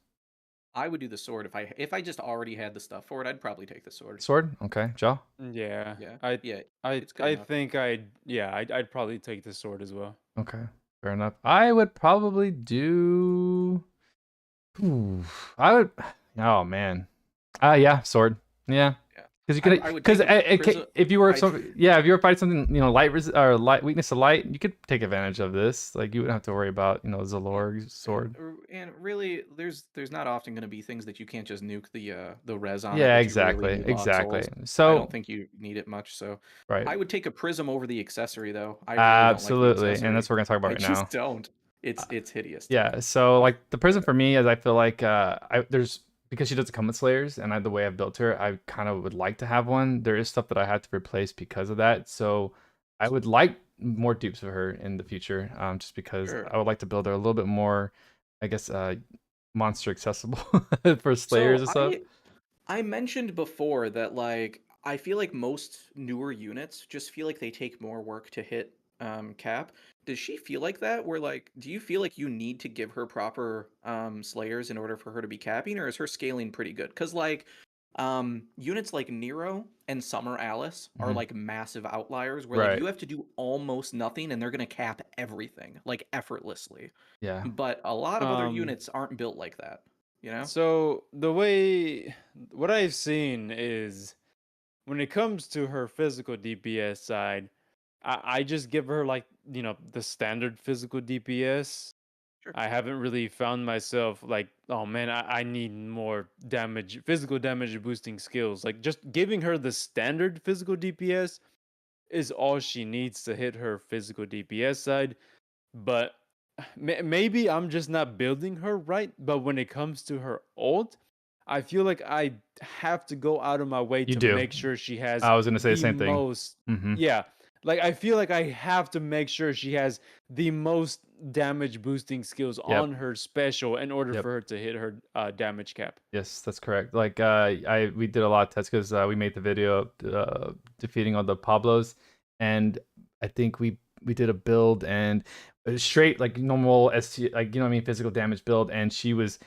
S3: I would do the sword if I just already had the stuff for it. I'd probably take the sword.
S1: Sword. Okay, Jaw.
S2: Yeah.
S3: Yeah.
S2: I
S3: Yeah.
S2: I
S3: It's good
S2: I
S3: enough.
S2: think I'd probably take the sword as well.
S1: Okay, fair enough. I would probably do. Ooh, I would. Oh man. Yeah, sword. Yeah,
S3: Yeah.
S1: because you could.
S3: I would
S1: Because
S3: take a prism.
S1: if you were
S3: I
S1: if you were fighting something, light or light weakness to light, you could take advantage of this. Like you wouldn't have to worry about Zalor's sword.
S3: And really, there's not often going to be things that you can't just nuke the res on it
S1: Yeah,
S3: that you really
S1: exactly,
S3: need lost
S1: exactly.
S3: souls. I
S1: So
S3: don't think you need it much. So
S1: right,
S3: I would take a prism over the accessory though. I really don't like the
S1: absolutely, and
S3: accessory.
S1: that's what we're gonna talk about
S3: I
S1: right
S3: just
S1: now.
S3: don't. It's hideous to me.
S1: Yeah, so
S3: Uh,
S1: like the prison for me is I feel like there's because she doesn't come with slayers and the way I've built her, I kind of would like to have one. There is stuff that I had to replace because of that. So I would like more dupes of her in the future, just because
S3: sure.
S1: I would like to build her a little bit more, I guess, monster accessible for slayers
S3: So
S1: and stuff.
S3: I mentioned before that like I feel like most newer units just feel like they take more work to hit cap. Does she feel like that? Where like do you feel like you need to give her proper slayers in order for her to be capping, or is her scaling pretty good? Cuz like units like Nero and Summer Alice are
S1: Mhm.
S3: like massive outliers where like
S1: Right.
S3: you have to do almost nothing and they're going to cap everything like effortlessly.
S1: Yeah.
S3: But a lot of other
S2: Um
S3: units aren't built like that, you know?
S2: so what I've seen is when it comes to her physical DPS side, I just give her like, the standard physical DPS.
S3: Sure.
S2: I haven't really found myself like, oh man, I need more damage, physical damage boosting skills. Like just giving her the standard physical DPS is all she needs to hit her physical DPS side. But maybe I'm just not building her right. But when it comes to her ult, I feel like I have to go out of my way
S1: You
S2: to
S1: do.
S2: make sure she has
S1: I was gonna say the
S2: the
S1: same thing.
S2: most.
S1: Mm-hmm.
S2: Yeah. Like I feel like I have to make sure she has the most damage boosting skills
S1: Yep.
S2: on her special in order
S1: Yep.
S2: for her to hit her damage cap.
S1: Yes, that's correct. Like we did a lot of tests because we made the video defeating all the Pablos, and I think we did a build and straight like normal ST, like what I mean, physical damage build, and she was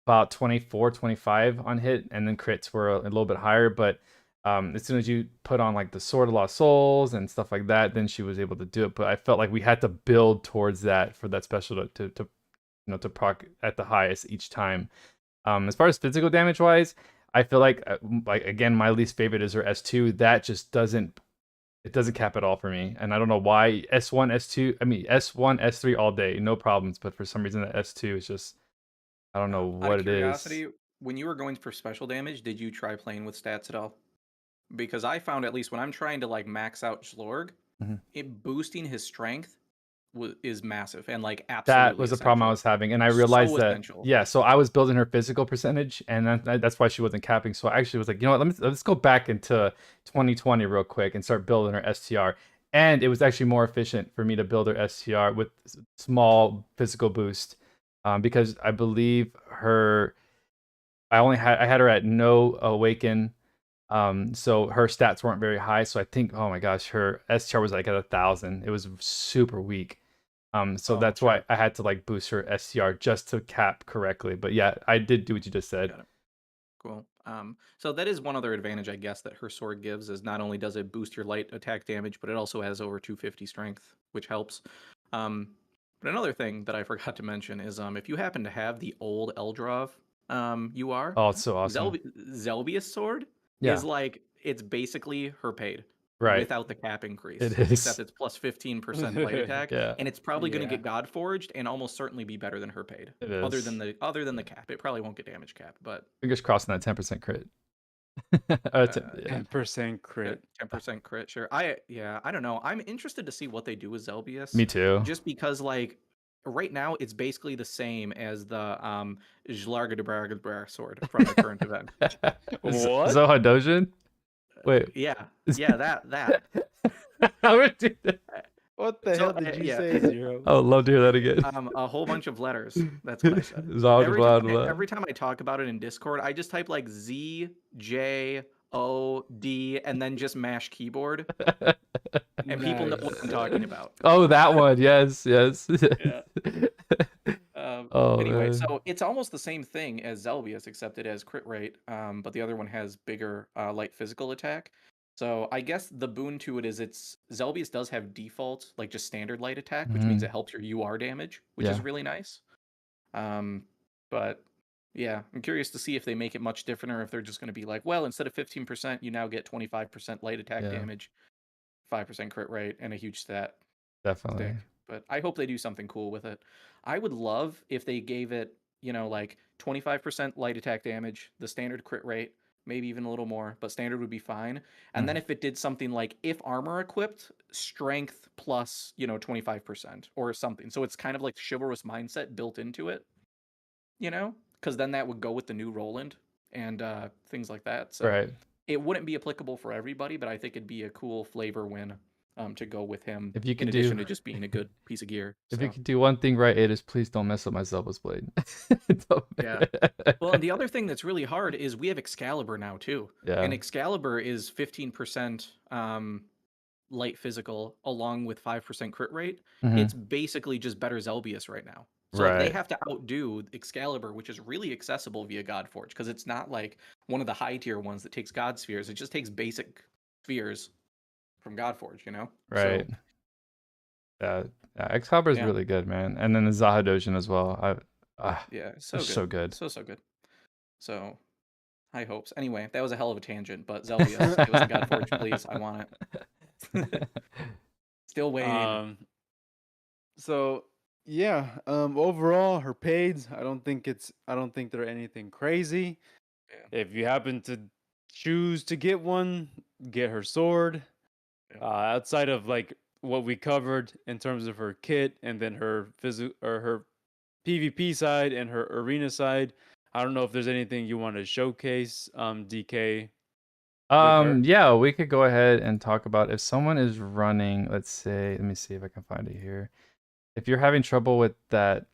S1: about 24, 25 on hit, and then crits were a little bit higher. But as soon as you put on like the Sword of Lost Souls and stuff like that, then she was able to do it. But I felt like we had to build towards that for that special to proc at the highest each time. As far as physical damage wise, I feel like again my least favorite is her S2. That just doesn't cap at all for me, and I don't know why. S1, S2, I mean S1, S3 all day, no problems. But for some reason the S2 is just I don't know
S3: Out of
S1: what it is.
S3: curiosity, when you were going for special damage, did you try playing with stats at all? Because I found at least when I'm trying to like max out Schlorg,
S1: Mhm.
S3: it boosting his strength is massive and like
S1: That
S3: absolutely
S1: was the problem I
S3: essential.
S1: was having, and I realized
S3: So
S1: that
S3: essential.
S1: yeah. So I was building her physical percentage, and that's why she wasn't capping. So I actually was like, you know what, let's go back into 2020 real quick and start building her STR. And it was actually more efficient for me to build her STR with small physical boost, because I believe her. I had her at no awaken, so her stats weren't very high. So I think, oh my gosh, her STR was like at 1,000. It was super weak. So
S3: Oh,
S1: that's why
S3: sure.
S1: I had to like boost her STR just to cap correctly. But yeah, I did do what you just said.
S3: Got it. Cool. So that is one other advantage, I guess, that her sword gives is not only does it boost your light attack damage, but it also has over 250 strength, which helps. Um, but another thing that I forgot to mention is if you happen to have the old Eldrov UR,
S1: Oh, it's so awesome.
S3: Zelbia's sword
S1: Yeah,
S3: is like it's basically her paid
S1: right.
S3: without the cap increase,
S1: It is.
S3: except it's plus 15% light attack,
S1: Yeah,
S3: and it's probably going to
S2: Yeah.
S3: get God Forged and almost certainly be better than her paid.
S1: it
S3: Other than
S1: is.
S3: the cap, it probably won't get damage cap, but
S1: Fingers crossed on that 10% crit. Yeah.
S2: 10% crit.
S3: 10% crit, sure. I don't know. I'm interested to see what they do with Zelbius,
S1: Me too.
S3: just because like right now it's basically the same as the Zlarga de Braga sword from the current event.
S2: What?
S1: Zohadojin? Wait.
S3: Yeah, yeah, that.
S1: How would do that?
S2: What the
S3: So
S2: hell did you
S3: yeah,
S2: say, Zero?
S1: I would love to hear that again.
S3: a whole bunch of letters. That's what I said.
S1: Zohadojin.
S3: Every time I talk about it in Discord, I just type like Z J O D and then just mash keyboard, and people know what I'm talking about.
S1: Oh, that one. Yes, yes.
S3: Yeah.
S1: Oh
S3: Anyway,
S1: man.
S3: so it's almost the same thing as Zelbius, except it has crit rate, but the other one has bigger light physical attack. So I guess the boon to it is it's Zelbius does have default, like just standard light attack, which means
S1: Mhm.
S3: it helps your UR damage, which
S1: Yeah.
S3: is really nice. Um, but yeah, I'm curious to see if they make it much different or if they're just going to be like, well, instead of 15%, you now get 25% light attack
S1: Yeah.
S3: damage, 5% crit rate, and a huge stat
S1: Definitely.
S3: stick. But I hope they do something cool with it. I would love if they gave it, like 25% light attack damage, the standard crit rate, maybe even a little more, but standard would be fine. And then
S1: Mhm.
S3: if it did something like if armor equipped, strength plus, 25% or something. So it's kind of like chivalrous mindset built into it, because then that would go with the new Roland and things like that. So
S1: Right.
S3: it wouldn't be applicable for everybody, but I think it'd be a cool flavor win to go with him
S1: If you
S3: in
S1: could
S3: addition
S1: do
S3: to just being a good piece of gear.
S1: if you
S3: So
S1: could do one thing right, it is please don't mess up my Zelda's blade. Don't-
S3: yeah. Well, and the other thing that's really hard is we have Excalibur now too. And
S1: yeah.
S3: Excalibur is 15% light physical along with 5% crit rate. It's
S1: Mhm.
S3: basically just better Zelbius right now. So like they
S1: Right.
S3: have to outdo Excalibur, which is really accessible via Godforge, because it's not like one of the high tier ones that takes God spheres. It just takes basic spheres from Godforge. So
S1: Right. Yeah. Yeah. Excalibur is
S3: yeah,
S1: really good, man. And then the Zahadojin as well.
S3: yeah,
S1: They're
S3: so good,
S1: so good.
S3: so good. So high hopes. Anyway, that was a hell of a tangent, but Zelbius, give us a Godforge, please. I want it. Still waiting.
S2: Um, so yeah, overall her paids, I don't think they're anything crazy.
S3: Yeah,
S2: If you happen to choose to get one, get her sword.
S3: yeah.
S2: Outside of like what we covered in terms of her kit and then her or her PvP side and her arena side, I don't know if there's anything you want to showcase, DK, with her.
S1: Yeah, we could go ahead and talk about if someone is running, let's say, let me see if I can find it here. If you're having trouble with that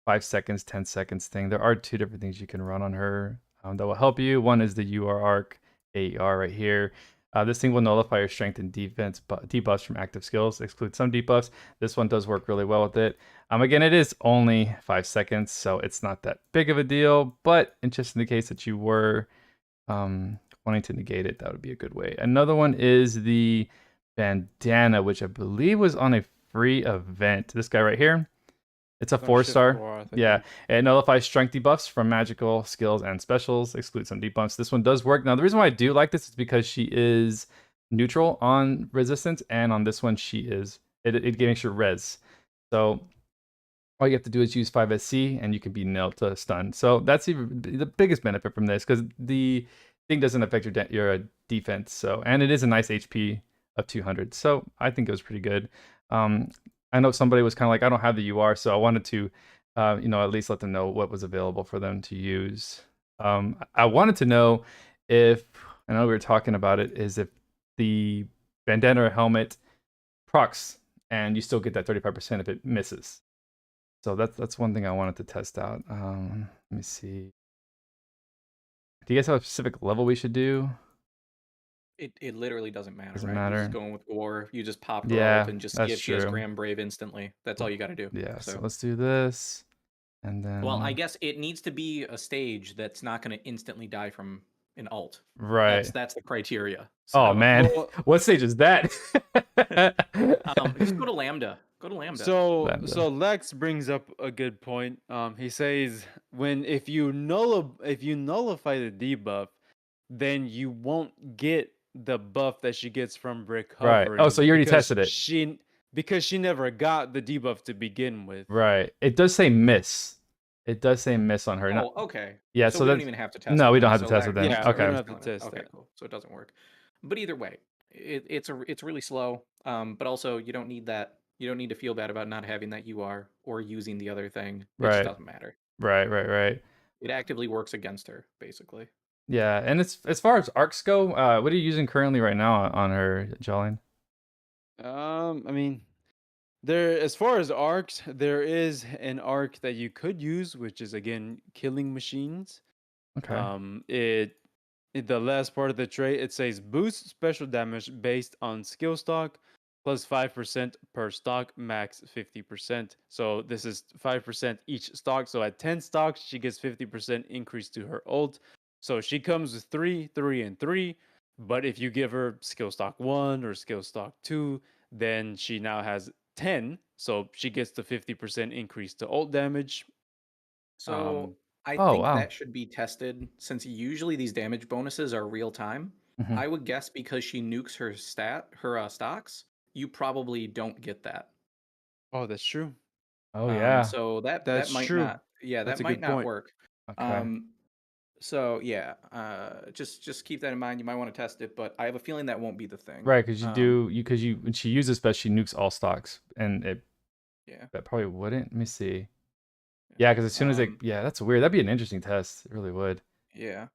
S1: 5 seconds, 10 seconds thing, there are two different things you can run on her that will help you. One is the UR arc AER right here. This thing will nullify your strength and defense debuffs from active skills, exclude some debuffs. This one does work really well with it. Again, it is only 5 seconds, so it's not that big of a deal, but in just in the case that you were wanting to negate it, that would be a good way. Another one is the bandana, which I believe was on a free event. This guy right here. It's a
S2: It's on shift
S1: 4-star.
S2: 4, I
S1: Yeah,
S2: think.
S1: it nullifies strength debuffs from magical skills and specials, excludes some debuffs. This one does work. Now, the reason why I do like this is because she is neutral on resistance, and on this one, she is. It makes your res. So all you have to do is use 5SC, and you can be nailed to stun. So that's even the biggest benefit from this, because the thing doesn't affect your defense. So, and it is a nice HP of 200. So I think it was pretty good. I know somebody was kind of like, I don't have the UR, so I wanted to, at least let them know what was available for them to use. I wanted to know if, I know we were talking about it, is if the bandana or helmet procs and you still get that 35% if it misses. So that's one thing I wanted to test out. Let me see. Do you guys have a specific level we should do?
S3: It literally doesn't matter,
S1: Doesn't
S3: right? He's just
S1: matter.
S3: going with Gore. You just pop her ult
S1: Yeah,
S3: and just see
S1: that's
S3: if she has
S1: true.
S3: Graham Brave instantly. That's all you got to do.
S1: Yeah, so
S3: So,
S1: let's do this. And
S3: well, I
S1: then,
S3: guess it needs to be a stage that's not going to instantly die from an ult.
S1: right.
S3: That's the criteria.
S1: Oh
S3: So,
S1: man,
S2: Well,
S1: what stage is that?
S3: just go to Lambda. Go to Lambda.
S2: so
S1: Lambda.
S2: Lex brings up a good point. He says if you nullify the debuff, then you won't get the buff that she gets from
S1: Right. Oh, so
S2: recovering
S1: you already tested it.
S2: because she never got the debuff to begin with.
S1: Right. It does say miss. It does say miss on her.
S3: Oh, okay.
S1: Yeah,
S3: So
S1: so
S3: we don't
S1: that's
S3: even have to test
S1: no,
S3: it
S1: we don't
S3: then.
S1: have to
S3: So
S1: test it then.
S3: Lex
S2: Yeah, we
S1: Okay.
S2: don't
S3: is
S2: have to
S3: telling it.
S2: test
S3: Okay,
S2: that.
S3: cool. So it doesn't work. But either way, it's really slow. But also you don't need that. You don't need to feel bad about not having that UR or using the other thing. It just
S1: Right.
S3: doesn't matter.
S1: Right.
S3: It actively works against her, basically.
S1: Yeah, and it's as far as arcs go, what are you using currently right now on her, Jolene?
S2: I mean, as far as arcs, there is an arc that you could use, which is again killing machines.
S1: Okay.
S2: The last part of the trait, it says boost special damage based on skill stock plus 5% per stock, max 50%. So this is 5% each stock. So at 10 stocks, she gets 50% increase to her ult. So she comes with 3, 3, and 3. But if you give her skill stock 1 or skill stock 2, then she now has 10. So she gets the 50% increase to ult damage.
S3: So I
S1: Oh
S3: think
S1: wow.
S3: that should be tested since usually these damage bonuses are real time.
S1: Hmm.
S3: I would guess because she nukes her stocks, you probably don't get that.
S2: Oh, that's true.
S1: Oh yeah.
S3: So that
S2: That's
S3: might
S2: true.
S3: not, yeah, that
S2: That's a
S3: might
S2: good
S3: not
S2: point.
S3: work.
S1: Okay.
S3: Um, so yeah, just keep that in mind. You might want to test it, but I have a feeling that won't be the thing.
S1: Right, because when she uses best, she nukes all stocks, and
S3: Yeah,
S1: that probably wouldn't. Let me see.
S3: yeah.
S1: Yeah, because as soon as yeah, that's weird. That'd be an interesting test. It really would.
S3: Yeah.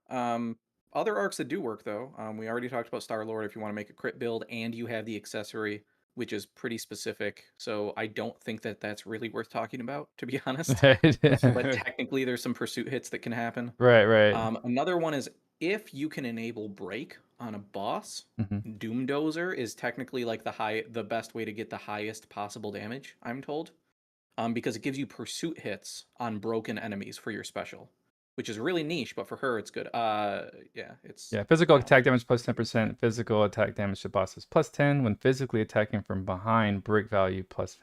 S3: Other arcs that do work though. We already talked about Star Lord. If you want to make a crit build and you have the accessory, which is pretty specific, so I don't think that that's really worth talking about, to be honest.
S1: Right.
S3: But technically, there's some pursuit hits that can happen.
S1: Right.
S3: Another one is if you can enable break on a boss.
S1: Hmm.
S3: Doom Dozer is technically like the best way to get the highest possible damage. I'm told. Because it gives you pursuit hits on broken enemies for your special, which is really niche, but for her it's good. Yeah, it's
S1: Yeah, physical
S3: I don't know.
S1: attack damage plus
S3: Super
S1: 10%, physical attack damage to bosses plus 10 when physically attacking from behind, break value plus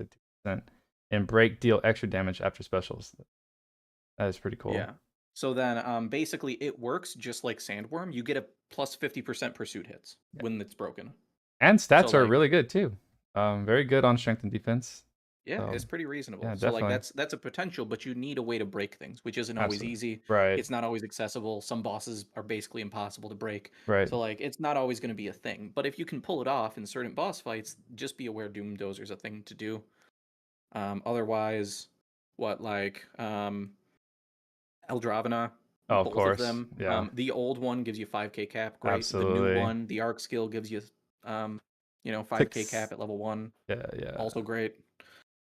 S1: 50%, and break deal extra damage after specials. That is pretty cool.
S3: Yeah. So then, basically, it works just like Sandworm. You get a plus 50% pursuit hits
S1: Yeah.
S3: when it's broken.
S1: And
S3: So
S1: stats are
S3: like,
S1: really good too. Very good on strength and defense.
S3: yeah,
S1: So
S3: it's pretty reasonable.
S1: yeah,
S3: So like
S1: definitely.
S3: that's a potential, but you need a way to break things, which isn't always
S1: Absolutely.
S3: easy.
S1: Right.
S3: It's not always accessible. Some bosses are basically impossible to break.
S1: Right.
S3: So like it's not always going to be a thing. But if you can pull it off in certain boss fights, just be aware Doom Dozer's a thing to do. Otherwise, what like Eldravana,
S1: Oh, of
S3: both of
S1: course.
S3: them.
S1: Yeah.
S3: The old one gives you 5k cap, great. The new
S1: Absolutely.
S3: one, the arc skill gives you 5k cap
S1: 6.
S3: at level 1,
S1: Yeah.
S3: also great.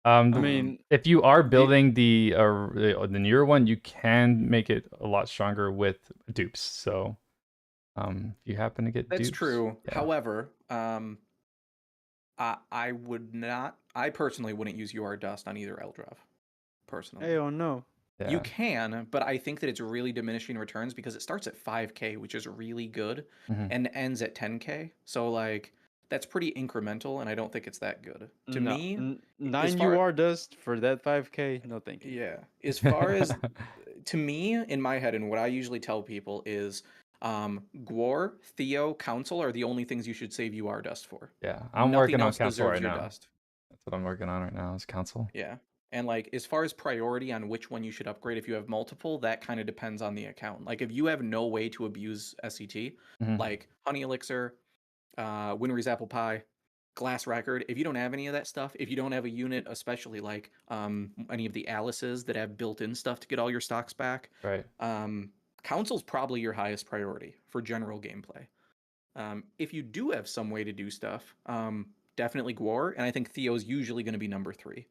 S2: I
S3: Um
S2: mean,
S1: If you are
S2: the
S1: building the newer one, you can make it a lot stronger with dupes. So if you happen to get
S3: That's
S1: dupes,
S3: true.
S1: yeah.
S3: However, I would not. I personally wouldn't use UR Dust on either Eldrav. Personally,
S2: oh no.
S3: you
S1: Yeah.
S3: can, but I think that it's really diminishing returns because it starts at 5k, which is really good,
S1: Hmm.
S3: and ends at 10k. So like that's pretty incremental, and I don't think it's that good. To
S2: No.
S3: me, as
S2: 9
S3: far
S2: UR dust for that 5k. No, thank you.
S3: yeah, as far as to me in my head, and what I usually tell people is, Gwar, Theo, Council are the only things you should save UR Dust for.
S1: Yeah. I'm
S3: Nothing
S1: working on
S3: else
S1: council
S3: deserves
S1: right
S3: your
S1: now.
S3: dust.
S1: That's what I'm working on right now is council.
S3: Yeah. And like as far as priority on which one you should upgrade if you have multiple, that kind of depends on the account. Like if you have no way to abuse SCT,
S1: Hmm.
S3: like Honey Elixir, Winry's Apple Pie, glass record, if you don't have any of that stuff, if you don't have a unit, especially like any of the Alices that have built-in stuff to get all your stocks back,
S1: Right.
S3: Council's probably your highest priority for general gameplay. If you do have some way to do stuff, definitely Gwar, and I think Theo's usually going to be number 3.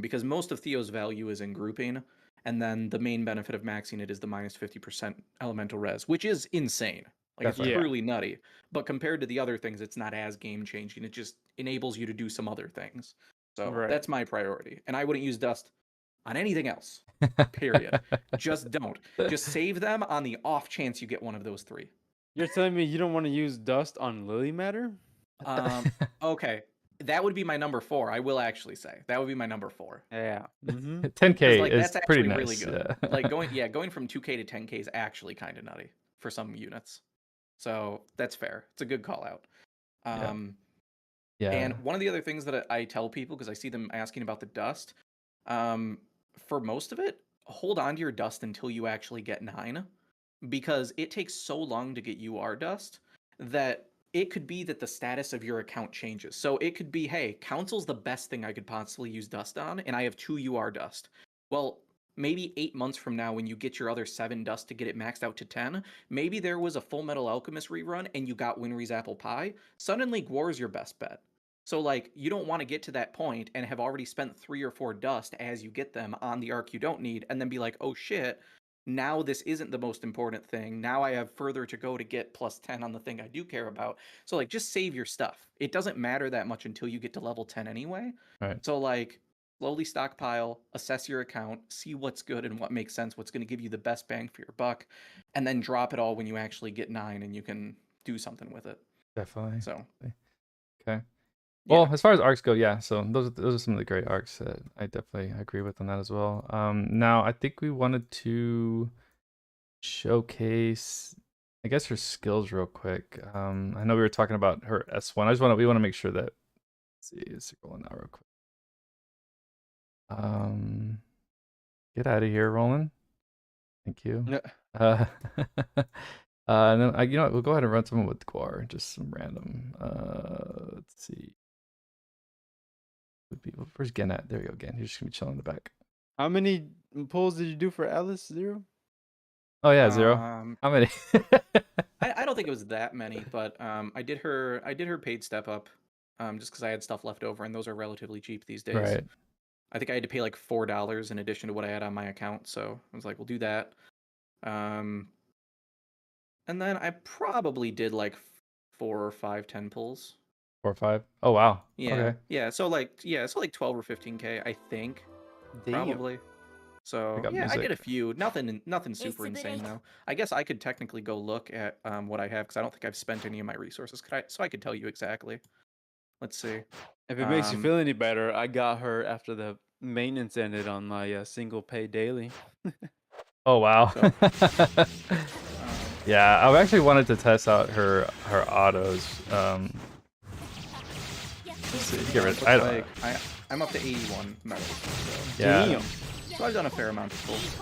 S3: Because most of Theo's value is in grouping, and then the main benefit of maxing it is the minus 50% elemental res, which is insane. Like, it's
S1: Definitely.
S2: Yeah.
S3: truly nutty. But compared to the other things, it's not as game changing. It just enables you to do some other things. So
S2: Right.
S3: that's my priority. And I wouldn't use dust on anything else. Period. Just don't. Just save them on the off chance you get one of those 3.
S2: You're telling me you don't want to use dust on lily matter?
S3: Okay. That would be my number 4. I will actually say that would be my number 4.
S2: Yeah. Mm-hmm.
S1: 10K
S3: Like,
S1: is
S3: that's
S1: pretty
S3: actually
S1: nice.
S3: really good.
S1: Yeah.
S3: Like going from 2K to 10K is actually kind of nutty for some units. So that's fair. It's a good call out.
S1: Yeah.
S3: And one of the other things that I tell people, because I see them asking about the dust, for most of it, hold on to your dust until you actually get 9, because it takes so long to get UR dust that it could be that the status of your account changes. So it could be, hey, Council's the best thing I could possibly use dust on, and I have 2 UR dust. Well, maybe 8 months from now, when you get your other 7 dust to get it maxed out to 10, maybe there was a Full Metal Alchemist rerun and you got Winry's Apple Pie. Suddenly, Gwar's your best bet. So, like, you don't want to get to that point and have already spent 3 or 4 dust as you get them on the arc you don't need, and then be like, oh shit, now this isn't the most important thing. Now I have further to go to get plus 10 on the thing I do care about. So, like, just save your stuff. It doesn't matter that much until you get to level 10 anyway.
S1: Right.
S3: So, like, slowly stockpile, assess your account, see what's good and what makes sense, what's going to give you the best bang for your buck, and then drop it all when you actually get 9 and you can do something with it.
S1: Definitely.
S3: So,
S1: Okay. Well,
S3: yeah.
S1: as far as arcs go, yeah. So those are some of the great arcs that I definitely agree with on that as well. Now I think we wanted to showcase, I guess, her skills real quick. I know we were talking about her S1. We want to make sure that. Let's see, it's rolling out real quick. Get out of here, Roland. Thank you.
S2: Yeah.
S1: And then you know what, we'll go ahead and run someone with Gwar, just some random. Let's see. Where's Gen at? There you go, Gen. He's just gonna be chilling in the back.
S2: How many pulls did you do for Alice? 0?
S1: Oh yeah, 0. How many?
S3: I don't think it was that many, but I did her paid step up, just because I had stuff left over, and those are relatively cheap these days.
S1: Right.
S3: I think I had to pay like $4 in addition to what I had on my account, so I was like, we'll do that. And then I probably did like 4 or 5 10 pulls.
S1: 4 or 5. Oh wow.
S3: Yeah.
S1: Okay.
S3: Yeah. So like 12 or 15K, I think. Probably. So
S1: Pick up
S3: yeah, I
S1: music.
S3: did a few. Nothing super insane though. I guess I could technically go look at what I have, because I don't think I've spent any of my resources. So I could tell you exactly. Let's see.
S2: If it makes you feel any better, I got her after the maintenance ended on my single pay daily.
S1: Oh wow.
S3: So,
S1: yeah, I actually wanted to test out her autos. Let's see, get rid. I don't.
S3: I'm up to 81 medals. So.
S1: Yeah.
S2: Damn.
S3: So I've done a fair amount of pulls.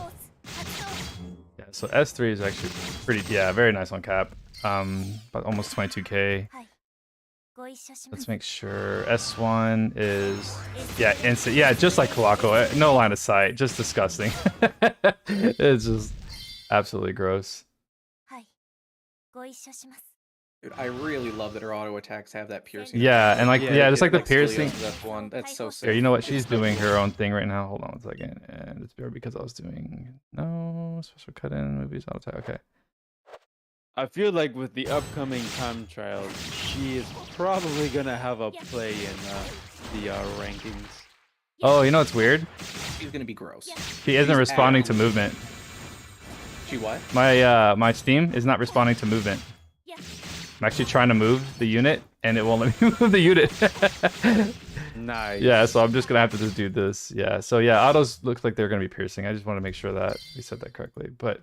S1: Yeah. So S3 is actually pretty. Yeah, very nice on cap. But almost 22K. Let's make sure S1 is, yeah, instant. Yeah, just like Kawako. No line of sight. Just disgusting. It's just absolutely gross.
S3: Dude, I really love that her auto attacks have that piercing.
S1: Yeah, and like, yeah, just like the
S3: Cleo's
S1: piercing.
S3: F1. That's so sick.
S1: Here, you know what? She's doing her own thing right now. Hold on 1 second. And it's because I was doing no special cut in movies auto attack. Okay.
S2: I feel like with the upcoming time trials, she is probably gonna have a play in the rankings.
S1: Oh, you know what's weird?
S3: She's gonna be gross.
S1: She isn't responding to movement.
S3: She what?
S1: My Steam is not responding to movement. I'm actually trying to move the unit, and it won't let me move the unit.
S2: Nice.
S1: Yeah, so I'm just gonna have to just do this. Yeah, so yeah, autos look like they're gonna be piercing. I just want to make sure that we said that correctly. But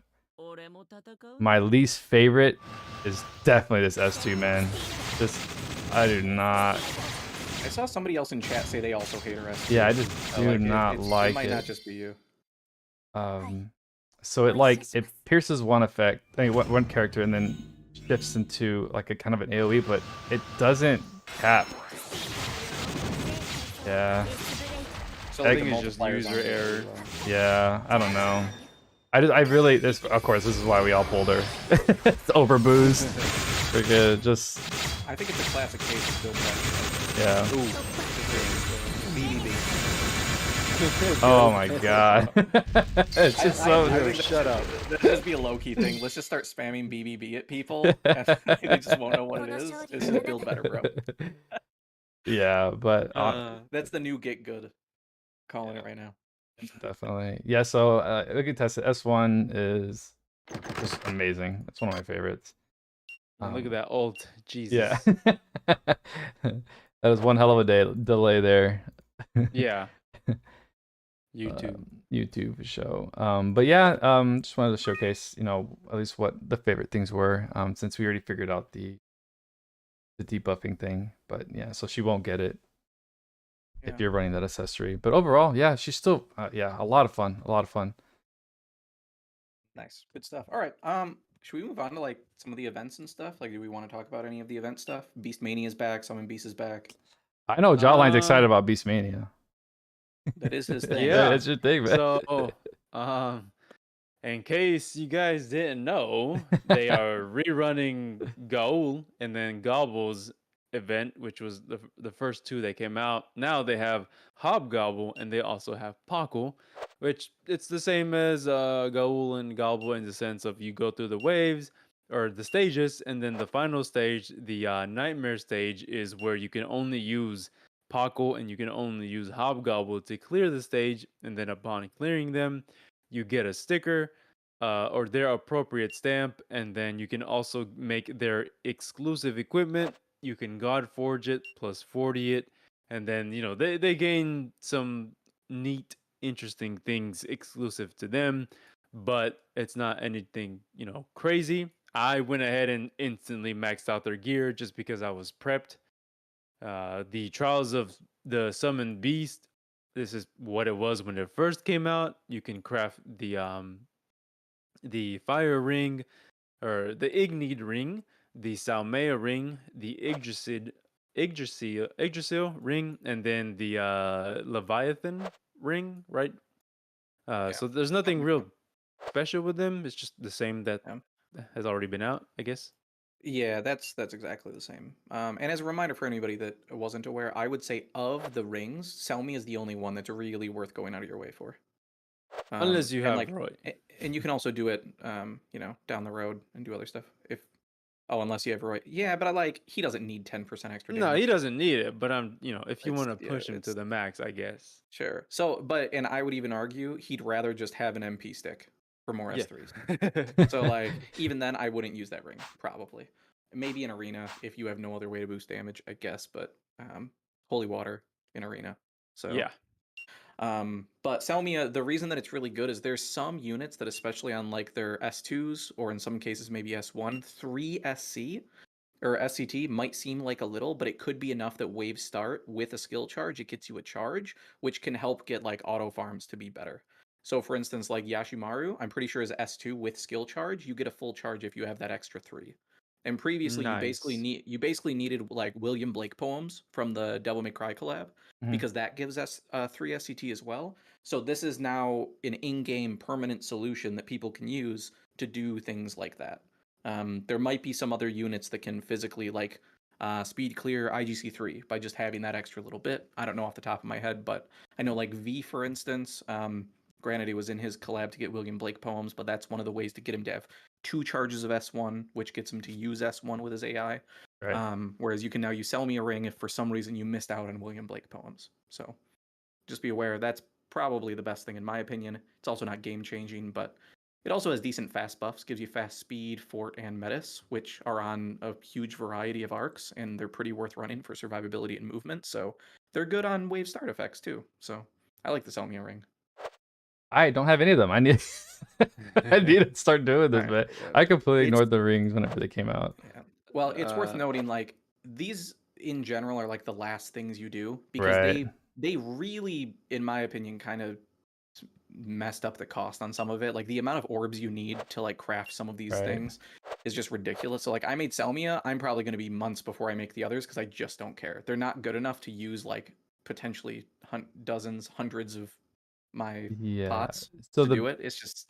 S1: my least favorite is definitely this S2, man. I do not.
S3: I saw somebody else in chat say they also hate her S2.
S1: Yeah, I just do not
S3: it.
S1: like
S3: It might
S1: it.
S3: not just be you.
S1: So it pierces one effect, one character, and then shifts into like a kind of an AoE, but it doesn't cap. Yeah.
S3: So
S1: I
S3: like,
S2: think
S3: the
S2: it's just
S3: multipliers
S2: user
S3: aren't really
S2: error.
S3: low.
S1: Yeah, I don't know. I really this of course this is why we all pulled her. It's over boost. Freaking just
S3: I think it's a classic case of build back.
S1: yeah.
S2: Ooh.
S3: BBB.
S1: Oh my god. It's just so
S3: I think
S2: shut up.
S3: That'd just be a low-key thing. Let's just start spamming BBB at people, and they just won't know what it is. It's just build better, bro.
S1: Yeah, but
S3: That's the new get good. Calling it right now.
S1: definitely. Yeah, so we can test it. S1 is just amazing. It's one of my favorites.
S2: And look at that ult.
S1: Yeah.
S2: Jesus.
S1: That was one hell of a delay there.
S2: Yeah. YouTube.
S1: YouTube show. But yeah, just wanted to showcase, you know, at least what the favorite things were, since we already figured out the debuffing thing. But yeah, so she won't get it
S3: Yeah.
S1: if you're running that accessory. But overall, yeah, she's still yeah, a lot of fun. A lot of fun.
S3: Nice. Good stuff. All right. Should we move on to like some of the events and stuff? Like, do we want to talk about any of the event stuff? Beast Mania is back. Summon Beast is back.
S1: I know Jawline's excited about Beastmania.
S3: That is his thing.
S2: Yeah.
S1: It's your thing, man.
S2: So, in case you guys didn't know, they are rerunning Gaul and then Gobble's event, which was the first two that came out. Now they have Hobgobble and they also have Pockle, which it's the same as Gaul and Gobble in the sense of you go through the waves or the stages, and then the final stage, the Nightmare stage, is where you can only use Pockle and you can only use Hobgobble to clear the stage, and then upon clearing them, you get a sticker or their appropriate stamp, and then you can also make their exclusive equipment. You can God Forge it plus 40 it, and then you know they gain some neat, interesting things exclusive to them, but it's not anything crazy. I went ahead and instantly maxed out their gear just because I was prepped. The Trials of the Summoned Beast. This is what it was when it first came out. You can craft the Fire Ring or the Ignite Ring, the Salmea Ring, the Yggdrasil Ring, and then the Leviathan Ring, right? So there's nothing real special with them. It's just the same that has already been out, I guess.
S3: Yeah, that's exactly the same. And as a reminder for anybody that wasn't aware, I would say of the rings, Selmy is the only one that's really worth going out of your way for.
S2: Unless you
S3: and
S2: have
S3: like,
S2: Roy.
S3: and you can also do it, down the road and do other stuff. Unless you have Roy. Yeah, but he doesn't need 10% extra damage.
S2: No, he doesn't need it, but if you want to push him to the max, I guess.
S3: Sure. So, and I would even argue he'd rather just have an MP stick for more S3s. So, even then, I wouldn't use that ring, probably. Maybe in Arena, if you have no other way to boost damage, I guess, but Holy Water in Arena. So,
S2: yeah.
S3: But Salmia, the reason that it's really good is there's some units that, especially on their S2s, or in some cases maybe S1, 3 SC or SCT might seem like a little, but it could be enough that waves start with a skill charge. It gets you a charge, which can help get auto farms to be better. So for instance, like Yashimaru, I'm pretty sure is S2 with skill charge. You get a full charge if you have that extra 3. And previously, you basically needed William Blake poems from the Devil May Cry collab, because that gives us 3 SCT as well. So this is now an in-game permanent solution that people can use to do things like that. There might be some other units that can physically speed clear IGC3 by just having that extra little bit. I don't know off the top of my head, but I know V, for instance. Granted, it was in his collab to get William Blake poems, but that's one of the ways to get him to have 2 charges of S1, which gets him to use S1 with his AI. Right. Whereas you can now use Sell Me a Ring if for some reason you missed out on William Blake poems. So just be aware, that's probably the best thing in my opinion. It's also not game changing, but it also has decent fast buffs, gives you fast speed, fort, and metis, which are on a huge variety of arcs, and they're pretty worth running for survivability and movement. So they're good on wave start effects too. So I like the Sell Me a Ring.
S1: I don't have any of them. I need I need to start doing this,
S3: Right,
S1: but I completely ignored the rings whenever they came out.
S3: Yeah. Well, it's worth noting these in general are the last things you do, because they really, in my opinion, kind of messed up the cost on some of it. The amount of orbs you need to craft some of these things is just ridiculous. So I made Selmia. I'm probably going to be months before I make the others because I just don't care. They're not good enough to use potentially dozens, hundreds of my
S1: Yeah.
S3: pots
S1: So
S3: to do
S1: the
S3: it. It's just,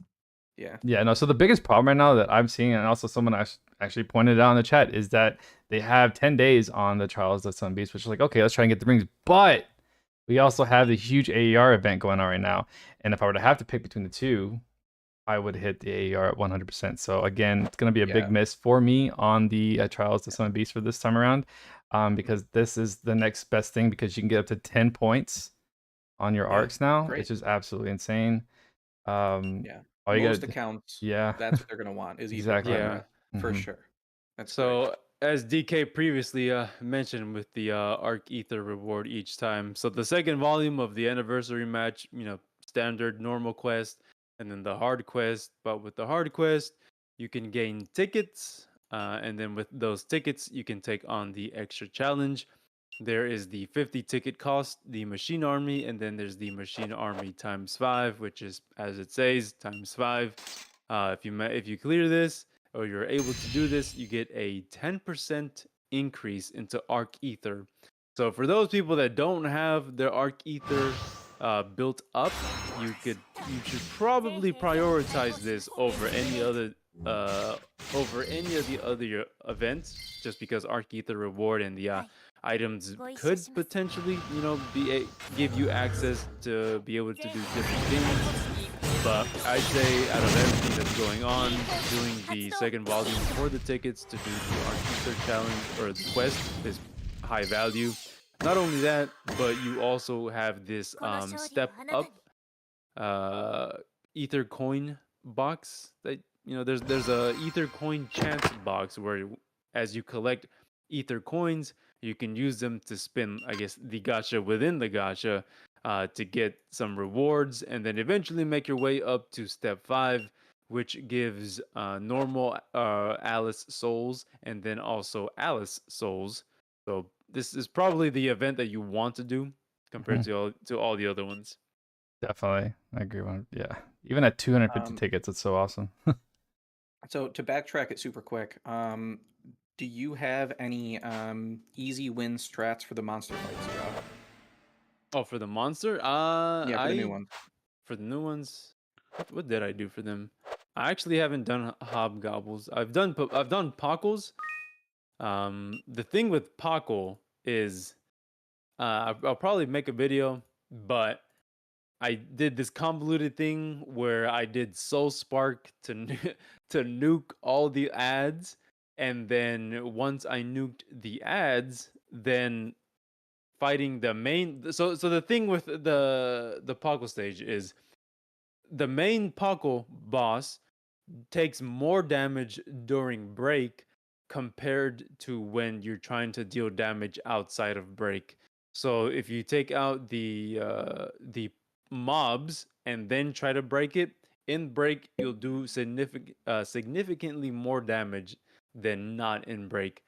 S3: yeah.
S1: Yeah, no. So the biggest problem right now that I'm seeing, and also someone actually pointed it out in the chat, is that they have 10 days on the Trials of Sun Beast, which is like, okay, let's try and get the rings. But we also have the huge AER event going on right now. And if I were to have to pick between the two, I would hit the AER at 100%. So again, it's going to be a big
S3: Yeah.
S1: miss for me on the Trials of Sun Beast for this time around,
S3: Mm-hmm.
S1: because this is the next best thing because you can get up to 10 points on your
S3: Yeah,
S1: arcs now,
S3: great.
S1: which is absolutely insane.
S3: Yeah.
S1: All you
S3: Most
S1: got,
S3: accounts,
S1: yeah,
S3: that's what they're gonna want is Ether
S1: exactly.
S3: Climb
S2: Yeah.
S3: Breath for
S1: Mhm.
S3: sure. That's great.
S2: So as DK previously mentioned with the Arc Ether reward each time, so the second volume of the anniversary match, standard normal quest, and then the hard quest. But with the hard quest, you can gain tickets, and then with those tickets, you can take on the extra challenge. There is the 50 ticket cost, the machine army, and then there's the machine army times 5, which is, as it says, times 5. If you clear this, or you're able to do this, you get a 10% increase into Arc Ether. So for those people that don't have their Arc Ether built up, you should probably prioritize this over any of the other events, just because Arc Ether reward and the items could potentially, give you access to be able to do different things. But I'd say out of everything that's going on, doing the second volume for the tickets to do the Arc Ether challenge or the quest is high value. Not only that, but you also have this step up uh, Ether coin box that there's a Ether coin chance box where as you collect Ether coins, you can use them to spin, I guess, the gacha within the gacha to get some rewards, and then eventually make your way up to step 5, which gives normal Alice souls and then also Alice souls. So this is probably the event that you want to do compared
S1: Mhm.
S2: to all the other ones.
S1: Definitely. I agree with Yeah. Even at 250
S3: Um,
S1: tickets, it's so awesome.
S3: so to backtrack it super quick, do you have any easy win strats for the monster fights, Joe?
S2: Oh, for the monster?
S3: Yeah, for the new ones.
S2: For the new ones, what did I do for them? I actually haven't done hobgobbles. I've done pockles. The thing with pockle is, I'll probably make a video, but I did this convoluted thing where I did Soul Spark to to nuke all the ads, and then once I nuked the ads, then fighting the main. So the thing with the Pockle stage is the main Pockle boss takes more damage during break compared to when you're trying to deal damage outside of break. So if you take out the mobs and then try to break it in break, you'll do significantly more damage than not in break.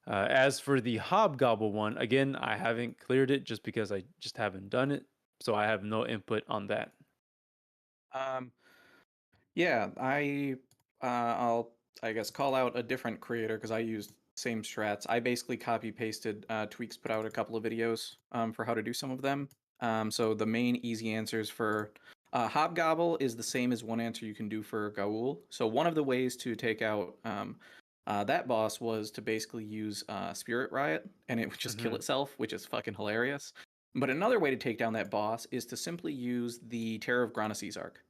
S2: As for the Hobgobble one, again, I haven't cleared it just because I just haven't done it, so I have no input on that.
S3: Um, yeah, I'll I guess call out a different creator because I used same strats. I basically copy pasted Tweaks put out a couple of videos for how to do some of them. So the main easy answers for Hobgobble is the same as one answer you can do for Gaul. So one of the ways to take out that boss was to basically use Spirit Riot, and it would just kill
S2: Mm-hmm.
S3: itself, which is fucking hilarious. But another way to take down that boss is to simply use the Terror of Granaces arc.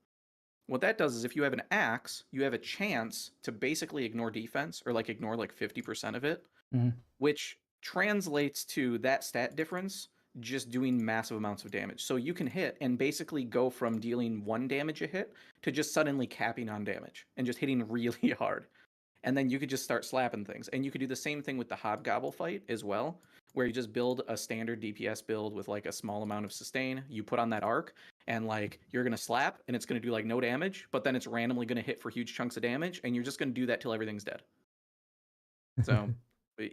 S3: What that does is if you have an axe, you have a chance to basically ignore defense or like ignore like 50% of it,
S1: Mhm.
S3: which translates to that stat difference just doing massive amounts of damage. So you can hit and basically go from dealing 1 damage a hit to just suddenly capping on damage and just hitting really hard. And then you could just start slapping things. And you could do the same thing with the Hobgobble fight as well, where you just build a standard DPS build with like a small amount of sustain. You put on that arc, and like you're gonna slap, and it's gonna do like no damage, but then it's randomly gonna hit for huge chunks of damage, and you're just gonna do that till everything's dead. So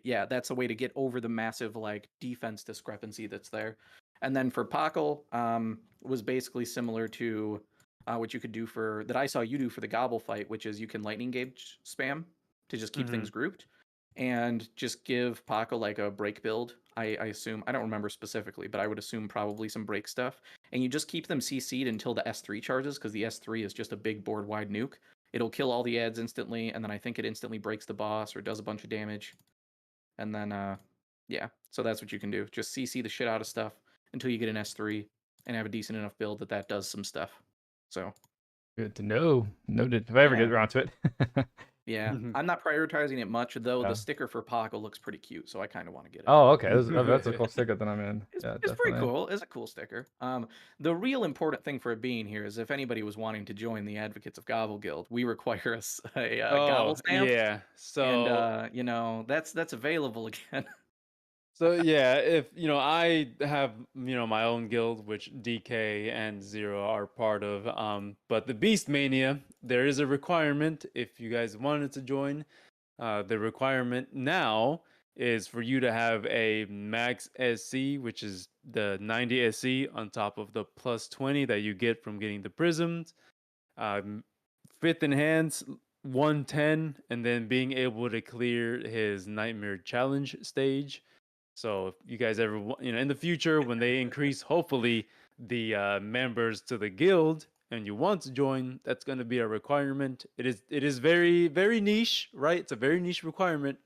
S3: yeah, that's a way to get over the massive like defense discrepancy that's there. And then for Pockle, was basically similar to what you could do for that I saw you do for the Gobble fight, which is you can lightning gauge spam to just keep
S2: Mm-hmm.
S3: things grouped. and just give Paco like a break build. I assume, I don't remember specifically, but I would assume probably some break stuff. And you just keep them CC'd until the S3 charges, because the S3 is just a big board wide nuke. It'll kill all the ads instantly, and then I think it instantly breaks the boss or does a bunch of damage. And then yeah, so that's what you can do. Just CC the shit out of stuff until you get an S3 and have a decent enough build that does some stuff. So
S1: Good to know. Noted. If I ever
S3: yeah.
S1: get around to it.
S3: Yeah,
S2: Mhm.
S3: I'm not prioritizing it much, though.
S1: Yeah.
S3: The sticker for Paco looks pretty cute, so I kind of want to get it.
S1: Oh, okay. That's a cool sticker that I'm in.
S3: It's,
S1: Yeah,
S3: it's pretty
S1: definitely.
S3: cool. It's a cool sticker. The real important thing for it being here is if anybody was wanting to join the Advocates of Gobble Guild, we require a
S2: Oh
S3: gobble stamp,
S2: yeah.
S3: and
S2: So
S3: that's available again.
S2: So yeah, if I have my own guild, which DK and Zero are part of. But the Beast Mania, there is a requirement if you guys wanted to join. The requirement now is for you to have a max SC, which is the 90 SC on top of the plus 20 that you get from getting the prisms. Um, Fifth in hands, 110, and then being able to clear his Nightmare Challenge stage. So if you guys ever, in the future when they increase, hopefully the members to the guild, and you want to join, that's going to be a requirement. It is very very niche, right? It's a very niche requirement,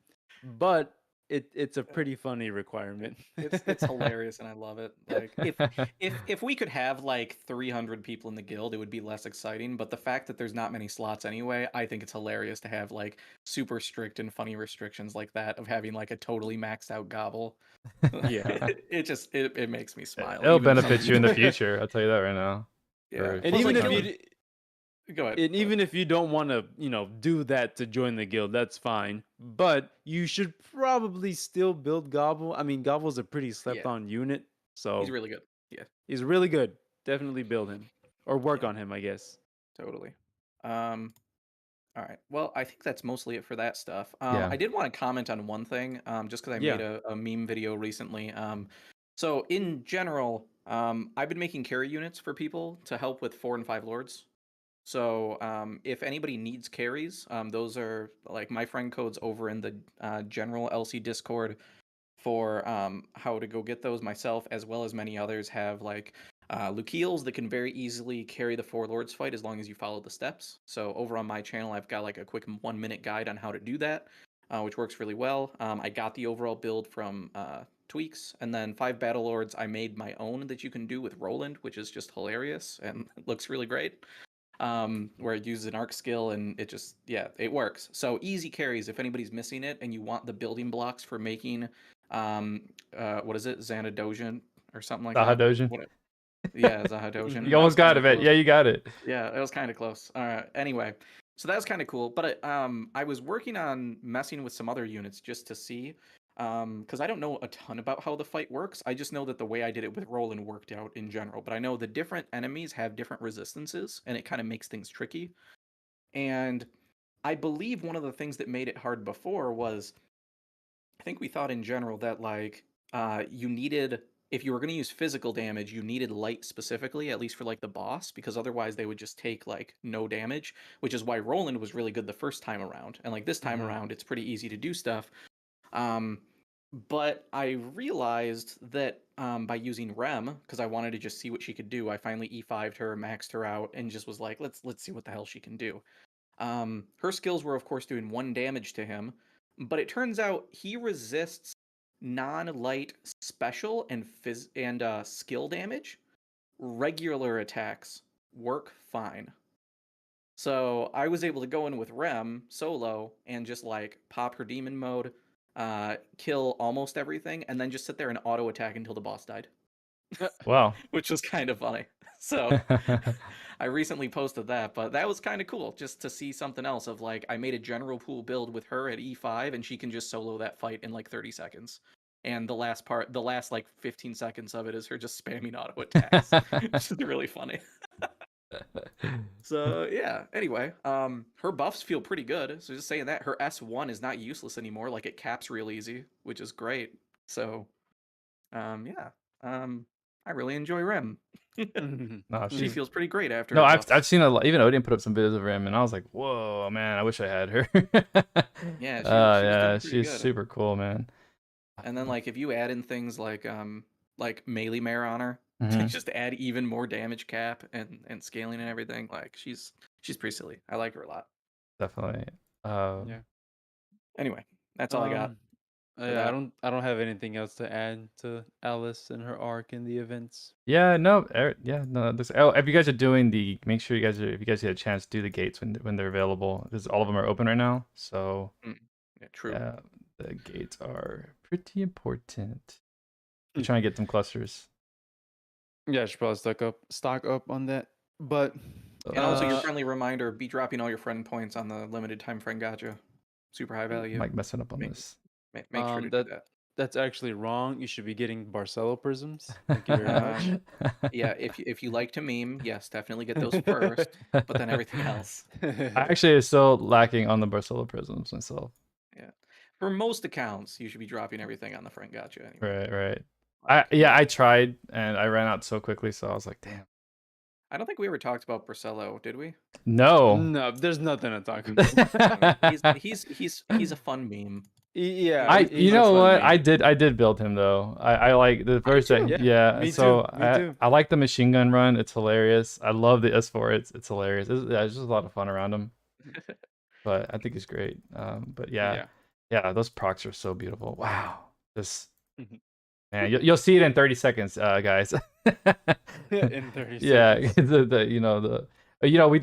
S2: but it's a pretty funny requirement.
S3: It's hilarious and I love it. Like if we could have like 300 people in the guild, it would be less exciting. But the fact that there's not many slots anyway, I think it's hilarious to have like super strict and funny restrictions like that of having like a totally maxed out gobble.
S2: Yeah.
S3: It makes me smile.
S1: It'll
S3: Even
S1: benefit you in the
S3: something.
S1: future. I'll tell you that right now.
S3: Yeah.
S2: And
S3: Plus,
S2: even
S3: like
S2: if
S3: killing.
S2: you
S3: Go ahead.
S2: And even if you don't want to, do that to join the guild, that's fine. But you should probably still build Gobble. I mean, Gobble's a pretty slept
S3: Yeah,
S2: on unit, so
S3: he's really good. Yeah.
S2: he's really good. Definitely build him or work
S3: Yeah.
S2: on him, I guess.
S3: Totally. All right. Well, I think that's mostly it for that stuff.
S1: Yeah.
S3: I did want to comment on one thing, just because I
S2: Yeah.
S3: made a meme video recently. So in general, I've been making carry units for people to help with 4 and 5 lords. So if anybody needs carries, those are like my friend codes over in the general LC Discord for how to go get those myself, as well as many others have like Lukeels that can very easily carry the 4 lords fight as long as you follow the steps. So over on my channel, I've got like a quick 1 minute guide on how to do that, which works really well. I got the overall build from Tweaks, and then 5 battle lords I made my own that you can do with Roland, which is just hilarious and looks really great. Where it uses an arc skill and it just, yeah, it works. So easy carries if anybody's missing it and you want the building blocks for making what is it, Xanadosian or something like that.
S1: Sahadojin.
S3: What? Yeah, Zahadosian.
S1: You
S3: That
S1: almost
S3: was
S1: got
S3: kind
S1: it,
S3: of
S1: man.
S3: close.
S1: Yeah, you got it.
S3: Yeah, it was kind of close. All right. Anyway, so that was kind of cool. But I was working on messing with some other units just to see, because I don't know a ton about how the fight works. I just know that the way I did it with Roland worked out in general. But I know the different enemies have different resistances, and it kind of makes things tricky. And I believe one of the things that made it hard before was I think we thought in general that like you needed, if you were going to use physical damage, you needed light specifically, at least for like the boss, because otherwise they would just take like no damage, which is why Roland was really good the first time around. And like this time
S2: Mhm.
S3: around, it's pretty easy to do stuff. Um, but I realized that by using Rem, because I wanted to just see what she could do, I finally E5'd her, maxed her out, and just was like, let's see what the hell she can do. Her skills were, of course, doing 1 damage to him, but it turns out he resists non-light special and skill damage. Regular attacks work fine. So I was able to go in with Rem solo and just like pop her demon mode, kill almost everything, and then just sit there and auto attack until the boss died,
S1: Wow.
S3: which was kind of funny. So I recently posted that, but that was kind of cool just to see something else of like I made a general pool build with her at E5 and she can just solo that fight in like 30 seconds. And the last like 15 seconds of it is her just spamming auto attacks, which is really funny. So yeah, anyway, her buffs feel pretty good. So just saying that her S1 is not useless anymore, like it caps real easy, which is great. So yeah. I really enjoy Rim.
S1: No,
S3: She
S1: she's
S3: feels pretty great after
S1: no.
S3: her
S1: I've
S3: buffs.
S1: seen a lot. Even Odin put up some videos of Rim, and I was like, whoa, man, I wish I had her.
S3: Yeah, she was
S1: Yeah,
S3: doing pretty
S1: she's
S3: good.
S1: super cool, man.
S3: And then like if you add in things like melee mare on her to
S1: Hmm.
S3: just add even more damage cap and scaling and everything, like she's pretty silly. I like her a lot.
S1: Definitely.
S2: Yeah.
S3: Anyway, that's all I got for
S2: Yeah,
S3: that.
S2: I don't have anything else to add to Alice and her arc in the events.
S1: Yeah, no, yeah, no. Oh, if you guys are doing the, make sure you guys are, if you guys get a chance, do the gates when they're available, because all of them are open right now. So
S3: Mm. Yeah, true.
S1: yeah, the gates are pretty important. We're trying to get some clusters.
S2: Yeah, I should probably stock up on that. But
S3: And also your
S2: uh
S3: friendly reminder, be dropping all your friend points on the limited time friend gacha. Super high value.
S1: Mike messing up on
S3: Make,
S1: this.
S3: make sure to do
S2: that
S3: that.
S2: that's actually wrong. You should be getting Barcelo prisms. Thank you very much.
S3: Yeah, if you like to meme, yes, definitely get those first, but then everything else.
S1: I actually is still lacking on the Barcelo prisms myself.
S3: Yeah. For most accounts, you should be dropping everything on the friend gacha anyway.
S1: Right.
S3: Like,
S1: I tried and I ran out so quickly, so I was like, damn.
S3: I don't think we ever talked about Barcelo, did we?
S1: No.
S2: No, there's nothing to talk about.
S3: He's a fun meme.
S2: Yeah,
S1: You
S2: he's a
S1: know
S2: fun
S1: what?
S2: meme.
S1: I did build him though. I like the first
S3: too.
S1: day.
S2: Yeah,
S1: Yeah,
S2: me
S1: so
S2: too, me too.
S1: I like the machine gun run. It's hilarious. I love the S4. It's hilarious. Yeah, it's just a lot of fun around him. But I think he's great. But
S2: Yeah.
S1: yeah, those procs are so beautiful. Wow, just
S2: Mhm.
S1: man, you'll see it in 30 seconds, guys.
S2: In 30
S1: Yeah,
S2: seconds.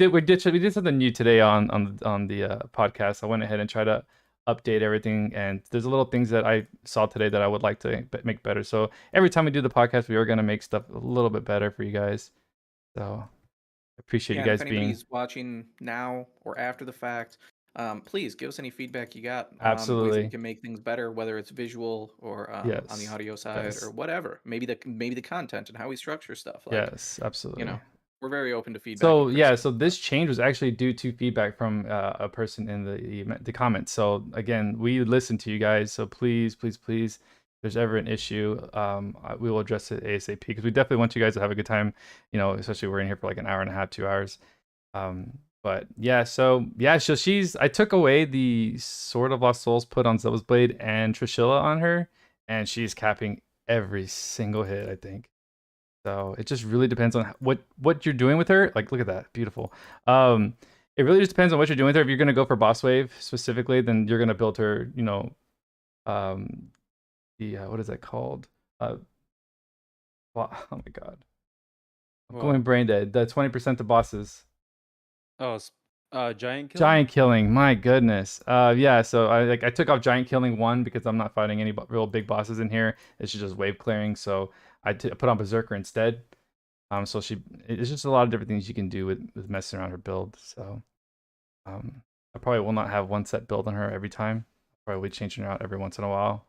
S1: we did something new today on the podcast. I went ahead and tried to update everything, and there's a little things that I saw today that I would like to make better. So every time we do the podcast, we are gonna make stuff a little bit better for you guys. So I appreciate
S3: Yeah,
S1: you
S3: and if
S1: guys being
S3: anybody's watching now or after the fact, please give us any feedback you got on ways that we
S1: absolutely
S3: can make things better, whether it's visual or on the
S1: yes,
S3: audio side or
S1: yes,
S3: whatever. Maybe the content and how we structure stuff. Like,
S1: yes, absolutely.
S3: we're very open to feedback
S1: So
S3: and
S1: yeah,
S3: criticism.
S1: so this change was actually due to feedback from a person in the comments. So again, we listen to you guys. So please, if there's ever an issue, we will address it ASAP because we definitely want you guys to have a good time. Especially we're in here for like an hour and a half, 2 hours. But yeah, so I took away the Sword of Lost Souls put on Zelda's Blade and Trishula on her, and she's capping every single hit, I think. So it just really depends on what you're doing with her. Like, look at that, beautiful. It really just depends on what you're doing with her. If you're gonna go for boss wave specifically, then you're gonna build her. The what is that called? Oh my god, I'm
S2: What?
S1: going brain dead. The 20% to bosses.
S2: Oh, giant killing?
S1: Giant killing, my goodness. Yeah. So I took off giant killing 1 because I'm not fighting any real big bosses in here. It's just wave clearing. So I put on berserker instead. So it's just a lot of different things you can do with messing around her build. So, I probably will not have one set build on her every time. Probably changing her out every once in a while.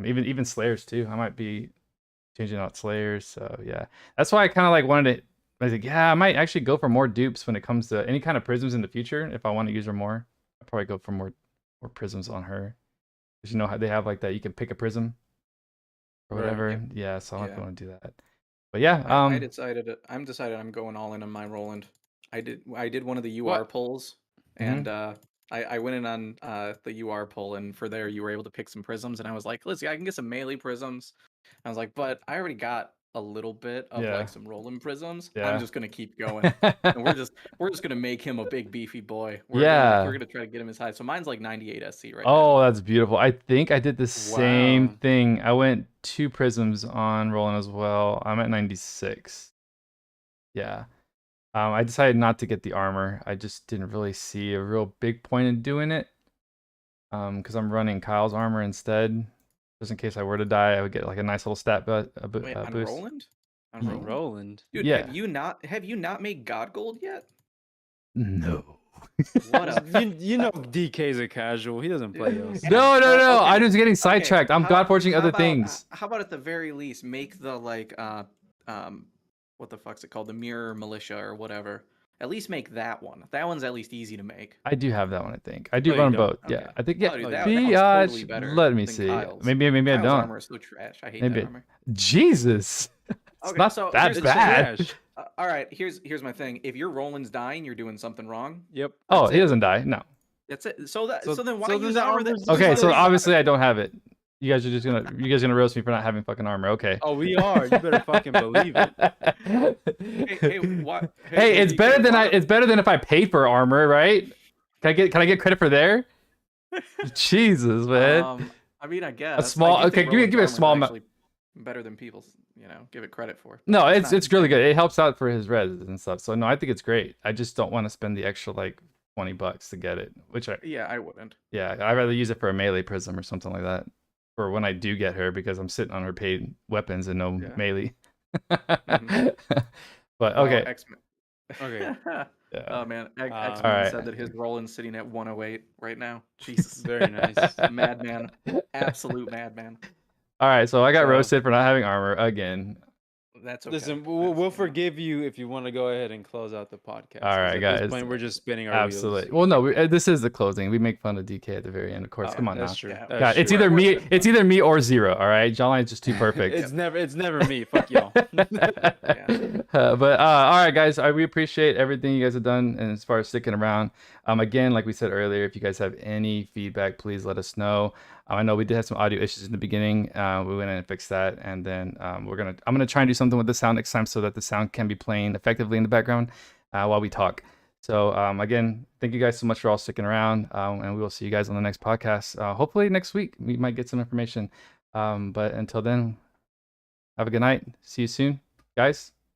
S1: Even Slayers too. I might be changing out Slayers. So yeah, that's why I kind of like wanted to. I was like, yeah, I might actually go for more dupes when it comes to any kind of prisms in the future. If I want to use her more, I'll probably go for more prisms on her. Because how they have like that, you can pick a prism or
S2: Right.
S1: whatever.
S3: Yep.
S1: Yeah, so I
S3: Yeah.
S1: want to do that. But yeah,
S3: I'm decided I'm going all in on my Roland. I did one of the UR
S2: What?
S3: polls, and I went in on the UR poll, and for there you were able to pick some prisms, and I was like, listen, I can get some melee prisms. I was like, but I already got a little bit of
S1: Yeah.
S3: like some Roland prisms.
S1: Yeah.
S3: I'm just gonna keep going, and we're just gonna make him a big beefy boy. We're gonna try to get him as high. So mine's like 98 SC right now.
S1: Oh, that's beautiful. I think I did the same
S2: Wow.
S1: thing. I went 2 prisms on Roland as well. I'm at 96. Yeah. I decided not to get the armor. I just didn't really see a real big point in doing it. Because I'm running Kyle's armor instead. Just in case I were to die, I would get like a nice little stat
S3: Wait, on
S1: boost.
S3: Roland? On
S1: Mm.
S3: Roland?
S2: Roland.
S3: Dude,
S1: Yeah.
S3: have you not made God Gold yet?
S1: No.
S3: What a
S2: you know DK's a casual. He doesn't play else.
S1: No.
S3: Okay.
S1: I'm just getting sidetracked. I'm god forging other things.
S3: How about at the very least make the like what the fuck's it called? The mirror militia or whatever. At least make that one. That one's at least easy to make.
S1: I do have that one. I think I do
S2: No, you
S1: run
S2: don't.
S1: both. Yeah,
S3: Okay.
S1: I think
S3: Oh,
S1: yeah.
S3: dude,
S2: Oh,
S3: that
S2: you
S3: one's totally better
S1: Let me
S3: than
S1: see.
S3: Kyle's.
S1: Maybe I
S3: Kyle's
S1: don't.
S3: armor is so trash. I hate
S1: Maybe
S3: that armor.
S1: Jesus. It's
S3: Okay,
S1: not
S3: so
S1: that
S3: here's
S2: It's
S3: the thing.
S1: bad.
S2: trash.
S3: All right, here's my thing. If your Roland's dying, you're doing something wrong.
S2: Yep.
S1: Oh,
S3: That's
S1: he
S3: it.
S1: doesn't die. No.
S3: That's it. So
S2: So-
S3: then why
S2: so
S3: use
S2: then
S3: armor
S2: armor's
S3: that
S1: Okay, so
S2: useless.
S1: obviously I don't have it. You guys are just gonna roast me for not having fucking armor. Okay.
S2: Oh, we are. You better fucking believe it.
S3: Hey, what?
S1: Hey, it's better
S3: DK,
S1: than
S3: why
S1: it's better than if I paid for armor, right? Can I get credit for there? Jesus, man.
S3: I mean, I guess
S1: small-
S3: I do
S1: okay,
S3: think
S1: give me a
S3: Roland's
S1: small
S3: armor is
S1: amount-
S3: actually better than people's. Give it credit for.
S1: No,
S3: But
S1: it's
S3: not
S1: really
S3: insane.
S1: good. It helps out for his res and stuff. So no, I think it's great. I just don't want to spend the extra like $20 to get it. Which I
S3: wouldn't.
S1: I'd rather use it for a melee prism or something like that. For when I do get her, because I'm sitting on her paid weapons and no
S3: Yeah.
S1: melee.
S3: Mhm.
S1: But
S3: Oh,
S1: okay.
S3: X-Men.
S2: Okay.
S1: Yeah.
S3: Oh man, X-Men
S1: Alright.
S3: said that his Roland's sitting at 108 right now. Jesus,
S2: Very nice.
S3: madman, absolute madman.
S1: All right, so I got
S2: So-
S1: roasted for not having armor again.
S3: That's okay.
S2: Listen,
S3: That's,
S2: we'll forgive you if you want to go ahead and close out the podcast.
S1: All
S2: 'cause
S1: right,
S2: at
S1: guys.
S2: this point, we're just spinning our
S1: Absolutely.
S2: wheels.
S1: Well, no, this is the closing. We make fun of DK at the very end, of course.
S3: Oh,
S1: Come on
S2: That's
S1: now.
S2: true.
S3: Yeah.
S2: That's
S1: God, it's
S2: true.
S1: either me.
S3: Worth it.
S1: It's either me or zero. All right, Jawline's just too perfect.
S2: It's never me. Fuck y'all.
S1: But all right, guys, we appreciate everything you guys have done, and as far as sticking around. Again, like we said earlier, if you guys have any feedback, please let us know. I know we did have some audio issues in the beginning. We went in and fixed that, and then I'm gonna try and do something with the sound next time so that the sound can be playing effectively in the background while we talk. So again, thank you guys so much for all sticking around, and we will see you guys on the next podcast. Hopefully next week we might get some information. But until then, have a good night. See you soon, guys.